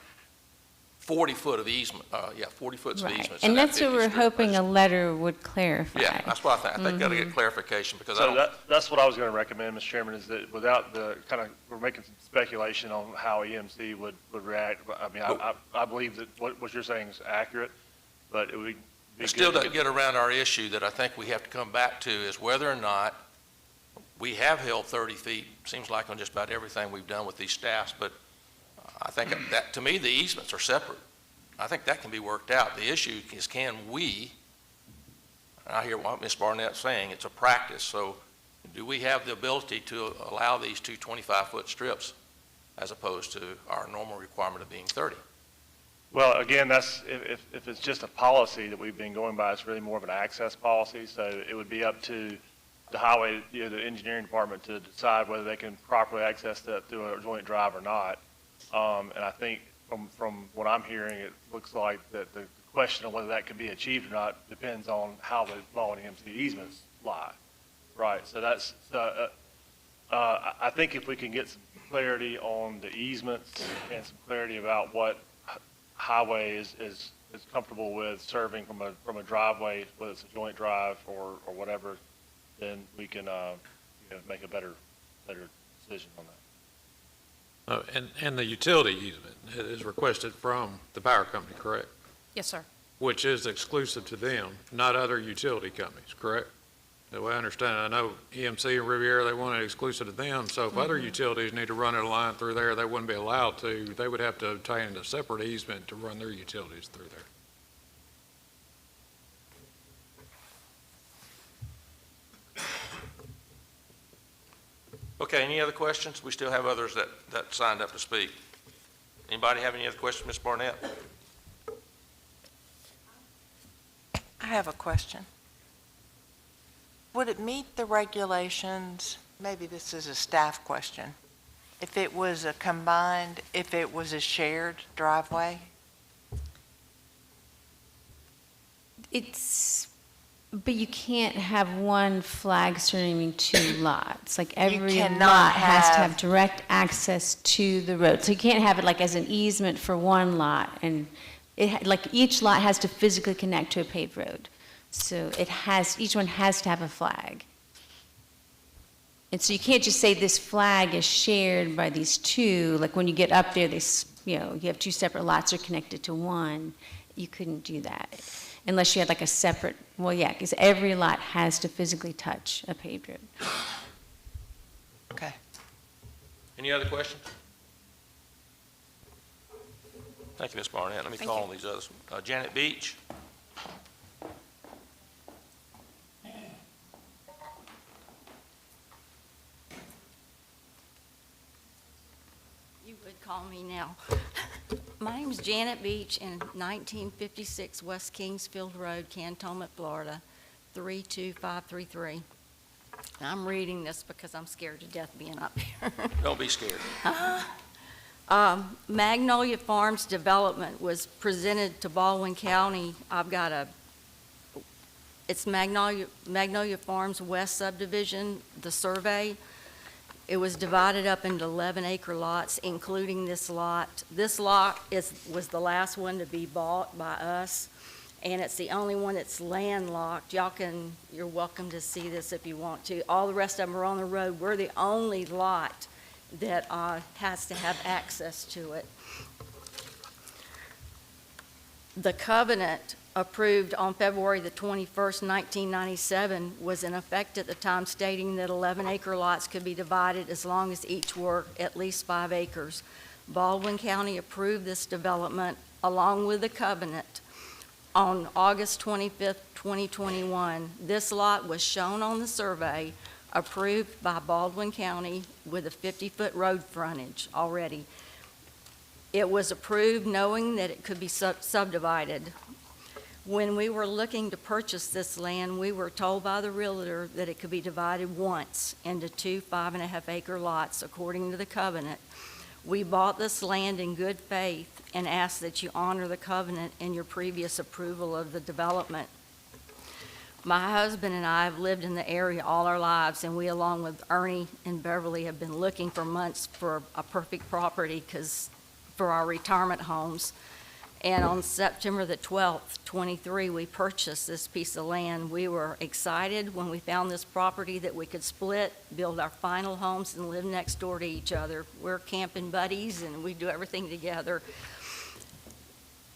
40 foot of easement, 40 foot of Right. easement. And that's what we're hoping a letter would clarify. Yeah, that's what I think. I think got to get clarification because I so don't. that's what I was going to recommend, Mr. Chairman, is that without the kind of, we're making some speculation on how EMC would react. I mean, I believe that what you're saying is accurate, but it would be It still good to doesn't get around our issue that I think we have to come back to is whether or not we have held 30 feet, seems like on just about everything we've done with these staffs, but I think that, to me, the easements are separate. I think that can be worked out. The issue is can we, and I hear what Ms. Barnett's saying, it's a practice, so do we have the ability to allow these two 25-foot strips as opposed to our normal requirement of being 30? Well, again, that's, if it's just a policy that we've been going by, it's really more of an access policy, so it would be up to the highway, the engineering department to decide whether they can properly access that through a joint drive or not. And I think from what I'm hearing, it looks like that the question of whether that can be achieved or not depends on how the Baldwin EMC easements lie. Right, so that's, I think if we can get some clarity on the easements and some clarity about what highway is comfortable with serving from a driveway, whether it's a joint drive or whatever, then we can make a better decision on that. And the utility easement is requested from the power company, correct? Yes, sir. Which is exclusive to them, not other utility companies, correct? The way I understand it, I know EMC and Riviera, they want it exclusive to them, so if other utilities need to run a line through there, they wouldn't be allowed to. They would have to obtain a separate easement to run their utilities through there. Okay, any other questions? We still have others that signed up to speak. Anybody have any other questions, Ms. Barnett? I have a question. Would it meet the regulations, maybe this is a staff question, if it was a combined, if it was a shared driveway? But you can't have one flag serving two lots. Like every cannot lot has to have- have direct access to the road. So you can't have it like as an easement for one lot. And like each lot has to physically connect to a paved road. So each one has to have a flag. And so you can't just say this flag is shared by these two. Like when you get up there, you have two separate lots are connected to one. You couldn't do that unless you had like a separate, because every lot has to physically touch a paved road. Okay. Any other questions? Thank you, Ms. Barnett. Let me call on these others. Janet Beach. You would call me now. My name is Janet Beach, and 1956 West Kingsfield Road, Cantonment, Florida, 32533. I'm reading this because I'm scared to death being up here. Don't be scared. Magnolia Farms Development was presented to Baldwin County. It's Magnolia Farms West Subdivision, the survey. It was divided up into 11-acre lots, including this lot. This lot was the last one to be bought by us, and it's the only one that's landlocked. You're welcome to see this if you want to. All the rest of them are on the road. We're the only lot that has to have access to it. The covenant approved on February the 21st, 1997, was in effect at the time, stating that 11-acre lots could be divided as long as each were at least 5 acres. Baldwin County approved this development along with the covenant On August 25th, 2021, this lot was shown on the survey, approved by Baldwin County with a 50-foot road frontage already. It was approved knowing that it could be subdivided. When we were looking to purchase this land, we were told by the realtor that it could be divided once into 2 5.5-acre lots according to the covenant. We bought this land in good faith and ask that you honor the covenant in your previous approval of the development. My husband and I have lived in the area all our lives, and we, along with Ernie and Beverly, have been looking for months for a perfect property for our retirement homes. And on September the 12th, 23, we purchased this piece of land. We were excited when we found this property that we could split, build our final homes, and live next door to each other. We're camping buddies, and we do everything together.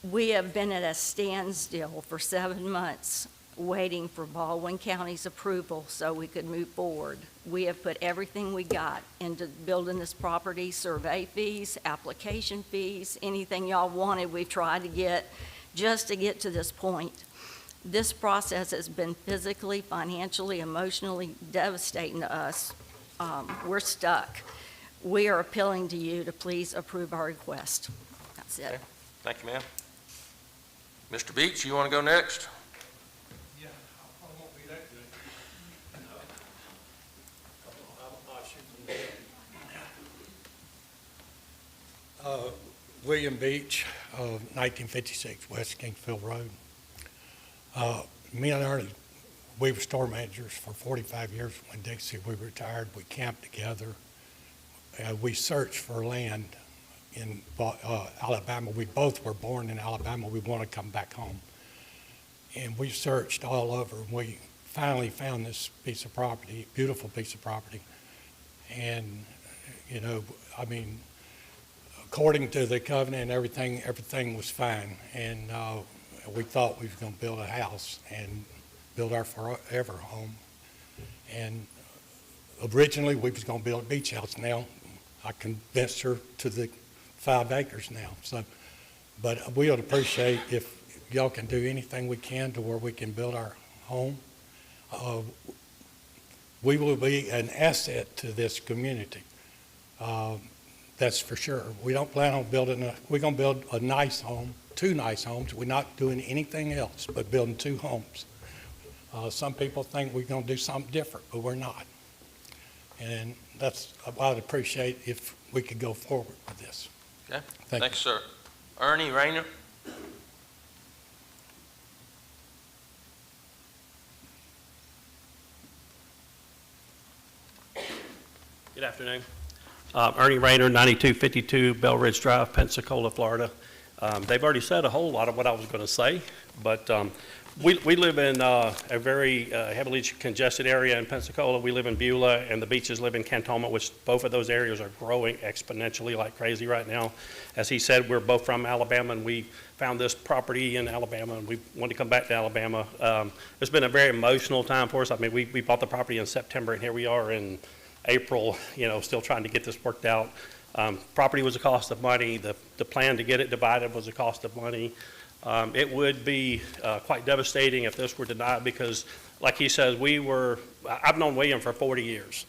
We have been at a standstill for 7 months, waiting for Baldwin County's approval so we could move forward. We have put everything we got into building this property, survey fees, application fees, anything y'all wanted, we've tried to get just to get to this point. This process has been physically, financially, emotionally devastating to us. We're stuck. We are appealing to you to please approve our request. That's it. Okay. Thank you, ma'am. Mr. Beach, you want to go next? William Beach, 1956 West Kingsfield Road. Me and Ernie, we were store managers for 45 years. When Dixie, we retired, we camped together. We searched for land in Alabama. We both were born in Alabama. We want to come back home. And we searched all over. We finally found this piece of property, beautiful piece of property. And, you know, I mean, according to the covenant and everything was fine. And we thought we were going to build a house and build our forever home. And originally we was going to build a beach house. Now I convinced her to the 5 acres now. So, but we would appreciate if y'all can do anything we can to where we can build our home. We will be an asset to this community. That's for sure. We don't plan on we're going to build a nice home, 2 nice homes. We're not doing anything else but building 2 homes. Some people think we're going to do something different, but we're not. And that's, I'd appreciate if we could go forward with this. Okay. Thank Thanks, sir. Ernie Rayner. Good afternoon. Ernie Rayner, 9252 Bell Ridge Drive, Pensacola, Florida. They've already said a whole lot of what I was going to say, but we live in a very heavily congested area in Pensacola. We live in Beulah, and the Beaches live in Cantonment, which both of those areas are growing exponentially like crazy right now. As he said, we're both from Alabama, and we found this property in Alabama, and we wanted to come back to Alabama. It's been a very emotional time for us. I mean, we bought the property in September, and here we are in April, you know, still trying to get this worked out. Property was a cost of money. The plan to get it divided was a cost of money. It would be quite devastating if this were denied because, like he says, I've known William for 40 years.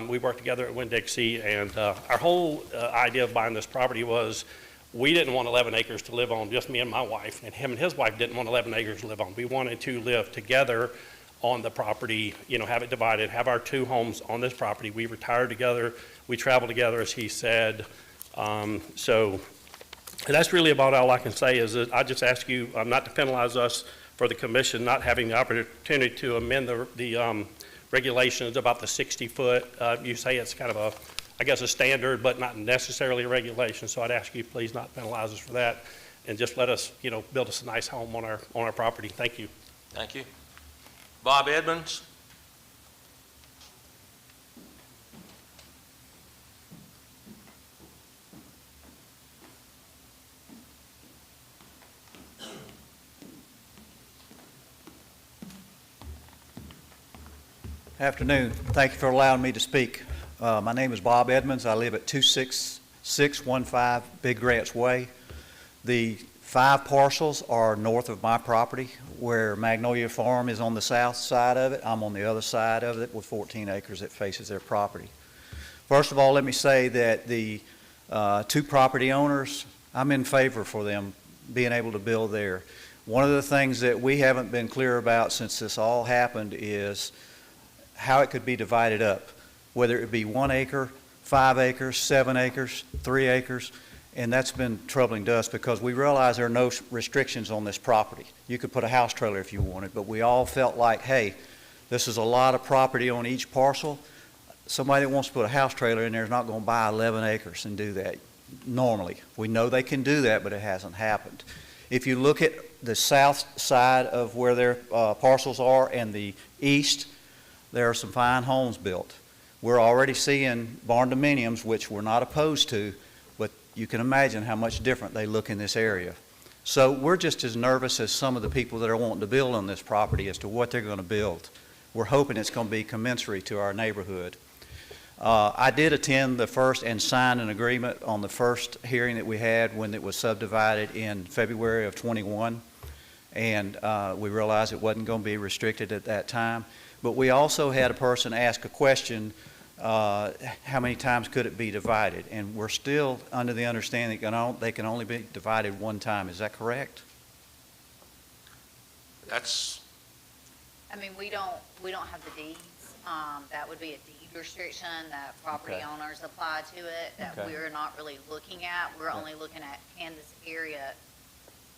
We worked together at Winn-Dixie, and our whole idea of buying this property was we didn't want 11 acres to live on, just me and my wife, and him and his wife didn't want 11 acres to live on. We wanted to live together on the property, you know, have it divided, have our 2 homes on this property. We retired together, we traveled together, as he said. So that's really about all I can say is that I just ask you not to penalize us for the commission not having the opportunity to amend the regulations about the 60-foot. You say it's kind of I guess a standard, but not necessarily a regulation. So I'd ask you please not penalize us for that and just let us, you know, build us a nice home on our property. Thank you. Thank you. Bob Edmonds. Afternoon. Thank you for allowing me to speak. My name is Bob Edmonds. I live at 26615 Big Grants Way. The 5 parcels are north of my property, where Magnolia Farm is on the south side of it. I'm on the other side of it with 14 acres that faces their property. First of all, let me say that the 2 property owners, I'm in favor for them being able to build there. One of the things that we haven't been clear about since this all happened is how it could be divided up, whether it be 1 acre, 5 acres, 7 acres, 3 acres, and that's been troubling to us because we realize there are no restrictions on this property. You could put a house trailer if you wanted, but we all felt like, hey, this is a lot of property on each parcel. Somebody that wants to put a house trailer in there is not going to buy 11 acres and do that normally. We know they can do that, but it hasn't happened. If you look at the south side of where their parcels are and the east, there are some fine homes built. We're already seeing barn dominiums, which we're not opposed to, but you can imagine how much different they look in this area. So we're just as nervous as some of the people that are wanting to build on this property as to what they're going to build. We're hoping it's going to be commensurate to our neighborhood. I did attend the first and sign an agreement on the first hearing that we had when it was subdivided in February of 21, and we realized it wasn't going to be restricted at that time. But we also had a person ask a question, how many times could it be divided? And we're still under the understanding that they can only be divided 1 time. Is that correct? That's, I mean, we don't have the deeds. That would be a deed restriction that property Okay. owners apply to it, that Okay. we're not really looking at. We're Okay. only looking at, can this area,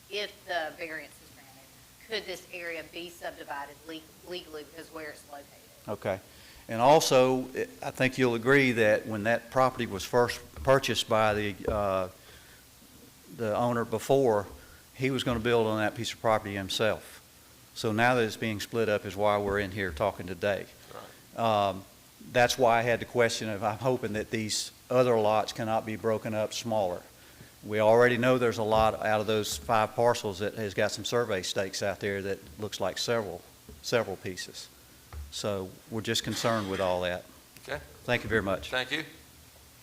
if the variance is granted, could this area be subdivided legally because where it's located? Okay. And also, I think you'll agree that when that property was first purchased by the owner before, he was going to build on that piece of property himself. So now that it's being split up is why we're in here talking today. That's why I had the question of, I'm hoping that these other lots cannot be broken up smaller. We already know there's a lot out of those 5 parcels that has got some survey stakes out there that looks like several pieces. So we're just concerned with all that. Okay. Thank you very much. Thank you.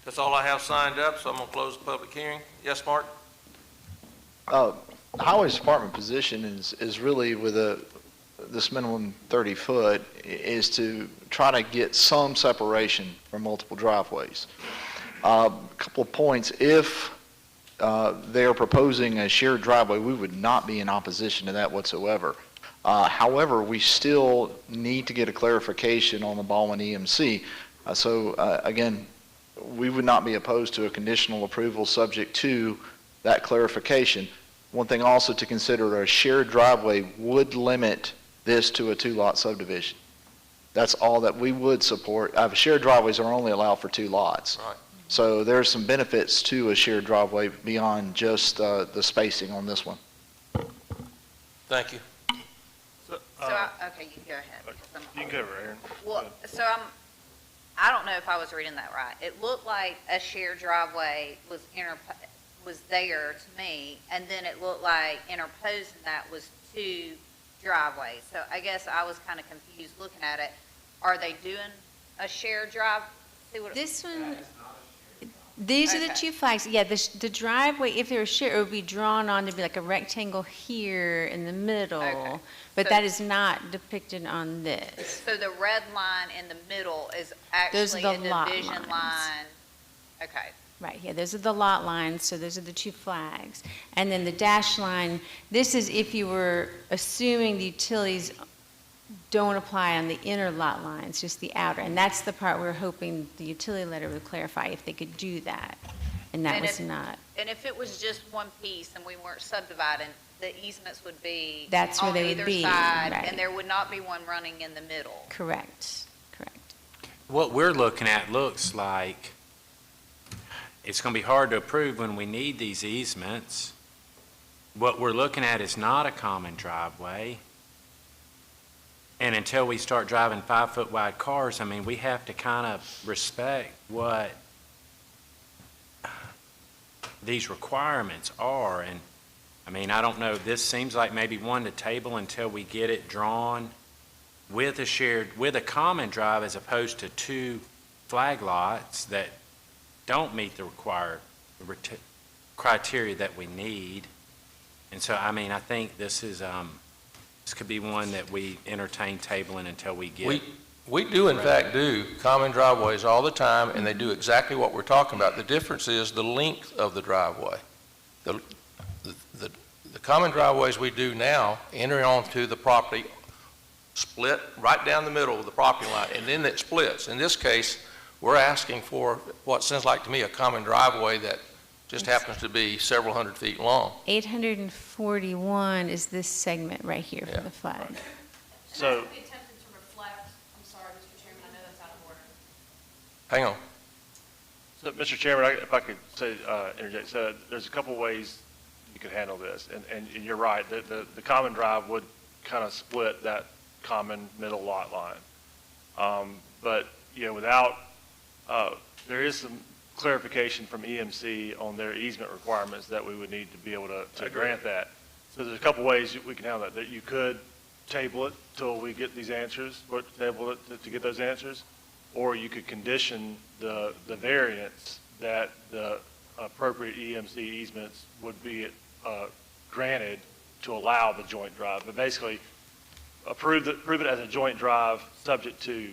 That's all I have signed up, so I'm going to close the public hearing. Yes, Mark? The Highways Department position is really with this minimum 30 foot is to try to get some separation from multiple driveways. A couple of points. If they are proposing a shared driveway, we would not be in opposition to that whatsoever. However, we still need to get a clarification on the Baldwin EMC. Again, we would not be opposed to a conditional approval subject to that clarification. One thing also to consider, a shared driveway would limit this to a 2-lot subdivision. That's all that we would support. Shared driveways are only allowed for 2 lots. Right. So there's some benefits to a shared driveway beyond just the spacing on this one. Thank you. Okay, you can go ahead. because You can go, Aaron. Well, so I don't know if I was reading that right. It looked like a shared driveway was there to me, and then it looked like interposing that was 2 driveways. So I guess I was kind of confused looking at it. Are they doing a shared drive? This one, these are the 2 flags. Yeah, the driveway, if they were shared, it would be drawn on to be like a rectangle here in the middle. Okay. But So- that is not depicted on this. So the red line in the middle is Those are actually a the lot division lines. line. Okay. Right, yeah, those are the lot lines, so those are the 2 flags. And then the dash line, this is if you were assuming the utilities don't apply on the inner lot lines, just the outer. And that's the part we're hoping the utility letter would clarify if they could do that. And that And was if- not. And if it was just one piece and we weren't subdividing, the easements would be That's where on they would either be, side, right. and there would not be one running in the middle. Correct. what we're looking at looks like it's going to be hard to approve when we need these easements. What we're looking at is not a common driveway. And until we start driving 5-foot wide cars, I mean, we have to kind of respect what these requirements are. And I mean, I don't know, this seems like maybe one to table until we get it drawn with a common drive as opposed to 2 flag lots that don't meet the required criteria that we need. And so, I mean, I think this is, this could be one that we entertain tabling until we get. We do in fact do common driveways all the time, and they do exactly what we're talking about. The difference is the length of the driveway. The common driveways we do now enter onto the property, split right down the middle of the property line, and then it splits. In this case, we're asking for what sounds like to me a common driveway that just happens to be several hundred feet long. 841 is this segment right here for the flag. So, Hang on. so, Mr. Chairman, if I could say, interject, so there's a couple ways you could handle this, and you're right, the common drive would kind of split that common middle lot line. But, you know, without, there is some clarification from EMC on their easement requirements that we would need to be able to grant that. So there's a couple ways we can handle that you could table it till we get these answers, or table it to get those answers, or you could condition the variance that the appropriate EMC easements would be granted to allow the joint drive. But basically, prove it as a joint drive, subject to,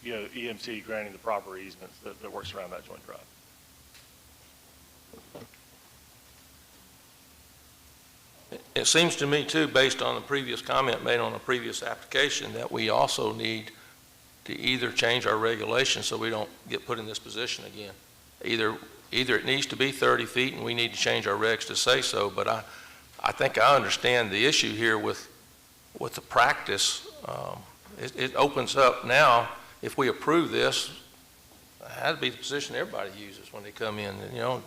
you know, EMC granting the proper easements that works around that joint drive. It seems to me too, based on the previous comment made on a previous application, that we also need to either change our regulations so we don't get put in this position again. Either it needs to be 30 feet and we need to change our regs to say so, but I think I understand the issue here with the practice. It opens up now, if we approve this, that'd be the position everybody uses when they come in. And, you know,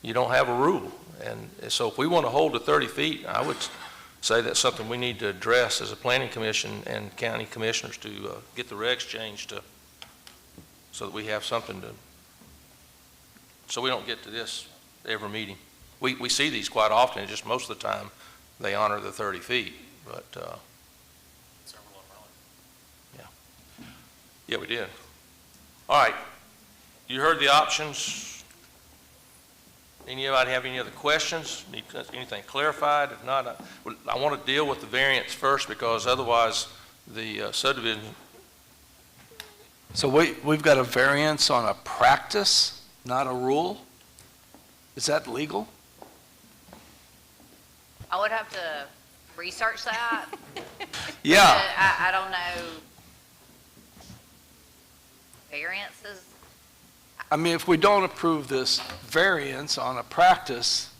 you don't have a rule. And so if we want to hold to 30 feet, I would say that's something we need to address as a planning commission and county commissioners to get the regs changed so that we have something to, so we don't get to this every meeting. We see these quite often, and just most of the time they honor the 30 feet, but yeah, we did. All right, you heard the options. Anybody have any other questions? Need anything clarified? If not, I want to deal with the variance first, because otherwise the subdivision. So we've got a variance on a practice, not a rule? Is that legal? I would have to research that. Yeah. I don't know. Variances? I mean, if we don't approve this variance on a practice,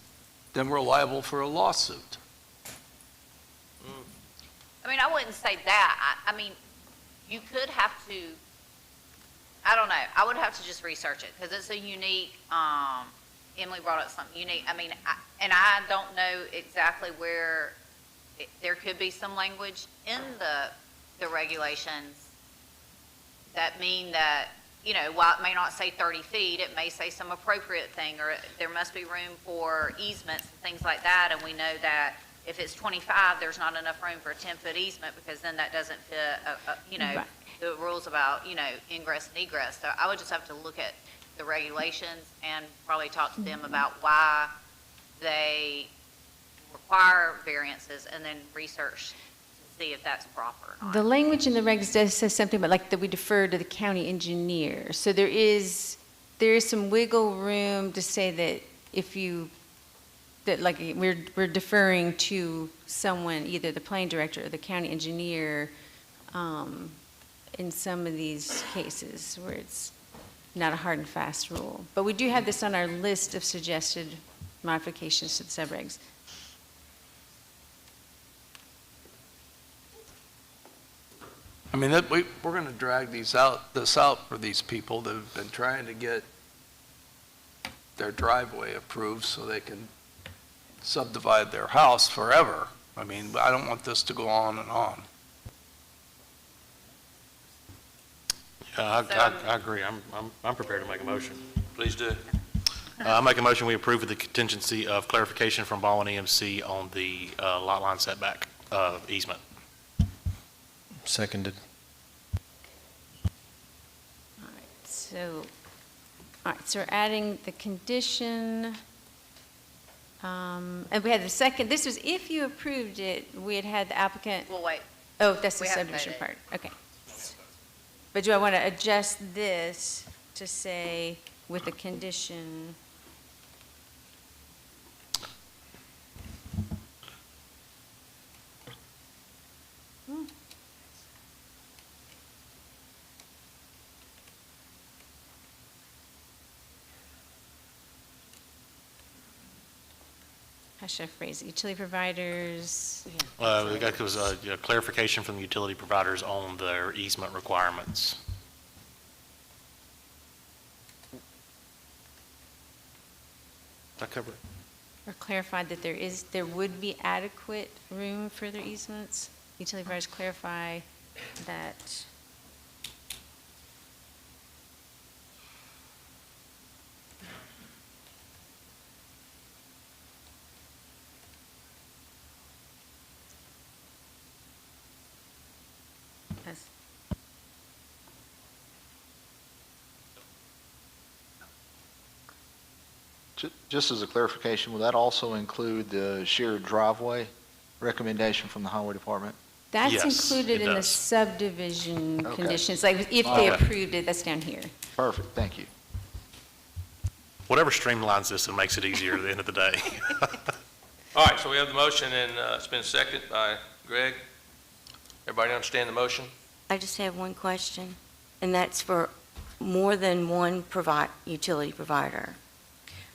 then we're liable for a lawsuit. I mean, I wouldn't say that. I mean, you could have to, I don't know. I would have to just research it, because it's a unique, Emily brought up something unique. I mean, I don't know exactly where, there could be some language in the regulations that mean that, you know, while it may not say 30 feet, it may say some appropriate thing, or there must be room for easements and things like that. And we know that if it's 25, there's not enough room for a 10-foot easement, because then that doesn't fit, you know, right, the rules about, you know, ingress and egress. So I would just have to look at the regulations and probably talk to them about why they require variances, and then research to see if that's proper or not. The language in the regs does say something about like that we defer to the county engineer. So there is some wiggle room to say that if you, that like we're deferring to someone, either the planning director or the county engineer, in some of these cases where it's not a hard and fast rule. But we do have this on our list of suggested modifications to the subregs. I mean, we're going to drag this out for these people that have been trying to get their driveway approved so they can subdivide their house forever. I mean, I don't want this to go on and on. Yeah, I agree. I'm prepared to make a motion. Please do. I make a motion we approve with the contingency of clarification from Baldwin EMC on the lot line setback easement. Seconded. All right, so we're adding the condition And we had the second, this was if you approved it, we had had the applicant, We'll wait. oh, that's the We haven't subdivision voted. part, okay. But do I want to adjust this to say with the condition? How should I phrase it? Utility providers, It was clarification from the utility providers on their easement requirements. Did I cover it? or clarified that there would be adequate room for their easements? Utility providers clarify that. As- Just as a clarification, will that also include the shared driveway recommendation from the highway department? That's Yes, included it in the does. subdivision Okay. conditions, like if they Okay. approved it, that's down here. Perfect, thank you. Whatever streamlines this and makes it easier at the end of the day. All right, so we have the motion, and it's been seconded by Greg. Everybody understand the motion? I just have one question, and that's for more than one utility provider.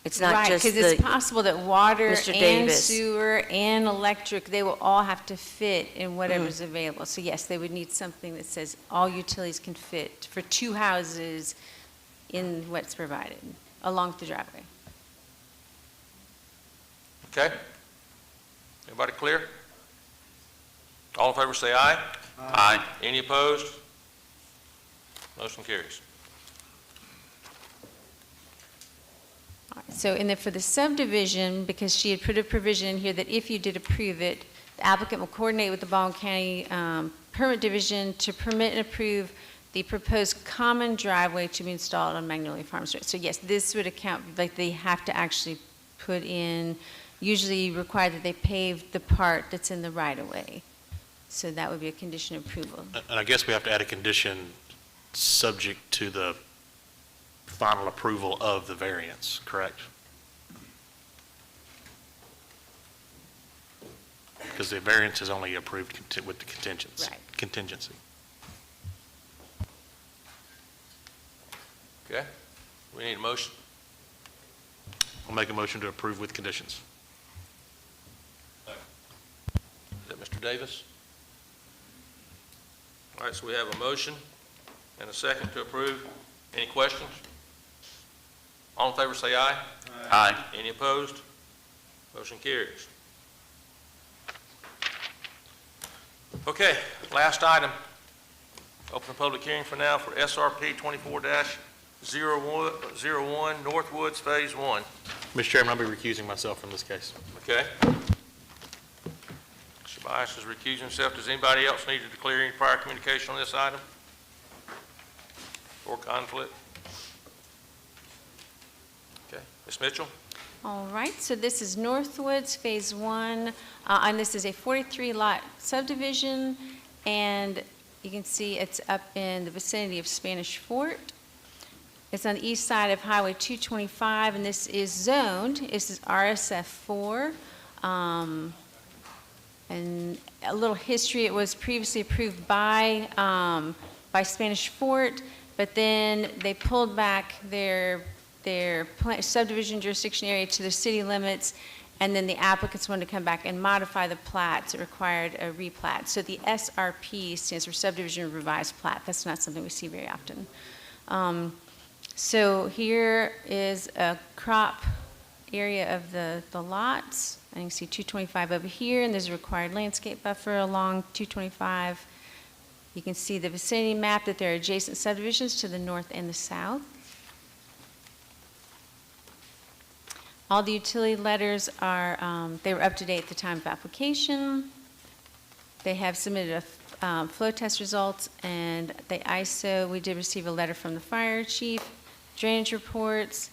It's not Right, just because it's the, possible that water Mr. and Davis. sewer and electric, they will all have to fit in Mm-hmm. whatever's available. So yes, they would need something that says all utilities can fit for 2 houses in what's provided along the driveway. Okay? Everybody clear? All in favor say aye. Aye. Any opposed? Motion carries. All right, so, and then for the subdivision, because she had put a provision in here that if you did approve it, the applicant will coordinate with the Baldwin County Permit Division to permit and approve the proposed common driveway to be installed on Magnolia Farms Road. So yes, this would account, like they have to actually put in, usually require that they pave the part that's in the right-of-way. So that would be a condition of approval. And I guess we have to add a condition subject to the final approval of the variance, correct? Because the variance is only approved with the contingency. Right. Contingency. Okay? We need a motion. I'll make a motion to approve with conditions. Is that Mr. Davis? All right, so we have a motion and a second to approve. Any questions? All in favor say aye. Aye. Any opposed? Motion carries. Okay, last item. Open the public hearing for now for SRP 24-01 Northwoods Phase 1. Mr. Chairman, I'll be recusing myself from this case. Okay? Mr. Bias is recusing himself. Does anybody else need to declare any prior communication on this item? Or conflict? Okay. Ms. Mitchell? All right, so this is Northwoods Phase 1, and this is a 43-lot subdivision, and you can see it's up in the vicinity of Spanish Fort. It's on the east side of Highway 225, and this is zoned. This is RSF 4. And a little history, it was previously approved by Spanish Fort, but then they pulled back their subdivision jurisdiction area to the city limits, and then the applicants wanted to come back and modify the plats. It required a replat. So the SRP stands for Subdivision Revised Plat. That's not something we see very often. So here is a crop area of the lots. And you can see 225 over here, and there's a required landscape buffer along 225. You can see the vicinity map that there are adjacent subdivisions to the north and the south. All the utility letters are, they were up to date at the time of application. They have submitted flow test results, and the ISO, we did receive a letter from the fire chief, drainage reports.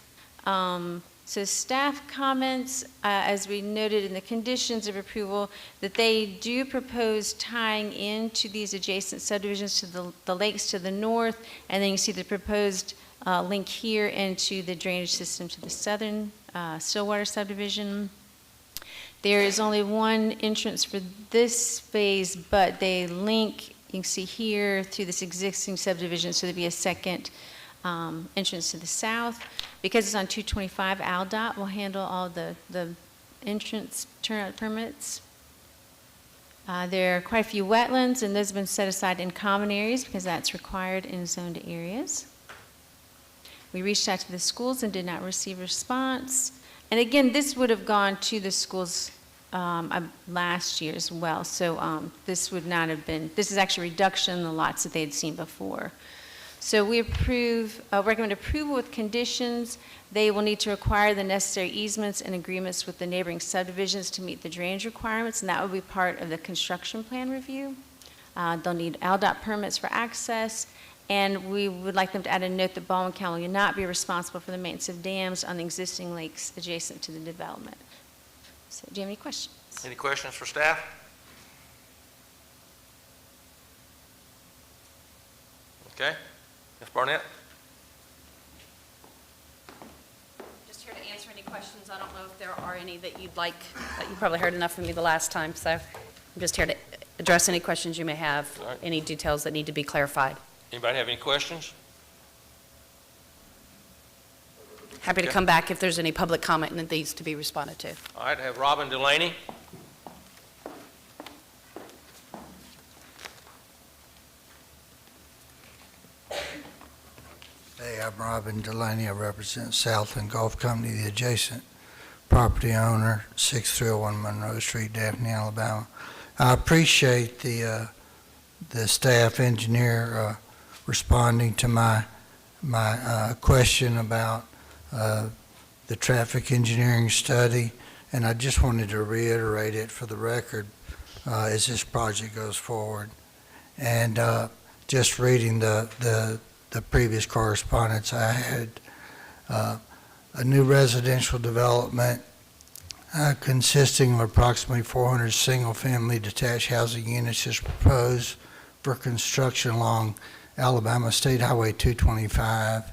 So staff comments, as we noted in the conditions of approval, that they do propose tying into these adjacent subdivisions to the lakes to the north, and then you see the proposed link here into the drainage system to the southern Stillwater subdivision. There is only one entrance for this phase, but they link, you can see here, through this existing subdivision, so there'd be a second entrance to the south. Because it's on 225, AlDOT will handle all the entrance turnout permits. There are quite a few wetlands, and those have been set aside in common areas because that's required in zoned areas. We reached out to the schools and did not receive a response. And again, this would have gone to the schools last year as well. So this would not have been, this is actually a reduction in the lots that they had seen before. So we recommend approval with conditions. They will need to require the necessary easements and agreements with the neighboring subdivisions to meet the drainage requirements, and that will be part of the construction plan review. They'll need AlDOT permits for access, and we would like them to add a note that Baldwin County will not be responsible for the maintenance of dams on the existing lakes adjacent to the development. So do you have any questions? Any questions for staff? Okay. Ms. Barnett? Just here to answer any questions. I don't know if there are any that you'd like, that you probably heard enough from me the last time, so I'm just here to address any questions you may have, All right. any details that need to be clarified. Anybody have any questions? Happy to Okay. come back if there's any public comment that needs to be responded to. All right, I have Robin Delaney. Hey, I'm Robin Delaney. I represent Southland Golf Company, the adjacent property owner, 6301 Monroe Street, Daphne, Alabama. I appreciate the staff engineer responding to my question about the traffic engineering study, and I just wanted to reiterate it for the record as this project goes forward. And just reading the previous correspondence I had, a new residential development consisting of approximately 400 single-family detached housing units is proposed for construction along Alabama State Highway 225.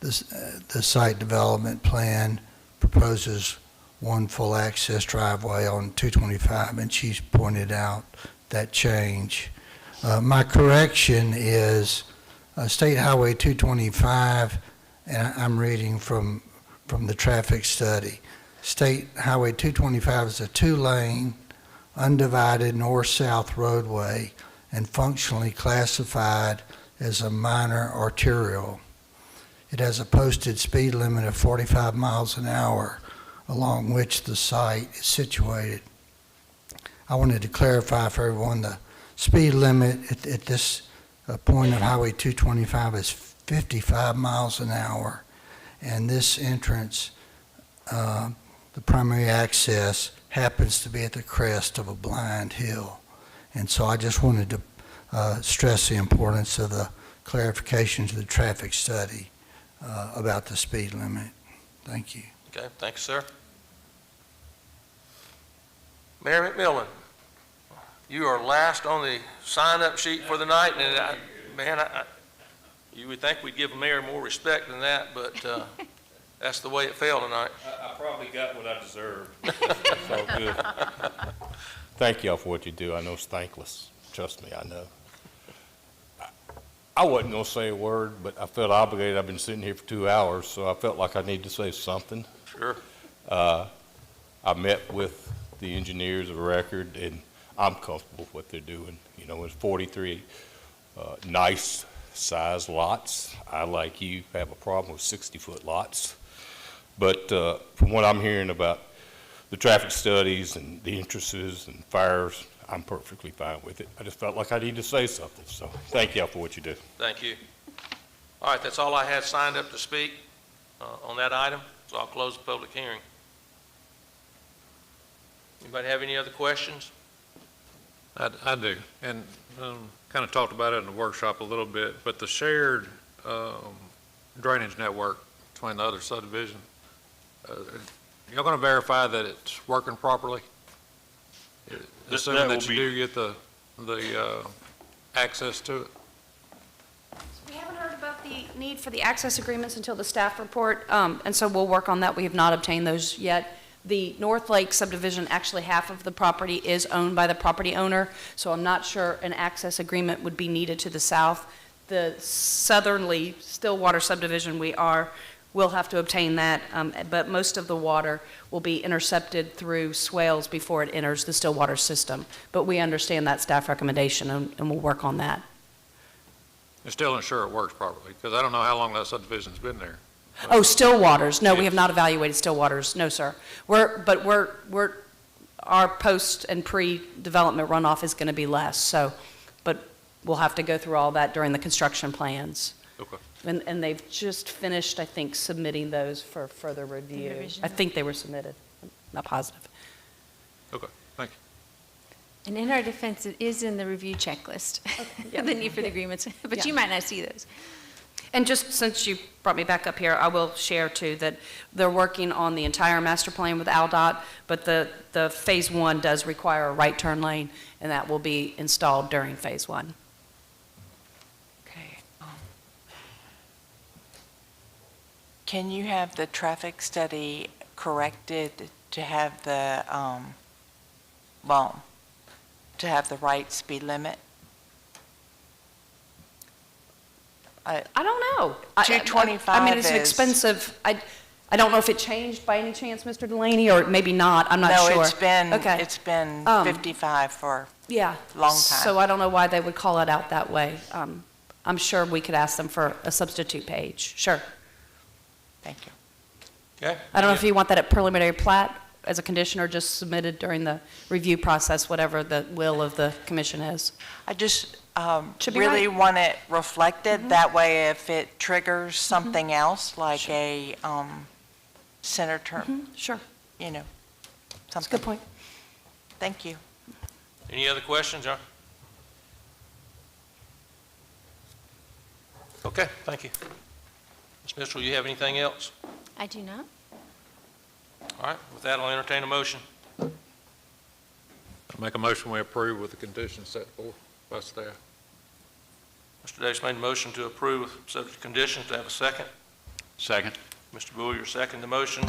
The site development plan proposes one full access driveway on 225, and she's pointed out that change. My correction is State Highway 225, and I'm reading from the traffic study. State Highway 225 is a two-lane, undivided north-south roadway and functionally classified as a minor arterial. It has a posted speed limit of 45 miles an hour along which the site is situated. I wanted to clarify for everyone the speed limit at this point of Highway 225 is 55 miles an hour, and this entrance, the primary access, happens to be at the crest of a blind hill. And so I just wanted to stress the importance of the clarification to the traffic study about the speed limit. Thank you. Okay, thank you, sir. Mayor McMillan, you are last on the sign-up sheet for the night, and you would think we'd give the mayor more respect than that, but that's the way it fell tonight. I probably got what I deserved. It's all good. Thank y'all for what you do. I know it's thankless. Trust me, I know. I wasn't going to say a word, but I felt obligated. I've been sitting here for 2 hours, so I felt like I need to say something. Sure. I met with the engineers of record, and I'm comfortable with what they're doing. You know, it's 43 nice size lots. I, like you, have a problem with 60-foot lots. But from what I'm hearing about the traffic studies and the entrances and fires, I'm perfectly fine with it. I just felt like I needed to say something. So thank y'all for what you do. Thank you. All right, that's all I had signed up to speak on that item, so I'll close the public hearing. Anybody have any other questions? I do, and kind of talked about it in the workshop a little bit, but the shared drainage network between the other subdivision. You're going to verify that it's working properly? Assuming that you do get the access to it? We haven't heard about the need for the access agreements until the staff report, and so we'll work on that. We have not obtained those yet. The North Lake subdivision, actually half of the property is owned by the property owner, so I'm not sure an access agreement would be needed to the south. The southerly Stillwater subdivision, we'll have to obtain that, but most of the water will be intercepted through swales before it enters the Stillwater system. But we understand that staff recommendation, and we'll work on that. You're still not sure it works properly, because I don't know how long that subdivision's been there. Oh, Stillwaters. No, we have not evaluated Stillwaters. No, sir. Our post and pre-development runoff is going to be less, but we'll have to go through all that during the construction plans. Okay. And they've just finished, I think, submitting those for further review. Revision. I think they were submitted. I'm not positive. Okay, thank you. And in our defense, it is in the review checklist, the need for the agreements, but you might not see those. And just since you brought me back up here, I will share too that they're working on the entire master plan with AlDOT, but the phase one does require a right turn lane, and that will be installed during phase one. Okay. Can you have the traffic study corrected to have the, to have the right speed limit? I don't know. 225 I mean, it's an is- expensive, I don't know if it changed by any chance, Mr. Delaney, or maybe not, I'm not sure. No, it's been, Okay. it's been Um, 55 for Yeah. a long time. So I don't know why they would call it out that way. I'm sure we could ask them for a substitute page, sure. Thank you. Okay. I don't know if you want that at preliminary plat as a condition or just submitted during the review process, whatever the will of the commission is. I just Should be really right. want it reflected. That way, if it triggers something else, like a center turn, Sure. you know, That's a something. good point. Thank you. Any other questions, John? Okay, thank you. Ms. Mitchell, you have anything else? I do not. All right, with that, I'll entertain a motion. I'll make a motion we approve with the conditions set forth by staff. Mr. Davis made a motion to approve with subject to conditions. Do I have a second? Second. Mr. Boyer, second the motion.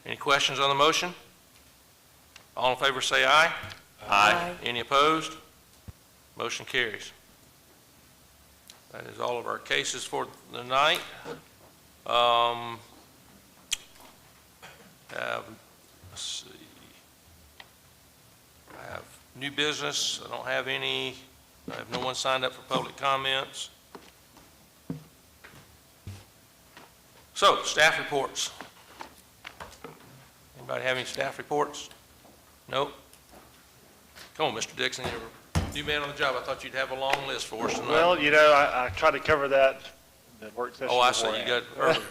Any questions on the motion? All in favor say aye. Aye. Any opposed? Motion carries. That is all of our cases for the night. Let's see. I have new business. I don't have any. I have no one signed up for public comments. So, staff reports. Anybody have any staff reports? Nope. Come on, Mr. Dixon, you're a new man on the job. I thought you'd have a long list for us tonight. Well, you know, I tried to cover that in the work session. Oh, I see, you got it earlier.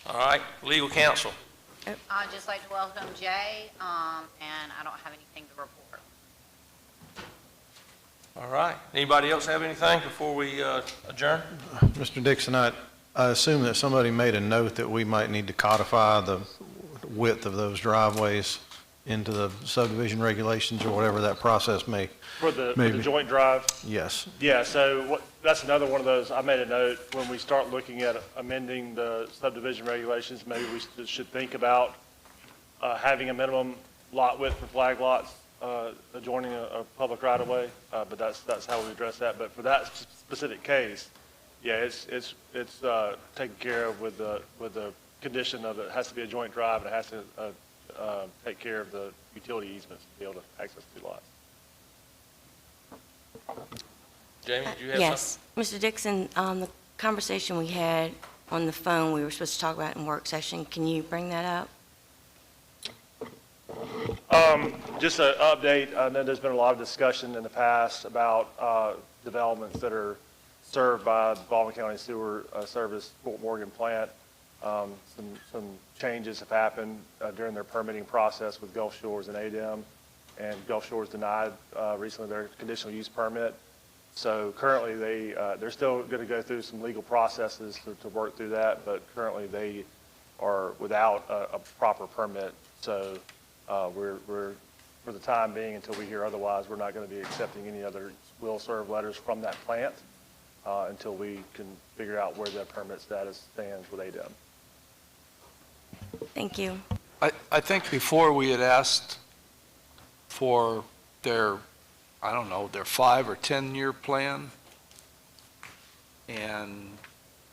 All right, legal counsel. I'd just like to welcome Jay, and I don't have anything to report. All right, anybody else have anything before we adjourn? Mr. Dixon, I assume that somebody made a note that we might need to codify the width of those driveways into the subdivision regulations or whatever that process may. For the Maybe. joint drive? Yes. Yeah, so that's another one of those, I made a note, when we start looking at amending the subdivision regulations, maybe we should think about having a minimum lot width for flag lots adjoining a public right-of-way, but that's how we address that. But for that specific case, yeah, it's taken care of with the condition of it has to be a joint drive, and it has to take care of the utility easements to be able to access two lots. Jamie, did you have Yes. Mr. Dixon, the conversation we had on the phone, we were supposed to talk about in work session. Can you bring that up? Just an update, I know there's been a lot of discussion in the past about developments that are served by the Baldwin County Sewer Service Fort Morgan plant. Some changes have happened during their permitting process with Gulf Shores and ADEM, and Gulf Shores denied recently their conditional use permit. So currently, they're still going to go through some legal processes to work through that, but currently they are without a proper permit. So we're, for the time being, until we hear otherwise, we're not going to be accepting any other will-serve letters from that plant until we can figure out where their permit status stands with ADEM. Thank you. I think before we had asked for their, I don't know, their 5 or 10-year plan, and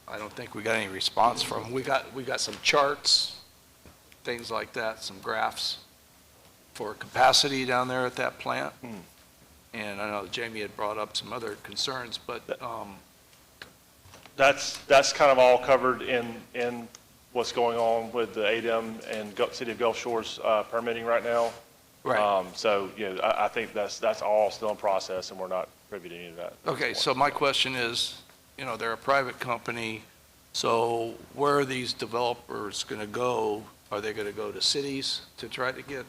I don't think we got any response from them. We got some charts, things like that, some graphs for capacity down there at that plant. And I know Jamie had brought up some other concerns, but That's kind of all covered in what's going on with the ADEM and City of Gulf Shores permitting right now. Right. So, I think that's all still in process, and we're not privy to any of that. okay, so my question is, they're a private company, so where are these developers going to go? Are they going to go to cities to try to get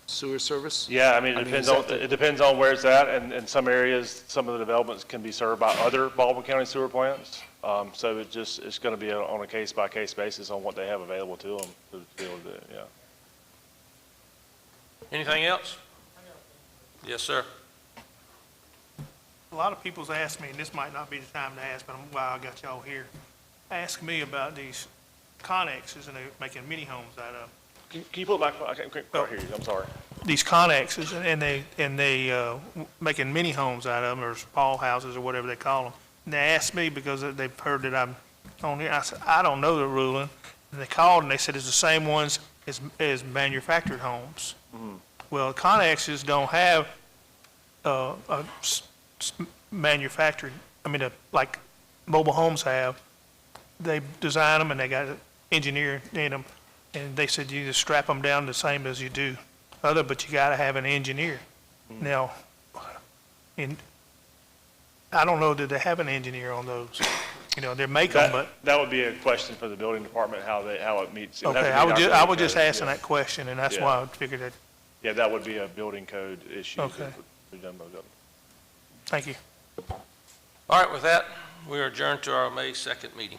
sewer service? Yeah, I mean, it depends on where it's at, and in some areas, some of the developments can be served by other Baldwin County sewer plants. So it's going to be on a case-by-case basis on what they have available to them to be able to do it, yeah. Anything else? Yes, sir. A lot of people's asked me, and this might not be the time to ask, but while I got y'all here, ask me about these connexes and they're making mini homes out of. Can you pull it back? I can't quite hear you. I'm sorry. These connexes and they making mini homes out of them, or small houses or whatever they call them. And they asked me because they've heard that I'm on here. I said, I don't know the ruling. And they called and they said it's the same ones as manufactured homes. Mm-hmm. Well, connexes don't have manufactured, like mobile homes have. They design them and they got an engineer in them. And they said you just strap them down the same as you do other, but you got to have an engineer. Mm-hmm. Now, I don't know that they have an engineer on those. They make them, but. That would be a question for the building department, how it meets. Okay, I was just asking that question, and that's why I figured that. Yeah, that would be a building code issue. Okay. That would be done by the government. Thank you. All right, with that, we are adjourned to our May 2nd meeting.